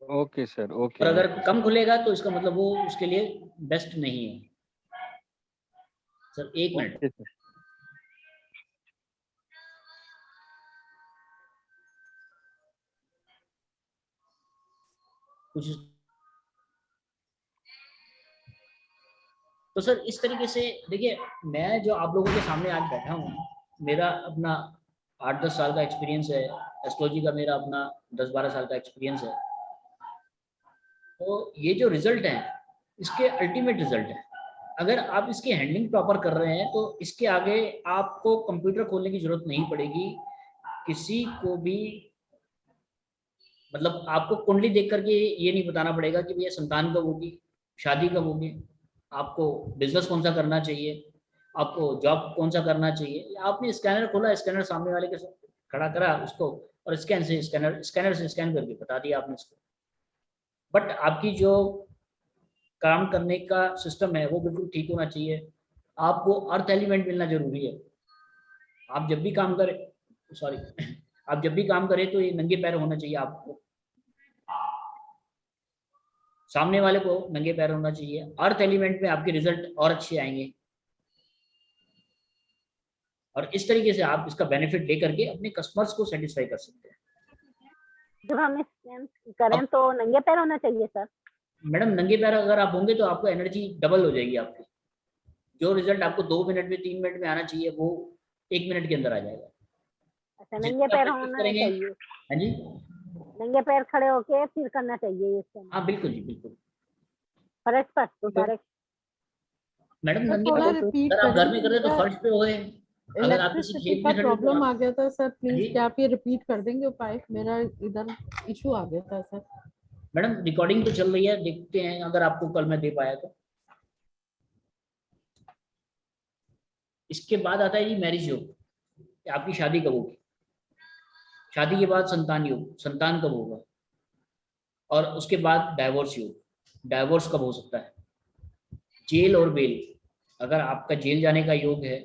Speaker 4: ओके सर
Speaker 1: और
Speaker 4: ओके।
Speaker 1: अगर कम खुलेगा तो इसका मतलब वो उसके लिए बेस्ट नहीं है। Sir 1 minute.
Speaker 4: Okay sir.
Speaker 1: कुछ तो सर इस तरीके से देखिए, मैं जो आप लोगों के सामने आज बैठा हूँ, मेरा अपना 8-10 साल का एक्सपीरियंस है। एस्ट्रोलॉजी का मेरा अपना 10-12 साल का एक्सपीरियंस है। तो ये जो रिजल्ट है इसके अल्टीमेट रिजल्ट है। अगर आप इसकी हैंडलिंग प्रॉपर कर रहे हैं तो इसके आगे आपको कंप्यूटर खोलने की जरूरत नहीं पड़ेगी किसी को भी। मतलब आपको कुंडली देख करके ये नहीं बताना पड़ेगा कि भैया संतान कब होगी, शादी कब होगी, आपको बिजनेस कौन सा करना चाहिए, आपको जॉब कौन सा करना चाहिए। आपने स्कैनर खोला, स्कैनर सामने वाले के साथ खड़ा करा उसको, और स्कैनर से स्कैन करके बता दिया आपने इसको। बट आपकी जो काम करने का सिस्टम है वो बिल्कुल ठीक होना चाहिए। आपको अर्थ एलिमेंट मिलना जरूरी है। आप जब भी काम करें, सॉरी, आप जब भी काम करें तो ये नंगे पैर होना चाहिए आपको, सामने वाले को नंगे पैर होना चाहिए। अर्थ एलिमेंट में आपके रिजल्ट और अच्छे आएंगे। और इस तरीके से आप इसका बेनिफिट ले करके अपने कस्टमर्स को सेटिस्फाई कर सकते हैं।
Speaker 3: जब हम स्कैन करें तो नंगे पैर होना चाहिए सर?
Speaker 1: मैडम नंगे पैर अगर आप होंगे तो आपको एनर्जी डबल हो जाएगी आपकी। जो रिजल्ट आपको 2 मिनट में 3 मिनट में आना चाहिए वो 1 मिनट के अंदर आ जाएगा।
Speaker 3: अच्छा, नंगे पैर होना चाहिए।
Speaker 1: हाँ जी,
Speaker 3: नंगे पैर खड़े होके फिर करना चाहिए ये स्कैन?
Speaker 1: हाँ बिल्कुल जी बिल्कुल।
Speaker 3: फर्श पर तो डायरेक्ट?
Speaker 1: मैडम नंगे
Speaker 5: थोड़ा
Speaker 1: पैर
Speaker 5: रिपीट
Speaker 1: अगर आप घर में कर रहे
Speaker 5: करें,
Speaker 1: तो फर्श पे हो गए। अगर आप किसी
Speaker 5: इलेक्ट्रिसिटी
Speaker 1: खेत
Speaker 5: का
Speaker 1: में खड़े हो तो
Speaker 5: प्रॉब्लम
Speaker 1: आप
Speaker 5: आ गया था सर,
Speaker 1: जी?
Speaker 5: प्लीज क्या आप ये रिपीट कर देंगे उपाय? मेरा इधर इशू आ गया था सर।
Speaker 1: मैडम रिकॉर्डिंग तो चल रही है, देखते हैं अगर आपको कल मैं दे पाया तो। इसके बाद आता है जी मैरिज योग, आपकी शादी कब होगी। शादी के बाद संतान योग, संतान कब होगा। और उसके बाद डाइवोर्स योग, डाइवोर्स कब हो सकता है। जेल और बेल, अगर आपका जेल जाने का योग है,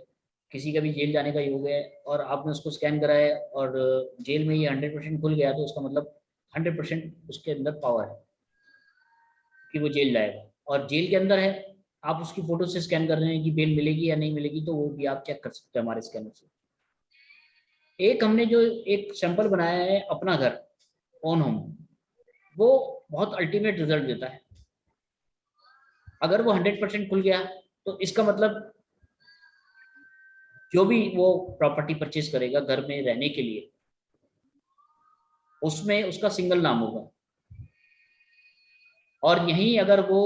Speaker 1: किसी का भी जेल जाने का योग है और आपने उसको स्कैन कराया और जेल में ये 100% खुल गया तो उसका मतलब 100% उसके अंदर पावर है कि वो जेल जाएगा। और जेल के अंदर है, आप उसकी फोटो से स्कैन कर रहे हैं कि बेल मिलेगी या नहीं मिलेगी, तो वो भी आप चेक कर सकते हैं हमारे स्कैनर से। एक हमने जो एक सैंपल बनाया है अपना घर ओन होम, वो बहुत अल्टीमेट रिजल्ट देता है। अगर वो 100% खुल गया तो इसका मतलब जो भी वो प्रॉपर्टी परचेज करेगा घर में रहने के लिए, उसमें उसका सिंगल नाम होगा। और यहीं अगर वो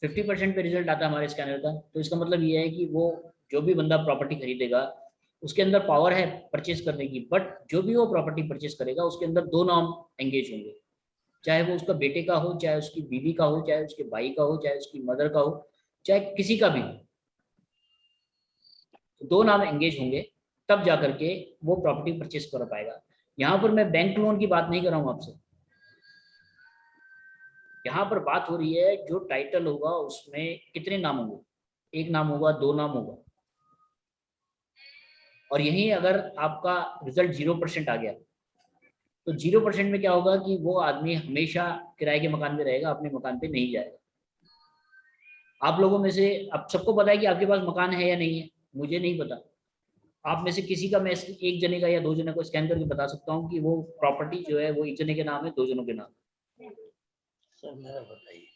Speaker 1: 50% पे रिजल्ट आता है हमारे स्कैनर का, तो इसका मतलब ये है कि वो जो भी बंदा प्रॉपर्टी खरीदेगा उसके अंदर पावर है परचेज करने की, बट जो भी वो प्रॉपर्टी परचेज करेगा उसके अंदर 2 नाम एंगेज होंगे, चाहे वो उसका बेटे का हो, चाहे उसकी बीवी का हो, चाहे उसके भाई का हो, चाहे उसकी मदर का हो, चाहे किसी का भी हो। 2 नाम एंगेज होंगे तब जाकर के वो प्रॉपर्टी परचेज कर पाएगा। यहाँ पर मैं बैंक लोन की बात नहीं कर रहा हूँ आपसे, यहाँ पर बात हो रही है जो टाइटल होगा उसमें कितने नाम होंगे, 1 नाम होगा, 2 नाम होगा। और यही अगर आपका रिजल्ट 0% आ गया तो 0% में क्या होगा कि वो आदमी हमेशा किराए के मकान में रहेगा, अपने मकान पे नहीं जाएगा। आप लोगों में से अब सबको पता है कि आपके पास मकान है या नहीं है, मुझे नहीं पता। आप में से किसी का मैं एक जने का या 2 जने को स्कैन करके बता सकता हूँ कि वो प्रॉपर्टी जो है वो 1 जने के नाम है, 2 जनों के नाम।
Speaker 2: सर मेरा बताइए।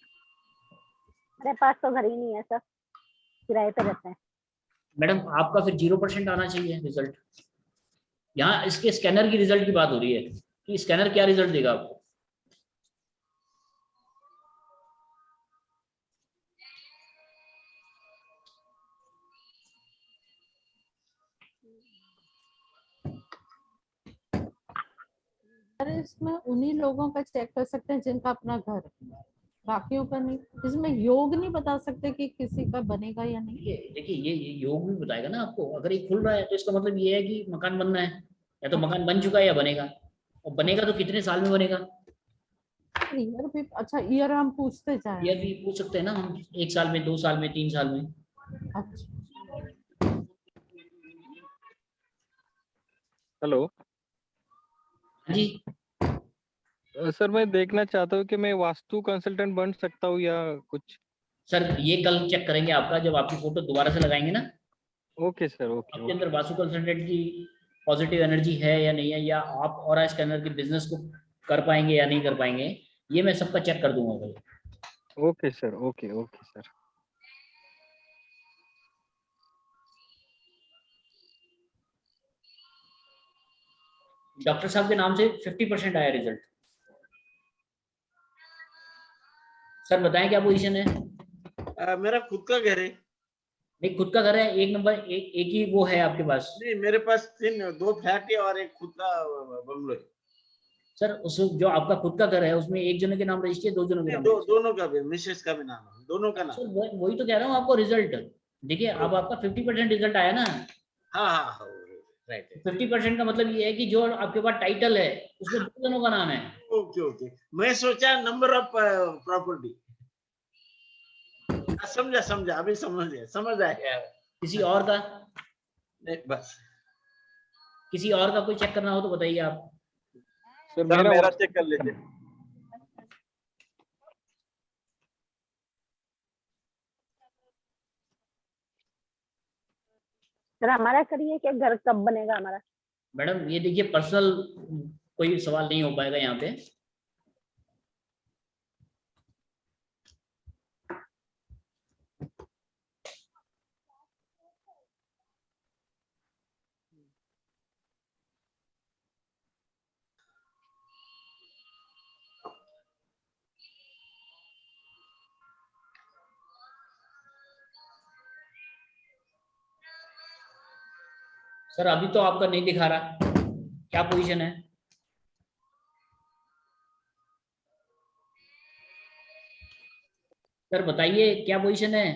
Speaker 3: मेरे पास तो घर ही नहीं है सर, किराए पे रहते हैं।
Speaker 1: मैडम आपका फिर 0% आना चाहिए रिजल्ट। यहाँ इसके स्कैनर की रिजल्ट की बात हो रही है कि स्कैनर क्या रिजल्ट देगा आपको।
Speaker 5: सर इसमें उन्हीं लोगों का चेक कर सकते हैं जिनका अपना घर है, बाकियों का नहीं। इसमें योग नहीं बता सकते कि किसी का बनेगा या नहीं।
Speaker 1: देखिए ये योग भी बताएगा ना आपको। अगर ये खुल रहा है तो इसका मतलब ये है कि मकान बनना है, या तो मकान बन चुका है या बनेगा, और बनेगा तो कितने साल में बनेगा।
Speaker 5: ईयर भी, अच्छा ईयर हम पूछते जाए।
Speaker 1: ईयर भी पूछ सकते हैं ना हम, 1 साल में, 2 साल में, 3 साल में।
Speaker 5: अच्छा
Speaker 4: हेलो
Speaker 1: जी
Speaker 4: सर, मैं देखना चाहता हूँ कि मैं वास्तु कंसल्टेंट बन सकता हूँ या कुछ।
Speaker 1: सर ये कल चेक करेंगे आपका, जब आपकी फोटो दोबारा से लगाएंगे ना।
Speaker 4: ओके सर, ओके
Speaker 1: आपके अंदर वास्तु कंसल्टेंट की पॉजिटिव एनर्जी है या नहीं है, या आप ऑरा स्कैनर के बिजनेस को कर पाएंगे या नहीं कर पाएंगे, ये मैं सबका चेक कर दूंगा कल।
Speaker 4: Okay sir, okay okay sir.
Speaker 1: Doctor साहब के नाम से 50% आया रिजल्ट। सर बताएं क्या पोजीशन है।
Speaker 2: मेरा खुद का घर है।
Speaker 1: नहीं, खुद का घर है, एक नंबर, एक ही वो है आपके पास।
Speaker 2: नहीं, मेरे पास 2 फ्लैट है और एक खुद का बंगलो है।
Speaker 1: सर उस जो आपका खुद का घर है उसमें एक जने के नाम रजिस्टर है, 2 जनों के नाम?
Speaker 2: दोनों का भी, मिसेस का भी नाम है, दोनों का नाम।
Speaker 1: सर वही तो कह रहा हूँ आपको रिजल्ट। देखिए अब आपका 50% रिजल्ट आया ना।
Speaker 2: हाँ हाँ राइट।
Speaker 1: 50% का मतलब ये है कि जो आपके पास टाइटल है उसमें 2 जनों का नाम है।
Speaker 2: ओके ओके, मैं सोचा नंबर ऑफ प्रॉपर्टी। समझा अभी समझ आया।
Speaker 1: किसी और का?
Speaker 2: नहीं बस।
Speaker 1: किसी और का कोई चेक करना हो तो बताइए आप।
Speaker 4: सर
Speaker 2: मेरा चेक कर लीजिए।
Speaker 3: सर हमारा करिए कि घर कब बनेगा हमारा।
Speaker 1: मैडम ये देखिए पर्सनल कोई सवाल नहीं हो पाएगा यहाँ पे। सर अभी तो आपका नहीं दिखा रहा, क्या पोजीशन है? सर बताइए क्या पोजीशन है?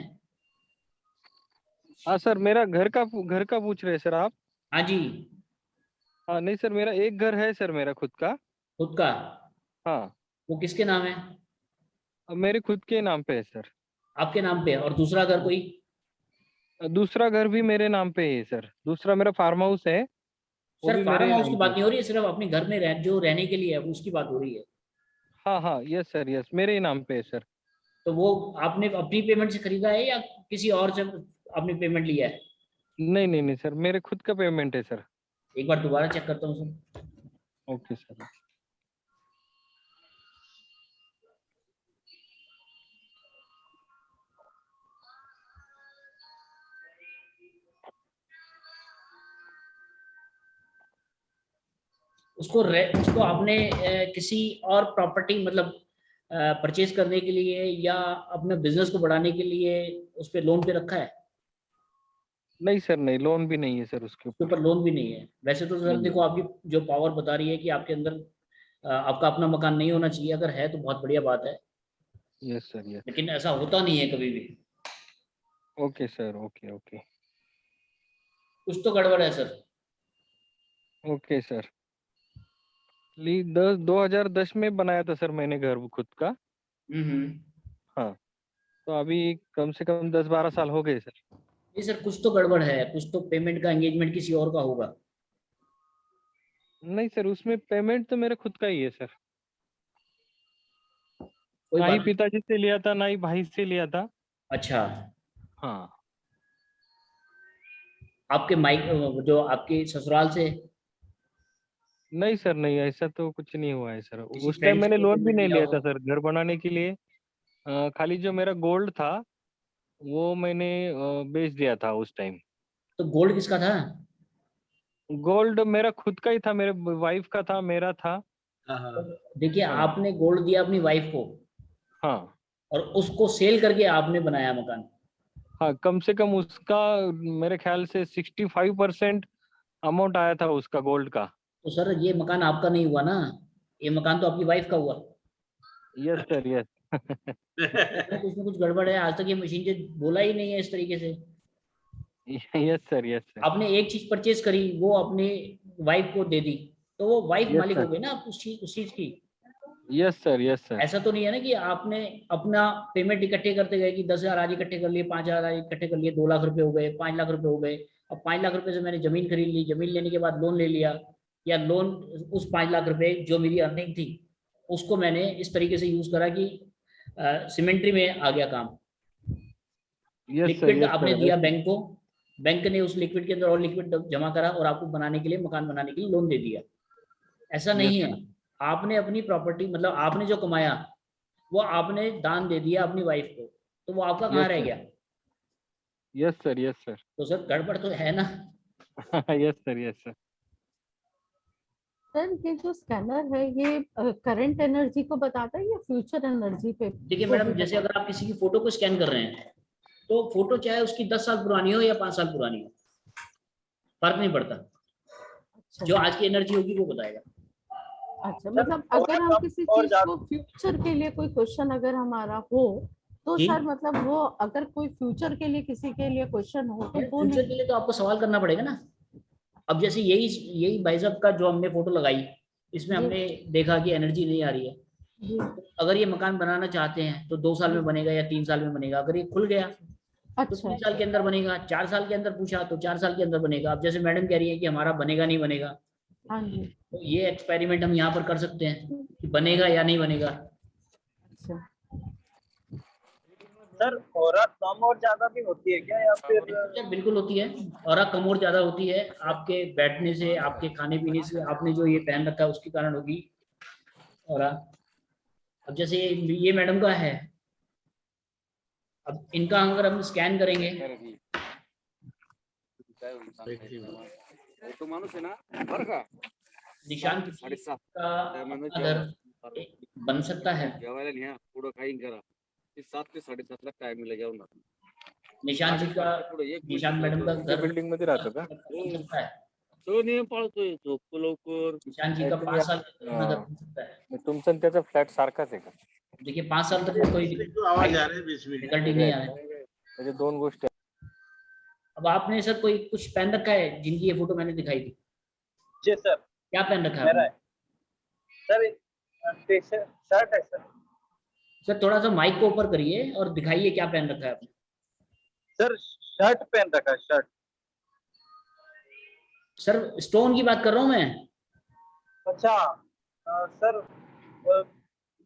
Speaker 4: हाँ सर, मेरा घर का पूछ रहे हैं सर आप?
Speaker 1: हाँ जी।
Speaker 4: हाँ नहीं सर, मेरा एक घर है सर, मेरा खुद का।
Speaker 1: खुद का?
Speaker 4: हाँ।
Speaker 1: वो किसके नाम है?
Speaker 4: अब मेरे खुद के नाम पे है सर।
Speaker 1: आपके नाम पे? और दूसरा घर कोई?
Speaker 4: दूसरा घर भी मेरे नाम पे है सर। दूसरा मेरा फार्म हाउस है, वो
Speaker 1: सर
Speaker 4: भी
Speaker 1: फार्म
Speaker 4: मेरे
Speaker 1: हाउस
Speaker 4: नाम
Speaker 1: की
Speaker 4: पे
Speaker 1: बात
Speaker 4: है।
Speaker 1: नहीं हो रही है, सिर्फ अपने घर में जो रहने के लिए है उसकी बात हो रही है।
Speaker 4: हाँ हाँ, यस सर, यस, मेरे ही नाम पे है सर।
Speaker 1: तो वो आपने अपनी पेमेंट से खरीदा है या किसी और से आपने पेमेंट लिया है?
Speaker 4: नहीं नहीं नहीं सर, मेरे खुद का पेमेंट है सर।
Speaker 1: एक बार दोबारा चेक करता हूँ सर।
Speaker 4: Okay sir.
Speaker 1: उसको आपने किसी और प्रॉपर्टी मतलब परचेज करने के लिए या अपने बिजनेस को बढ़ाने के लिए उस पर लोन पे रखा है?
Speaker 4: नहीं सर, नहीं, लोन भी नहीं है सर उसके
Speaker 1: उसके
Speaker 4: ऊपर।
Speaker 1: ऊपर लोन भी नहीं है? वैसे तो सर देखो आपकी जो पावर बता रही है कि आपके अंदर आपका अपना मकान नहीं होना चाहिए, अगर है तो बहुत बढ़िया बात है,
Speaker 4: यस सर, यस।
Speaker 1: लेकिन ऐसा होता नहीं है कभी भी।
Speaker 4: Okay sir, okay okay.
Speaker 1: कुछ तो गड़बड़ है सर।
Speaker 4: Okay sir. 2010 में बनाया था सर मैंने घर खुद का। हाँ, तो अभी कम से कम 10-12 साल हो गए सर।
Speaker 1: नहीं सर, कुछ तो गड़बड़ है, कुछ तो पेमेंट का एंगेजमेंट किसी और का होगा।
Speaker 4: नहीं सर, उसमें पेमेंट तो मेरा खुद का ही है सर।
Speaker 1: कोई
Speaker 4: ना ही
Speaker 1: बात।
Speaker 4: पिताजी से लिया था, ना ही भाई से लिया था।
Speaker 1: अच्छा,
Speaker 4: हाँ।
Speaker 1: आपके माइक जो आपके ससुराल से?
Speaker 4: नहीं सर, नहीं ऐसा तो कुछ नहीं हुआ है सर।
Speaker 1: किसी
Speaker 4: उस टाइम
Speaker 1: फ्रेंड
Speaker 4: मैंने
Speaker 1: से
Speaker 4: लोन भी
Speaker 1: पेमेंट
Speaker 4: नहीं
Speaker 1: लिया
Speaker 4: लिया
Speaker 1: हो?
Speaker 4: था सर घर बनाने के लिए। खाली जो मेरा गोल्ड था वो मैंने बेच दिया था उस टाइम।
Speaker 1: तो गोल्ड किसका था?
Speaker 4: गोल्ड मेरा खुद का ही था, मेरे वाइफ का था, मेरा था।
Speaker 2: हाँ हाँ।
Speaker 1: देखिए,
Speaker 4: हाँ
Speaker 1: आपने गोल्ड दिया अपनी वाइफ को
Speaker 4: हाँ
Speaker 1: और उसको सेल करके आपने बनाया मकान।
Speaker 4: हाँ, कम से कम उसका मेरे ख्याल से 65% अमाउंट आया था उसका गोल्ड का।
Speaker 1: तो सर ये मकान आपका नहीं हुआ ना, ये मकान तो आपकी वाइफ का हुआ।
Speaker 4: Yes sir, yes.
Speaker 1: कुछ ना कुछ गड़बड़ है, आज तक ये मशीन से बोला ही नहीं है इस तरीके से।
Speaker 4: यस सर, यस सर,
Speaker 1: आपने एक चीज परचेज करी, वो अपने वाइफ को दे दी, तो वो वाइफ
Speaker 4: यस
Speaker 1: मालिक हो
Speaker 4: सर,
Speaker 1: गई ना उस चीज की।
Speaker 4: Yes sir, yes sir.
Speaker 1: ऐसा तो नहीं है ना कि आपने अपना पेमेंट इकट्ठे करते गए कि 10,000 आज इकट्ठे कर लिए, 5,000 आज इकट्ठे कर लिए, 2 लाख रुपए हो गए, 5 लाख रुपए हो गए। अब 5 लाख रुपए से मैंने जमीन खरीद ली, जमीन लेने के बाद लोन ले लिया, या लोन उस 5 लाख रुपए जो मेरी अर्निंग थी उसको मैंने इस तरीके से यूज करा कि सिमेंट्री में आ गया काम।
Speaker 4: यस सर,
Speaker 1: लिक्विड
Speaker 4: यस
Speaker 1: आपने
Speaker 4: सर।
Speaker 1: दिया बैंक को, बैंक ने उस लिक्विड के अंदर और लिक्विड जमा करा और आपको बनाने के लिए, मकान बनाने के लिए लोन दे दिया। ऐसा नहीं है, आपने अपनी प्रॉपर्टी मतलब आपने जो कमाया वो आपने दान दे दिया अपनी वाइफ को, तो वो आपका कहाँ
Speaker 4: यस
Speaker 1: रह
Speaker 4: सर,
Speaker 1: गया?
Speaker 4: Yes sir, yes sir.
Speaker 1: तो सर गड़बड़ तो है ना।
Speaker 4: Yes sir, yes sir.
Speaker 5: Sir ये जो स्कैनर है ये करंट एनर्जी को बताता है या फ्यूचर एनर्जी पे?
Speaker 1: देखिए
Speaker 5: को
Speaker 1: मैडम,
Speaker 5: भी
Speaker 1: जैसे
Speaker 5: बताता
Speaker 1: अगर आप किसी की फोटो को स्कैन कर रहे हैं तो फोटो चाहे उसकी 10 साल पुरानी हो या 5 साल पुरानी हो, फर्क नहीं पड़ता।
Speaker 5: अच्छा
Speaker 1: जो आज की एनर्जी होगी वो बताएगा।
Speaker 5: अच्छा, मतलब अगर हम किसी चीज को फ्यूचर के लिए कोई क्वेश्चन अगर हमारा हो तो
Speaker 1: जी?
Speaker 5: सर मतलब वो अगर कोई फ्यूचर के लिए किसी के लिए क्वेश्चन हो तो वो
Speaker 1: फ्यूचर के लिए तो आपको सवाल करना पड़ेगा ना। अब जैसे यही भाई साहब का जो हमने फोटो लगाई, इसमें
Speaker 5: जी।
Speaker 1: हमने देखा कि एनर्जी नहीं आ रही है।
Speaker 5: जी
Speaker 1: अगर ये मकान बनाना चाहते हैं तो 2 साल में बनेगा या 3 साल में बनेगा। अगर ये खुल गया तो
Speaker 5: अच्छा
Speaker 1: 3 साल के अंदर बनेगा। 4 साल के अंदर पूछा तो 4 साल के अंदर बनेगा। अब जैसे मैडम कह रही है कि हमारा बनेगा नहीं बनेगा,
Speaker 5: हाँ जी
Speaker 1: तो ये एक्सपेरिमेंट हम यहाँ पर कर सकते हैं कि बनेगा या नहीं बनेगा।
Speaker 5: अच्छा
Speaker 8: सर औरा कम और ज्यादा भी होती है क्या, या फिर?
Speaker 1: बिल्कुल होती है, और कम और ज्यादा होती है। आपके बैठने से, आपके खाने पीने से, आपने जो ये पहन रखा है उसके कारण होगी। और अब जैसे ये मैडम का है, अब इनका अगर हम स्कैन करेंगे,
Speaker 10: तो माणूस है ना बरं का
Speaker 1: निशान किसी का अगर बन सकता है,
Speaker 10: जेवायला न्या पुढं काही करा 7 ते 7:30 ला टाइम मिला जाऊन
Speaker 1: निशान जी का, निशान मैडम का घर
Speaker 4: बिल्डिंग मध्ये राहतो का?
Speaker 1: बन सकता है।
Speaker 10: तो नियम पाळतोय झोप लवकर
Speaker 1: निशान जी का 5 साल के अंदर घर बन सकता है।
Speaker 4: तुमचा आणि त्याचा फ्लॅट सारखाच आहे का?
Speaker 1: देखिए 5 साल तक में कोई
Speaker 2: तो आवाज आ रही है बीच में।
Speaker 1: डिफिकल्टी नहीं आ रही।
Speaker 4: म्हणजे दोन गोष्टी आहेत.
Speaker 1: अब आपने सर कोई कुछ पहन रखा है जिनकी ये फोटो मैंने दिखाई थी?
Speaker 8: जी सर।
Speaker 1: क्या पहन रखा है
Speaker 8: मेरा
Speaker 1: आपने?
Speaker 8: सर शर्ट है सर।
Speaker 1: सर थोड़ा सा माइक को ऊपर करिए और दिखाइए क्या पहन रखा है आपने।
Speaker 8: सर शर्ट पहन रखा है, शर्ट।
Speaker 1: सर स्टोन की बात कर रहा हूँ मैं।
Speaker 8: अच्छा सर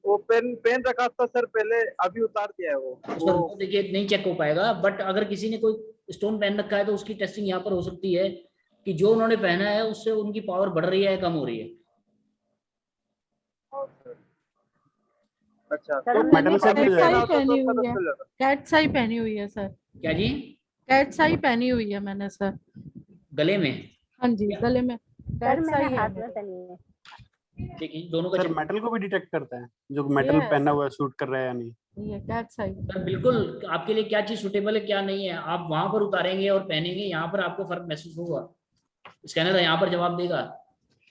Speaker 8: वो पेन रखा था सर पहले, अभी उतार दिया है वो।
Speaker 1: सर देखिए नहीं चेक हो पाएगा, बट अगर किसी ने कोई स्टोन पहन रखा है तो उसकी टेस्टिंग यहाँ पर हो सकती है कि जो उन्होंने पहना है उससे उनकी पावर बढ़ रही है या कम हो रही है।
Speaker 8: अच्छा
Speaker 5: सर मैंने कैट साई पहनी हुई है, कैट साई पहनी हुई है सर।
Speaker 1: क्या जी?
Speaker 5: कैट साई पहनी हुई है मैंने सर
Speaker 1: गले में?
Speaker 5: हाँ जी गले में
Speaker 3: सर
Speaker 5: कैट साई
Speaker 3: मैंने
Speaker 5: है
Speaker 3: हाथ में
Speaker 5: मेरे।
Speaker 3: पहनी है।
Speaker 1: देखिए दोनों का
Speaker 7: सर
Speaker 1: check-
Speaker 7: मेटल को भी डिटेक्ट करता है, जो मेटल
Speaker 5: Yes.
Speaker 7: पहना हुआ है सूट कर रहा है या नहीं।
Speaker 5: ये कैट साई
Speaker 1: सर बिल्कुल, आपके लिए क्या चीज सुटेबल है क्या नहीं है, आप वहां पर उतारेंगे और पहनेंगे, यहाँ पर आपको फर्क महसूस होगा। स्कैनर यहाँ पर जवाब देगा।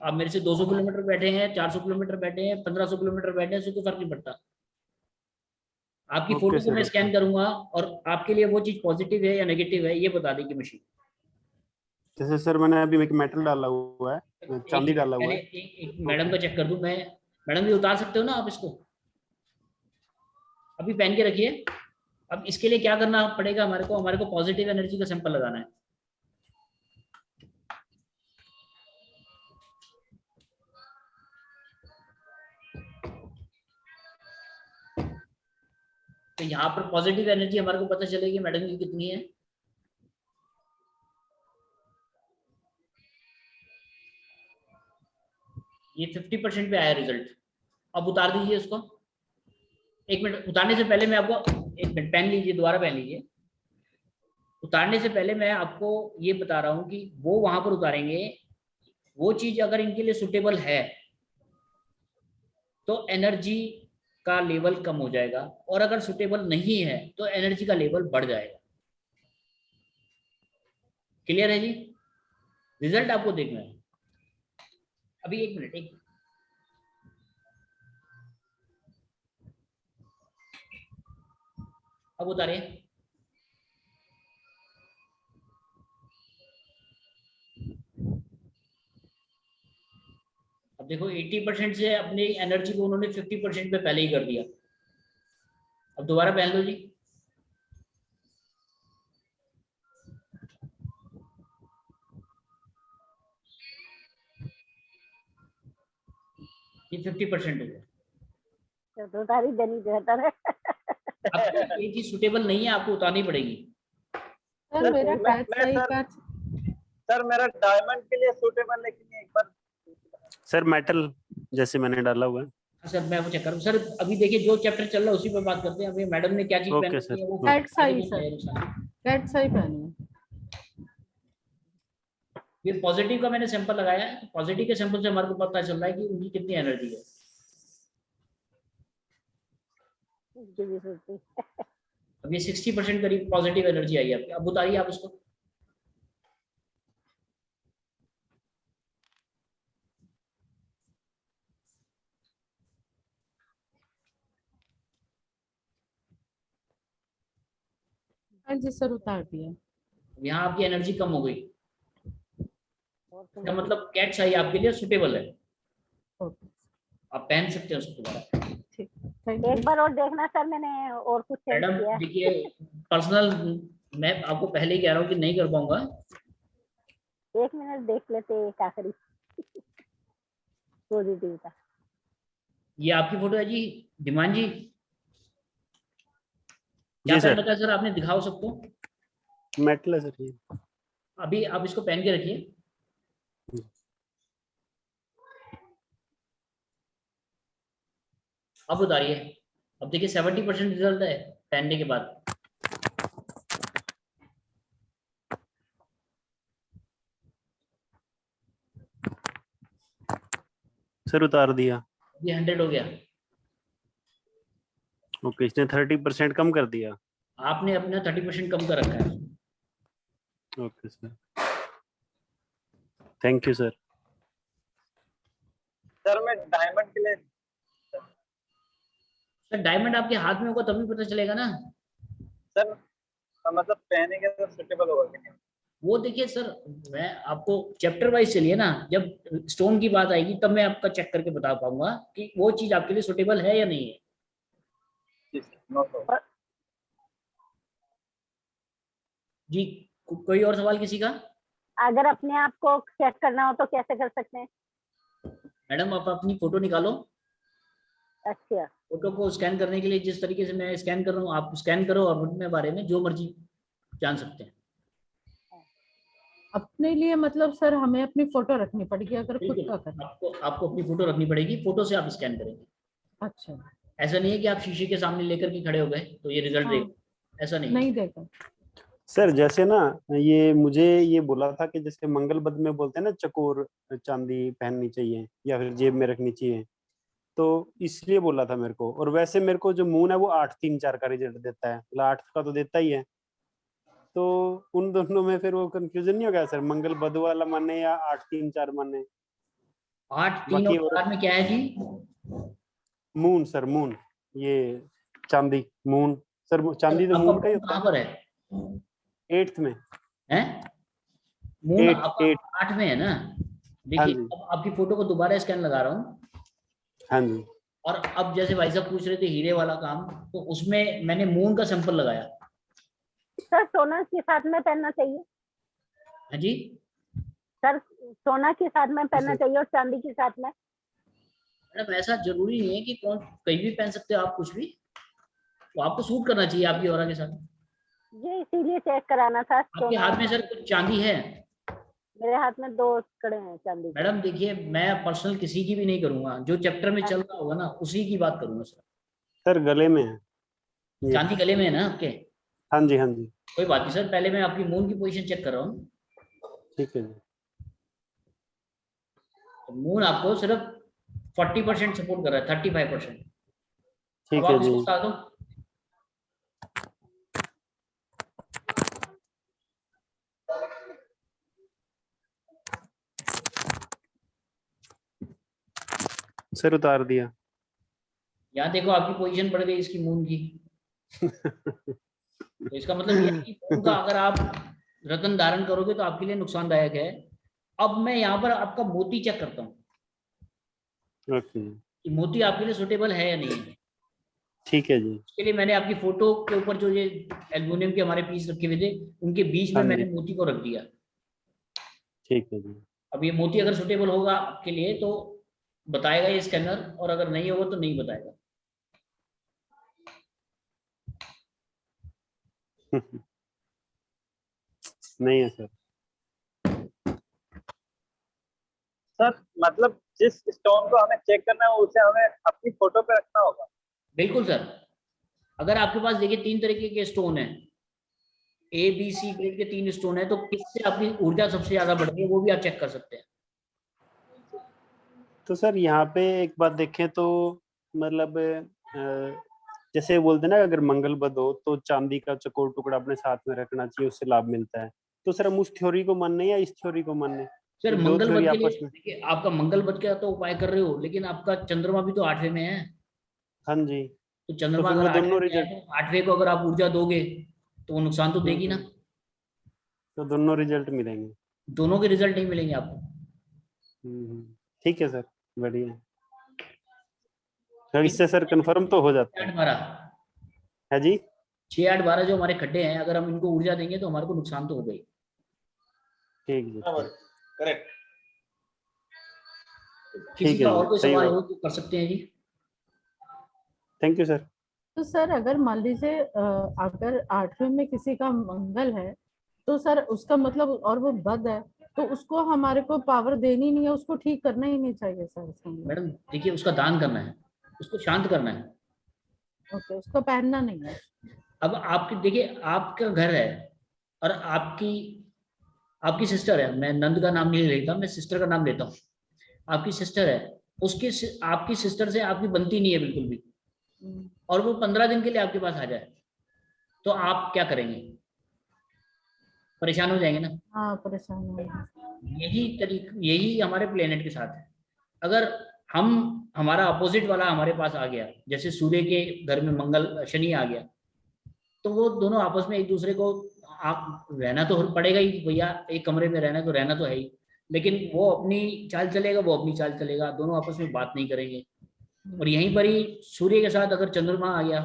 Speaker 1: आप मेरे से 200 किलोमीटर बैठे हैं, 400 किलोमीटर बैठे हैं, 1500 किलोमीटर बैठे हैं, उससे कोई फर्क नहीं पड़ता। आपकी
Speaker 7: ओके
Speaker 1: फोटो को
Speaker 7: सर,
Speaker 1: मैं
Speaker 7: ओके।
Speaker 1: स्कैन करूंगा और आपके लिए वो चीज पॉजिटिव है या नेगेटिव है ये बता देगी मशीन।
Speaker 7: जैसे सर मैंने अभी एक मेटल डाला हुआ है, चांदी डाला हुआ है।
Speaker 1: एक मैडम का चेक कर दूं मैं। मैडम ये उतार सकते हो ना आप इसको, अभी पहन के रखिए। अब इसके लिए क्या करना पड़ेगा हमारे को पॉजिटिव एनर्जी का सैंपल लगाना है। तो यहाँ पर पॉजिटिव एनर्जी हमारे को पता चलेगी मैडम की कितनी है। ये 50% पे आया रिजल्ट। अब उतार दीजिए उसको। एक मिनट, उतारने से पहले मैं आपको, एक मिनट पेन लीजिए, दोबारा पेन लीजिए। उतारने से पहले मैं आपको ये बता रहा हूँ कि वो वहां पर उतारेंगे, वो चीज अगर इनके लिए सुटेबल है तो एनर्जी का लेवल कम हो जाएगा, और अगर सुटेबल नहीं है तो एनर्जी का लेवल बढ़ जाएगा। क्लियर है जी? रिजल्ट आपको देखना है। अभी एक मिनट, एक अब उतारिए। अब देखो 80% से अपनी एनर्जी को उन्होंने 50% पे पहले ही कर दिया। अब दोबारा पहन लो जी। ये 50% हो गया।
Speaker 3: तो तारीख देनी बेहतर है।
Speaker 1: आपको ये चीज सुटेबल नहीं है, आपको उतारनी पड़ेगी।
Speaker 5: सर मेरा कैच सही कैच।
Speaker 8: सर मेरा डायमंड के लिए सूटेबल, लेकिन एक बार
Speaker 7: सर मेटल जैसे मैंने डाला हुआ है।
Speaker 1: सर मैं वो चेक करूँ। सर अभी देखिए जो चैप्टर चल रहा है उसी पर बात करते हैं। अभी मैडम ने क्या चीज
Speaker 7: ओके
Speaker 1: पहनी
Speaker 7: सर,
Speaker 1: है वो
Speaker 5: कैट सही सर, कैट सही पहनी है।
Speaker 1: ये पॉजिटिव का मैंने सैंपल लगाया है। पॉजिटिव के सैंपल से हमारे को पता चल रहा है कि उनकी कितनी एनर्जी है। अब ये 60% करीब पॉजिटिव एनर्जी आई है आपकी। अब उतारिए आप उसको।
Speaker 5: हाँ जी सर, उतार दिया।
Speaker 1: यहाँ आपकी एनर्जी कम हो गई, तो मतलब कैट सही आपके लिए सुटेबल है। आप पहन सकते हैं उसको दोबारा।
Speaker 3: एक बार और देखना सर, मैंने और कुछ चेंज
Speaker 1: मैडम
Speaker 3: किया।
Speaker 1: देखिए पर्सनल मैं आपको पहले ही कह रहा हूँ कि नहीं कर पाऊंगा।
Speaker 3: 1 मिनट देख लेते एक आखिरी पॉजिटिव का।
Speaker 1: ये आपकी फोटो है जी धीमान जी? क्या पहन रखा है सर आपने? दिखाओ सबको।
Speaker 7: मेटल है सर ये।
Speaker 1: अभी आप इसको पहन के रखिए। अब उतारिए। अब देखिए 70% रिजल्ट है पहनने के बाद।
Speaker 7: सर उतार दिया।
Speaker 1: ये 100 हो गया।
Speaker 7: ओके, इसने 30% कम कर दिया।
Speaker 1: आपने अपना 30% कम कर रखा है।
Speaker 7: Okay sir, thank you sir.
Speaker 8: Sir मैं डायमंड के लिए,
Speaker 1: सर डायमंड आपके हाथ में होगा तभी पता चलेगा ना।
Speaker 8: सर मतलब पहनेंगे तो सुटेबल होगा कि नहीं?
Speaker 1: वो देखिए सर, मैं आपको चैप्टर वाइज चलिए ना, जब स्टोन की बात आएगी तब मैं आपका चेक करके बता पाऊंगा कि वो चीज आपके लिए सुटेबल है या नहीं है। जी कोई और सवाल किसी का?
Speaker 3: अगर अपने आप को चेक करना हो तो कैसे कर सकते हैं?
Speaker 1: मैडम आप अपनी फोटो निकालो।
Speaker 3: अच्छा,
Speaker 1: फोटो को स्कैन करने के लिए जिस तरीके से मैं स्कैन कर रहा हूँ आप स्कैन करो, और अपने बारे में जो मर्जी जान सकते हैं।
Speaker 5: अपने लिए मतलब सर हमें अपनी फोटो रखनी पड़ेगी अगर खुद का करना?
Speaker 1: आपको अपनी फोटो रखनी पड़ेगी, फोटो से आप स्कैन करेंगे।
Speaker 5: अच्छा,
Speaker 1: ऐसा नहीं है कि आप शीशे के सामने लेकर के खड़े हो गए तो ये रिजल्ट देगा, ऐसा नहीं
Speaker 5: देगा।
Speaker 7: सर जैसे ना ये मुझे ये बोला था कि जैसे मंगलबद में बोलते हैं ना चकोर चांदी पहननी चाहिए या फिर जेब में रखनी चाहिए, तो इसलिए बोला था मेरे को। और वैसे मेरे को जो मून है वो 8-3-4 का रिजल्ट देता है, मतलब 8 का तो देता ही है। तो उन दोनों में फिर वो कंफ्यूजन नहीं हो गया सर, मंगलबद वाला माने या 8-3-4 माने?
Speaker 1: 8-3 और 4 में क्या है जी?
Speaker 7: मून सर, मून ये चांदी मून सर, चांदी तो मून का ही होता है।
Speaker 1: कहाँ पर है?
Speaker 7: 8th में
Speaker 1: है मून 8 में है ना। देखिए अब आपकी फोटो को दोबारा स्कैन लगा रहा हूँ।
Speaker 7: हाँ जी।
Speaker 1: और अब जैसे भाई साहब पूछ रहे थे हीरे वाला काम, तो उसमें मैंने मून का सैंपल लगाया।
Speaker 3: सर सोना के साथ में पहनना चाहिए?
Speaker 1: हाँ जी
Speaker 3: सर, सोना के साथ में पहनना चाहिए और चांदी के साथ में?
Speaker 1: मैडम ऐसा जरूरी नहीं है कि कौन कहीं भी पहन सकते हो आप कुछ भी, तो आपको सूट करना चाहिए आपकी ऑरा के साथ।
Speaker 3: ये इसीलिए चेक कराना था।
Speaker 1: आपके हाथ में सर कुछ चांदी है?
Speaker 3: मेरे हाथ में 2 कड़े हैं चांदी के।
Speaker 1: मैडम देखिए, मैं पर्सनल किसी की भी नहीं करूंगा, जो चैप्टर में चल रहा होगा ना उसी की बात करूंगा सर।
Speaker 7: सर गले में है ये।
Speaker 1: चांदी गले में है ना आपके?
Speaker 7: हाँ जी हाँ जी।
Speaker 1: कोई बात नहीं सर, पहले मैं आपकी मून की पोजीशन चेक कर रहा हूँ।
Speaker 7: ठीक है जी।
Speaker 1: तो मून आपको सिर्फ 40% सपोर्ट कर रहा है, 35%।
Speaker 7: ठीक
Speaker 1: अब
Speaker 7: है
Speaker 1: आप
Speaker 7: जी।
Speaker 1: इसको बता दो।
Speaker 7: सर उतार दिया।
Speaker 1: यहाँ देखो आपकी पोजीशन बढ़ गई इसकी मून की। तो इसका मतलब ये है कि मून का अगर आप रत्न धारण करोगे तो आपके लिए नुकसानदायक है। अब मैं यहाँ पर आपका मोती चेक करता हूँ
Speaker 7: ओके।
Speaker 1: कि मोती आपके लिए सुटेबल है या नहीं है।
Speaker 7: ठीक है जी।
Speaker 1: उसके लिए मैंने आपकी फोटो के ऊपर जो ये एल्युमिनियम के हमारे पीस रखे हुए थे उनके बीच में
Speaker 7: हाँ
Speaker 1: मैंने
Speaker 7: जी।
Speaker 1: मोती को रख दिया।
Speaker 7: ठीक है जी।
Speaker 1: अब ये मोती अगर सुटेबल होगा आपके लिए तो बताएगा ये स्कैनर, और अगर नहीं होगा तो नहीं बताएगा।
Speaker 7: नहीं है सर।
Speaker 8: सर मतलब जिस स्टोन को हमें चेक करना है उसे हमें अपनी फोटो पे रखना होगा।
Speaker 1: बिल्कुल सर। अगर आपके पास देखिए 3 तरीके के स्टोन है, A B C ग्रेड के 3 स्टोन है, तो किससे आपकी ऊर्जा सबसे ज्यादा बढ़ रही है वो भी आप चेक कर सकते हैं।
Speaker 7: तो सर यहाँ पे एक बात देखें तो मतलब जैसे बोलते हैं ना, अगर मंगल बुध हो तो चांदी का चकोर टुकड़ा अपने साथ में रखना चाहिए, उससे लाभ मिलता है। तो सर हम उस थ्योरी को मानने या इस थ्योरी को मानने?
Speaker 1: सर
Speaker 7: तो दो
Speaker 1: मंगल
Speaker 7: थ्योरी
Speaker 1: बुध के लिए
Speaker 7: आपस में।
Speaker 1: देखिए, आपका मंगल बुध का तो उपाय कर रहे हो, लेकिन आपका चंद्रमा भी तो 8वें में है।
Speaker 7: हाँ जी।
Speaker 1: तो
Speaker 7: तो
Speaker 1: चंद्रमा
Speaker 7: फिर
Speaker 1: अगर
Speaker 7: वो
Speaker 1: 8वें
Speaker 7: दोनों
Speaker 1: में है
Speaker 7: रिजल्ट।
Speaker 1: तो 8वें को अगर आप ऊर्जा दोगे तो वो नुकसान तो देगी ना।
Speaker 7: तो दोनों रिजल्ट मिलेंगे।
Speaker 1: दोनों के रिजल्ट नहीं मिलेंगे आपको।
Speaker 7: ठीक है सर, बढ़िया है। तो इससे सर कंफर्म तो हो जाता है।
Speaker 1: 8-12
Speaker 7: है जी।
Speaker 1: 6-8-12 जो हमारे खड्डे हैं, अगर हम इनको ऊर्जा देंगे तो हमारे को नुकसान तो हो गई।
Speaker 7: ठीक जी।
Speaker 2: करेक्ट।
Speaker 1: किसी
Speaker 7: ठीक है
Speaker 1: का
Speaker 7: जी,
Speaker 1: और कोई
Speaker 7: सही
Speaker 1: सवाल
Speaker 7: बात।
Speaker 1: हो तो कर सकते हैं जी।
Speaker 7: Thank you sir.
Speaker 5: तो सर अगर मान लीजिए अगर 8वें में किसी का मंगल है तो सर उसका मतलब, और वो बद है, तो उसको हमारे को पावर देनी नहीं है, उसको ठीक करना ही नहीं चाहिए सर इसका मतलब।
Speaker 1: मैडम देखिए, उसका दान करना है, उसको शांत करना है।
Speaker 5: ओके, उसको पहनना नहीं है।
Speaker 1: अब आपके देखिए, आपका घर है और आपकी सिस्टर है, मैं नंद का नाम नहीं लेता, मैं सिस्टर का नाम लेता हूँ। आपकी सिस्टर है, आपकी सिस्टर से आपकी बनती नहीं है बिल्कुल भी, और वो 15 दिन के लिए आपके पास आ जाए तो आप क्या करेंगे? परेशान हो जाएंगे ना।
Speaker 5: हाँ, परेशान हो।
Speaker 1: यही हमारे प्लेनेट के साथ है। अगर हमारा अपोजिट वाला हमारे पास आ गया, जैसे सूर्य के घर में मंगल शनि आ गया, तो वो दोनों आपस में एक दूसरे को, आप रहना तो पड़ेगा ही भैया, एक कमरे में रहना तो है ही, लेकिन वो अपनी चाल चलेगा, वो अपनी चाल चलेगा, दोनों आपस में बात नहीं करेंगे। और यहीं पर ही सूर्य के साथ अगर चंद्रमा आ गया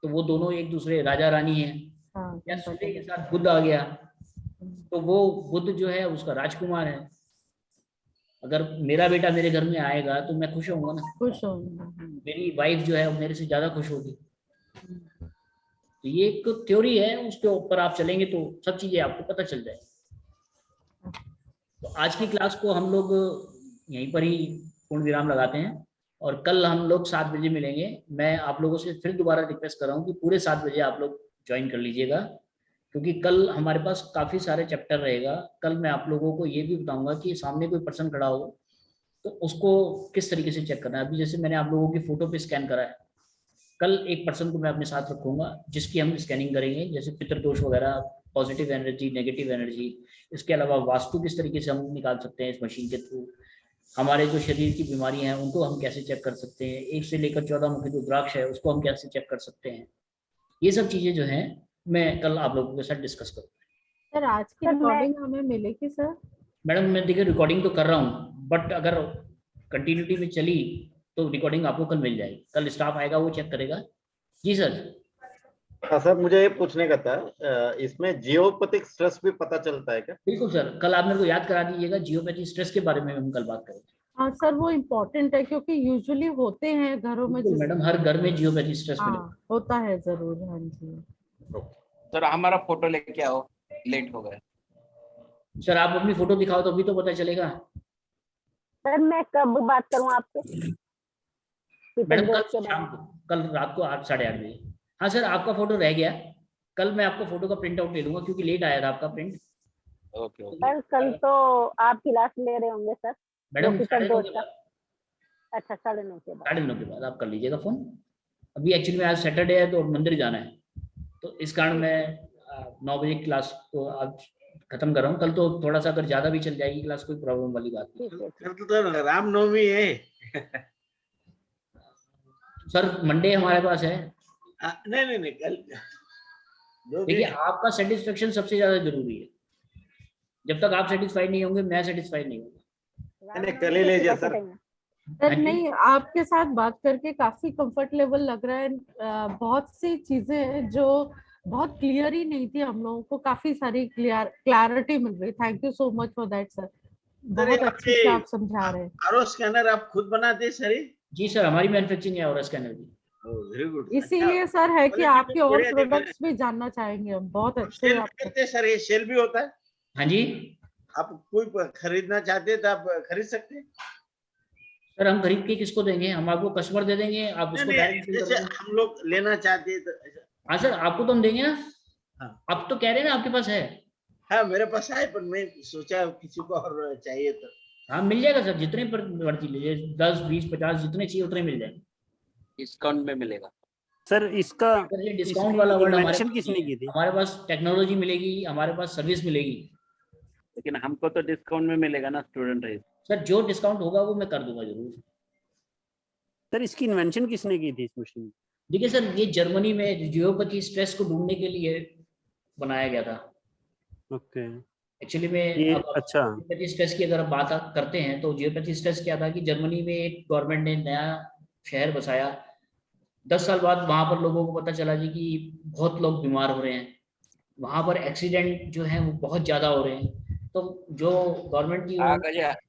Speaker 1: तो वो दोनों एक दूसरे राजा रानी हैं।
Speaker 5: हाँ,
Speaker 1: या सूर्य के साथ बुध आ गया तो वो बुध जो है उसका राजकुमार है। अगर मेरा बेटा मेरे घर में आएगा तो मैं खुश होऊंगा ना,
Speaker 5: खुश होंगे।
Speaker 1: मेरी वाइफ जो है वो मेरे से ज्यादा खुश होगी। तो ये एक थ्योरी है, उसके ऊपर आप चलेंगे तो सब चीजें आपको पता चल जाए। तो आज की क्लास को हम लोग यहीं पर ही पूर्ण विराम लगाते हैं, और कल हम लोग 7 बजे मिलेंगे। मैं आप लोगों से फिर दोबारा रिक्वेस्ट कर रहा हूँ कि पूरे 7 बजे आप लोग ज्वाइन कर लीजिएगा, क्योंकि कल हमारे पास काफ़ी सारे चैप्टर रहेगा। कल मैं आप लोगों को ये भी बताऊंगा कि सामने कोई पर्सन खड़ा हो तो उसको किस तरीके से चेक करना है। अभी जैसे मैंने आप लोगों की फोटो पे स्कैन करा है, कल एक पर्सन को मैं अपने साथ रखूंगा जिसकी हम स्कैनिंग करेंगे, जैसे पितृदोष वगैरह, पॉजिटिव एनर्जी, नेगेटिव एनर्जी। इसके अलावा वास्तु किस तरीके से हम निकाल सकते हैं इस मशीन के थ्रू। हमारे जो शरीर की बीमारियां हैं उनको हम कैसे चेक कर सकते हैं। 1 से लेकर 14 मुखी रुद्राक्ष है उसको हम कैसे चेक कर सकते हैं। ये सब चीजें जो हैं मैं कल आप लोगों के साथ डिस्कस करूँगा।
Speaker 5: सर आज की रिकॉर्डिंग हमें मिलेगी सर?
Speaker 1: मैडम मैं देखिए रिकॉर्डिंग तो कर रहा हूँ, बट अगर कंटिन्यूटी में चली तो रिकॉर्डिंग आपको कल मिल जाएगी। कल स्टाफ आएगा, वो चेक करेगा। जी सर।
Speaker 2: हाँ सर, मुझे ये पूछने का था, इसमें जियोपैथिक स्ट्रेस भी पता चलता है क्या?
Speaker 1: बिल्कुल सर, कल आप मेरे को याद करा दीजिएगा, जियोपैथी स्ट्रेस के बारे में हम कल बात करेंगे।
Speaker 5: हाँ सर, वो इम्पोर्टेंट है क्योंकि यूजुअली होते हैं घरों में।
Speaker 1: मैडम हर घर में जियोपैथी स्ट्रेस मिलेगा।
Speaker 5: हाँ, होता है जरूर। हाँ जी
Speaker 10: सर हमारा फोटो लेके आओ, लेट हो गया।
Speaker 1: सर आप अपनी फोटो दिखाओ तो अभी तो पता चलेगा।
Speaker 3: सर मैं कब बात करूं आपसे?
Speaker 1: मैडम कल शाम को, कल रात को 8-8:30 बजे। हाँ सर आपका फोटो रह गया, कल मैं आपको फोटो का प्रिंट आउट ले लूंगा क्योंकि लेट आया था आपका प्रिंट।
Speaker 6: Okay okay.
Speaker 3: सर कल तो आप क्लास ले रहे होंगे सर?
Speaker 1: मैडम 9:30 के बाद।
Speaker 3: अच्छा 9:30 के बाद।
Speaker 1: 9:30 के बाद आप कर लीजिएगा फोन। अभी एक्चुअली में आज सैटरडे है तो मंदिर जाना है, तो इस कारण मैं 9 बजे क्लास को आज खत्म कर रहा हूँ। कल तो थोड़ा सा अगर ज्यादा भी चल जाएगी क्लास, कोई प्रॉब्लम वाली बात नहीं।
Speaker 2: कल तो रामनवमी है।
Speaker 1: सर मंडे हमारे पास है।
Speaker 2: नहीं कल
Speaker 1: देखिए आपका सेटिस्फेक्शन सबसे ज्यादा जरूरी है। जब तक आप सेटिस्फाइड नहीं होंगे मैं सेटिस्फाइड नहीं होगा।
Speaker 2: कल ही ले जा सर।
Speaker 5: सर नहीं, आपके साथ बात करके काफी कंफर्ट लेवल लग रहा है। बहुत सी चीजें हैं जो बहुत क्लियर ही नहीं थी, हम लोगों को काफी सारी क्लैरिटी मिल रही। Thank you so much for that sir, बहुत अच्छे से आप समझा रहे हैं।
Speaker 2: आरओ स्कैनर आप खुद बनाते हैं सर?
Speaker 1: जी सर हमारी मैन्युफैक्चरिंग है और स्कैनर की।
Speaker 2: Very good.
Speaker 5: इसीलिए सर है कि आपके और प्रोडक्ट्स भी जानना चाहेंगे हम। बहुत अच्छे आप
Speaker 2: करते हैं सर, ये सेल भी होता है?
Speaker 1: हाँ जी।
Speaker 2: आप कोई खरीदना चाहते हैं तो आप खरीद सकते हैं
Speaker 1: सर। हम खरीद के किसको देंगे? हम आपको कस्टमर दे देंगे, आप उसको डायरेक्ट।
Speaker 2: जैसे हम लोग लेना चाहते हैं तो।
Speaker 1: हाँ सर आपको तो हम देंगे ना।
Speaker 2: हाँ।
Speaker 1: आप तो कह रहे हैं ना आपके पास है।
Speaker 2: हाँ मेरे पास है, पर मैं सोचा किसी को और चाहिए तो।
Speaker 1: हाँ मिल जाएगा सर, जितने पर मर्जी लीजिए, 10, 20, 50 जितने चाहिए उतने मिल जाएंगे।
Speaker 6: डिस्काउंट में मिलेगा
Speaker 7: सर। इसका
Speaker 1: डिस्काउंट वाला वर्ड
Speaker 7: इन्वेंशन किसने की थी?
Speaker 1: हमारे पास टेक्नोलॉजी मिलेगी, हमारे पास सर्विस मिलेगी।
Speaker 6: लेकिन हमको तो डिस्काउंट में मिलेगा ना स्टूडेंट रहे।
Speaker 1: सर जो डिस्काउंट होगा वो मैं कर दूंगा जरूर।
Speaker 7: सर इसकी इन्वेंशन किसने की थी इस मशीन?
Speaker 1: देखिए सर ये जर्मनी में जियोपैथी स्ट्रेस को ढूंढने के लिए बनाया गया था।
Speaker 7: ओके।
Speaker 1: एक्चुअली में
Speaker 7: ये
Speaker 1: अच्छा जियोपैथी स्ट्रेस की अगर आप बात करते हैं तो जियोपैथी स्ट्रेस क्या था कि जर्मनी में एक गवर्नमेंट ने नया शहर बसाया। 10 साल बाद वहां पर लोगों को पता चला जी कि बहुत लोग बीमार हो रहे हैं, वहां पर एक्सीडेंट जो है वो बहुत ज्यादा हो रहे हैं। तो जो गवर्नमेंट की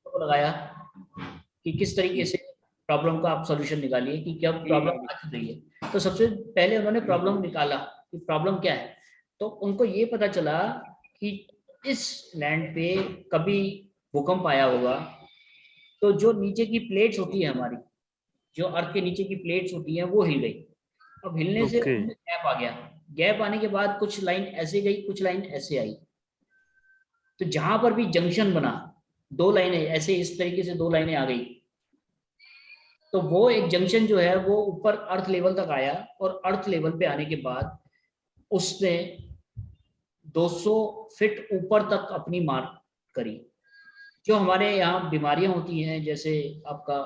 Speaker 1: को लगाया कि किस तरीके से प्रॉब्लम का आप सॉल्यूशन निकालिए कि क्या प्रॉब्लम आ रही है। तो सबसे पहले उन्होंने प्रॉब्लम निकाला कि प्रॉब्लम क्या है। तो उनको ये पता चला कि इस लैंड पे कभी भूकंप आया होगा, तो जो नीचे की प्लेट्स होती है हमारी, जो अर्थ के नीचे की प्लेट्स होती हैं वो हिल गई। अब हिलने से गैप आ गया, गैप आने के बाद कुछ लाइन ऐसे गई, कुछ लाइन ऐसे आई। तो जहां पर भी जंक्शन बना, 2 लाइनें ऐसे इस तरीके से 2 लाइनें आ गई, तो वो एक जंक्शन जो है वो ऊपर अर्थ लेवल तक आया और अर्थ लेवल पे आने के बाद उसने 200 फीट ऊपर तक अपनी मार्क करी। जो हमारे यहाँ बीमारियां होती हैं जैसे आपका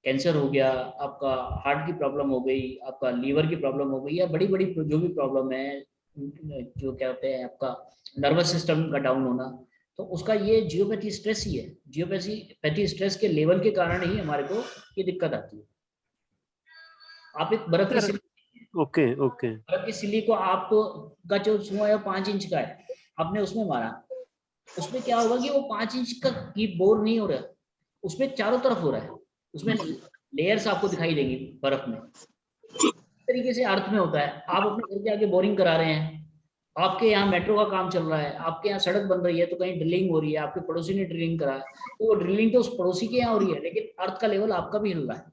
Speaker 1: कैंसर हो गया, आपका हार्ट की प्रॉब्लम हो गई, आपका लीवर की प्रॉब्लम हो गई, या बड़ी बड़ी जो भी प्रॉब्लम है, जो क्या कहते हैं आपका नर्वस सिस्टम का डाउन होना, तो उसका ये जियोपैथी स्ट्रेस ही है। जियोपैथी स्ट्रेस के लेवल के कारण ही हमारे को ये दिक्कत आती है। आप एक बर्फ की बर्फ की सिल्ली को आप का जो सुआ है 5 इंच का है, आपने उसमें मारा, उसमें क्या होगा कि वो 5 इंच का की बोर नहीं हो रहा, उसमें चारों तरफ हो रहा है, उसमें लेयर्स आपको दिखाई देंगी बर्फ में। इस तरीके से अर्थ में होता है। आप अपने घर के आगे बोरिंग करा रहे हैं, आपके यहाँ मेट्रो का काम चल रहा है, आपके यहाँ सड़क बन रही है, तो कहीं ड्रिलिंग हो रही है, आपके पड़ोसी ने ड्रिलिंग करा है, तो वो ड्रिलिंग तो उस पड़ोसी के यहाँ हो रही है, लेकिन अर्थ का लेवल आपका भी हिल रहा है,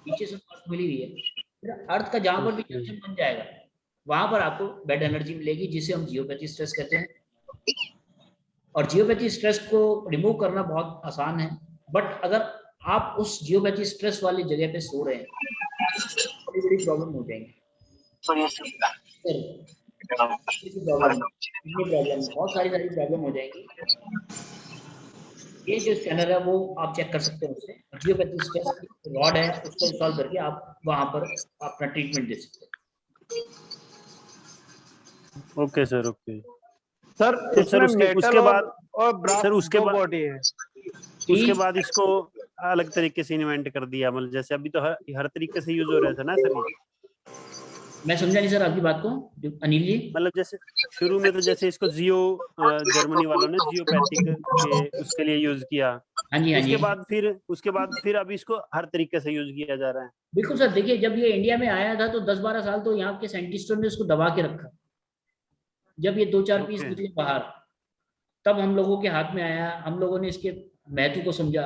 Speaker 1: पीछे से अर्थ मिली हुई है। अर्थ का जहां पर भी जंक्शन बन जाएगा वहां पर आपको बेड एनर्जी मिलेगी, जिसे हम जियोपैथी स्ट्रेस कहते हैं। और जियोपैथी स्ट्रेस को रिमूव करना बहुत आसान है, बट अगर आप उस जियोपैथी स्ट्रेस वाली जगह पे सो रहे हैं बड़ी बड़ी प्रॉब्लम हो जाएंगी। बहुत सारी प्रॉब्लम हो जाएंगी। ये जो स्कैनर है वो आप चेक कर सकते हैं, उससे जियोपैथी स्ट्रेस रॉड है उसको इंस्टॉल करके आप वहां पर अपना ट्रीटमेंट दे सकते हैं।
Speaker 7: Okay sir. ओके
Speaker 8: सर,
Speaker 7: तो सर उसके बाद
Speaker 8: सर उसके बाद बॉडी है,
Speaker 7: उसके बाद इसको अलग तरीके से इन्वेंट कर दिया, मतलब जैसे अभी तो हर तरीके से यूज हो रहा था ना सर।
Speaker 1: मैं समझा नहीं सर आपकी बात को अनिल जी।
Speaker 7: मतलब जैसे शुरू में तो जैसे इसको जर्मनी वालों ने जियोपैथिक के उसके लिए यूज किया।
Speaker 1: हाँ जी, हाँ जी।
Speaker 7: उसके बाद फिर अब इसको हर तरीके से यूज किया जा रहा है।
Speaker 1: बिल्कुल सर। देखिए जब ये इंडिया में आया था तो 10-12 साल तो यहाँ के साइंटिस्टों ने इसको दबा के रखा। जब ये 2-4 पीस निकले बाहर तब हम लोगों के हाथ में आया, हम लोगों ने इसके महत्व को समझा।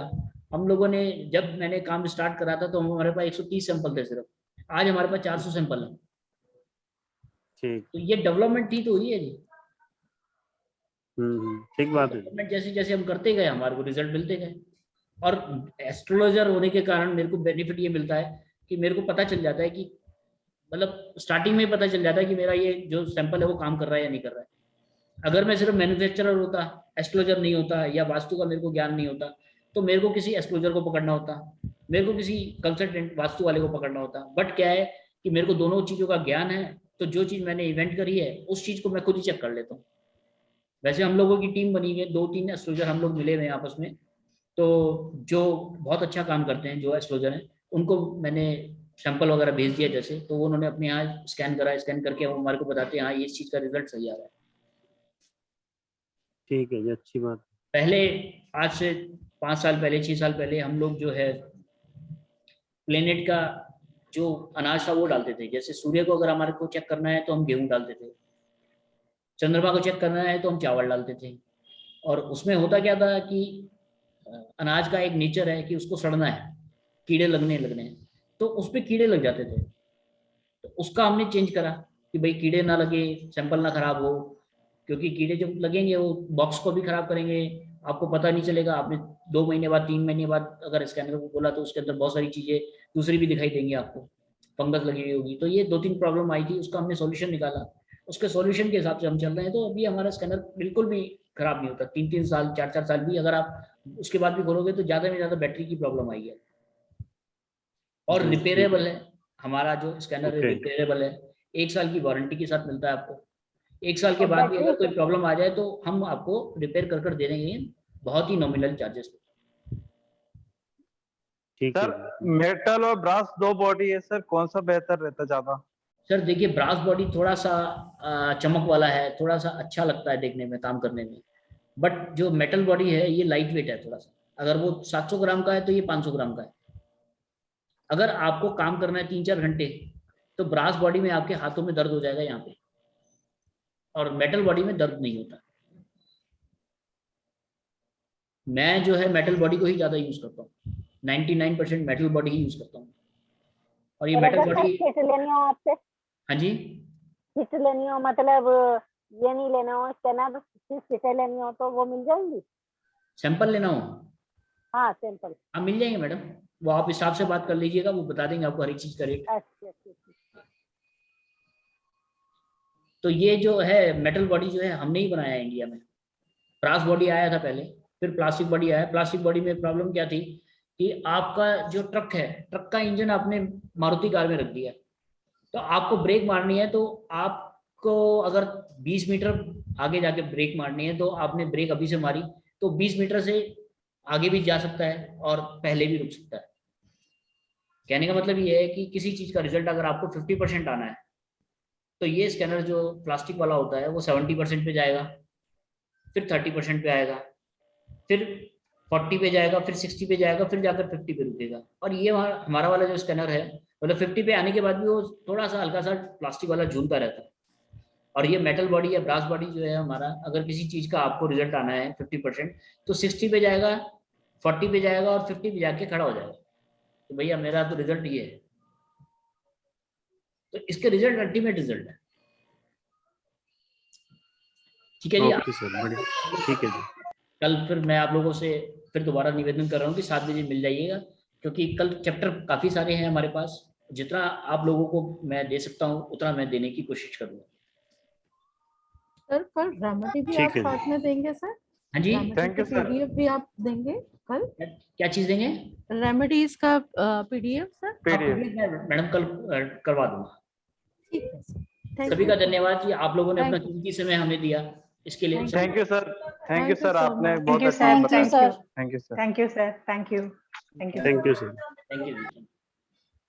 Speaker 1: हम लोगों ने, जब मैंने काम स्टार्ट करा था तो हमारे पास 130 सैंपल थे सिर्फ, आज हमारे पास 400 सैंपल है।
Speaker 7: ठीक,
Speaker 1: तो ये डेवलपमेंट ही तो हुई है जी।
Speaker 7: ठीक बात है।
Speaker 1: डेवलपमेंट जैसे जैसे हम करते गए हमारे को रिजल्ट मिलते गए। और एस्ट्रोलॉजर होने के कारण मेरे को बेनिफिट ये मिलता है कि मेरे को पता चल जाता है कि, मतलब स्टार्टिंग में पता चल जाता है कि मेरा ये जो सैंपल है वो काम कर रहा है या नहीं कर रहा है। अगर मैं सिर्फ मैन्युफैक्चरर होता, एस्ट्रोलॉजर नहीं होता, या वास्तु का मेरे को ज्ञान नहीं होता, तो मेरे को किसी एस्ट्रोलॉजर को पकड़ना होता, मेरे को किसी कंसल्टेंट वास्तु वाले को पकड़ना होता। बट क्या है कि मेरे को दोनों चीज़ों का ज्ञान है, तो जो चीज़ मैंने इवेंट करी है उस चीज़ को मैं खुद ही चेक कर लेता हूँ। वैसे हम लोगों की टीम बनी हुई है, 2-3 एस्ट्रोलॉजर हम लोग मिले हुए हैं आपस में, तो जो बहुत अच्छा काम करते हैं, जो एस्ट्रोलॉजर हैं, उनको मैंने सैंपल वगैरह भेज दिया जैसे, तो उन्होंने अपने यहाँ स्कैन करा, स्कैन करके वो हमारे को बताते हैं हाँ ये इस चीज़ का रिजल्ट सही आ रहा है।
Speaker 7: ठीक है जी, अच्छी बात।
Speaker 1: पहले आज से 5 साल पहले, 6 साल पहले हम लोग जो है प्लेनेट का जो अनाज था वो डालते थे। जैसे सूर्य को अगर हमारे को चेक करना है तो हम गेहूं डालते थे, चंद्रमा को चेक करना है तो हम चावल डालते थे। और उसमें होता क्या था कि अनाज का एक नेचर है कि उसको सड़ना है, कीड़े लगने हैं, तो उस पर कीड़े लग जाते थे। तो उसका हमने चेंज करा कि भाई कीड़े ना लगे, सैंपल ना खराब हो, क्योंकि कीड़े जब लगेंगे वो बॉक्स को भी खराब करेंगे, आपको पता नहीं चलेगा। आपने 2 महीने बाद, 3 महीने बाद अगर स्कैनर को खोला तो उसके अंदर बहुत सारी चीजें दूसरी भी दिखाई देंगी, आपको फंगस लगी हुई होगी। तो ये 2-3 प्रॉब्लम आई थी, उसका हमने सॉल्यूशन निकाला, उसके सॉल्यूशन के हिसाब से हम चल रहे हैं। तो अभी हमारा स्कैनर बिल्कुल भी खराब नहीं होता। 3-3 साल, 4-4 साल भी अगर आप उसके बाद भी खोलोगे तो ज्यादा में ज्यादा बैटरी की प्रॉब्लम आई है। और रिपेयरेबल है हमारा जो स्कैनर है, रिपेयरेबल है, 1 साल की वारंटी के साथ मिलता है आपको। 1 साल के बाद भी अगर कोई प्रॉब्लम आ जाए तो हम आपको रिपेयर कर दे देंगे, बहुत ही नॉमिनल चार्जेस।
Speaker 8: ठीक है सर, मेटल और ब्रास 2 बॉडी है सर, कौन सा बेहतर रहता ज्यादा?
Speaker 1: सर देखिए, ब्रास बॉडी थोड़ा सा चमक वाला है, थोड़ा सा अच्छा लगता है देखने में, काम करने में। बट जो मेटल बॉडी है ये लाइट वेट है थोड़ा सा। अगर वो 700 ग्राम का है तो ये 500 ग्राम का है। अगर आपको काम करना है 3-4 घंटे तो ब्रास बॉडी में आपके हाथों में दर्द हो जाएगा यहाँ पे, और मेटल बॉडी में दर्द नहीं होता। मैं जो है मेटल बॉडी को ही ज्यादा यूज करता हूँ, 99% मेटल बॉडी ही यूज करता हूँ। और ये मेटल बॉडी
Speaker 3: किट लेनी हो आपसे?
Speaker 1: हाँ जी,
Speaker 3: किट लेनी हो, मतलब ये नहीं लेना हो स्कैनर, सिर्फ किटें लेनी हो तो वो मिल जाएंगी?
Speaker 1: सैंपल लेना हो?
Speaker 3: हाँ सैंपल,
Speaker 1: हाँ मिल जाएंगे मैडम, वो आप स्टाफ से बात कर लीजिएगा, वो बता देंगे आपको हर एक चीज का रेट।
Speaker 3: अच्छा।
Speaker 1: तो ये जो है मेटल बॉडी जो है हमने ही बनाया है इंडिया में। ब्रास बॉडी आया था पहले, फिर प्लास्टिक बॉडी आया। प्लास्टिक बॉडी में प्रॉब्लम क्या थी कि आपका जो ट्रक है, ट्रक का इंजन आपने मारुति कार में रख दिया, तो आपको ब्रेक मारनी है, तो आपको अगर 20 मीटर आगे जाके ब्रेक मारनी है तो आपने ब्रेक अभी से मारी तो 20 मीटर से आगे भी जा सकता है और पहले भी रुक सकता है। कहने का मतलब ये है कि किसी चीज का रिजल्ट अगर आपको 50% आना है तो ये स्कैनर जो प्लास्टिक वाला होता है वो 70% पे जाएगा, फिर 30% पे आएगा, फिर 40 पे जाएगा, फिर 60 पे जाएगा, फिर जाकर 50 पे रुकेगा। और ये हमारा वाला जो स्कैनर है, मतलब 50 पे आने के बाद भी वो थोड़ा सा हल्का सा प्लास्टिक वाला झूलता रहता है। और ये मेटल बॉडी या ब्रास बॉडी जो है हमारा, अगर किसी चीज का आपको रिजल्ट आना है 50%, तो 60 पे जाएगा, 40 पे जाएगा और 50 पे जाके खड़ा हो जाएगा। तो भैया मेरा तो रिजल्ट ये है, तो इसके रिजल्ट अल्टीमेट रिजल्ट है। ठीक है जी,
Speaker 7: ओके सर, बढ़िया, ठीक है जी।
Speaker 1: कल फिर मैं आप लोगों से फिर दोबारा निवेदन कर रहा हूँ कि 7 बजे मिल जाइएगा, क्योंकि कल चैप्टर काफी सारे हैं हमारे पास। जितना आप लोगों को मैं दे सकता हूँ उतना मैं देने की कोशिश करूँगा।
Speaker 5: सर कल रेमेडी भी आप साथ में देंगे सर?
Speaker 1: हाँ जी,
Speaker 8: थैंक यू सर।
Speaker 5: पीडीएफ भी आप देंगे कल?
Speaker 1: क्या चीज देंगे?
Speaker 5: रेमेडीज का पीडीएफ सर?
Speaker 1: पीडीएफ मैडम कल करवा दूंगा।
Speaker 5: ठीक है सर,
Speaker 1: सभी का धन्यवाद कि आप लोगों ने अपना कीमती समय हमें दिया, इसके लिए
Speaker 8: thank you sir, thank you sir, आपने बहुत
Speaker 9: you,
Speaker 8: अच्छा
Speaker 9: thank you,
Speaker 8: बताया।
Speaker 9: sir.
Speaker 8: Thank you sir,
Speaker 9: Thank you, sir. Thank you. Thank you.
Speaker 7: Thank you sir.
Speaker 1: Thank you.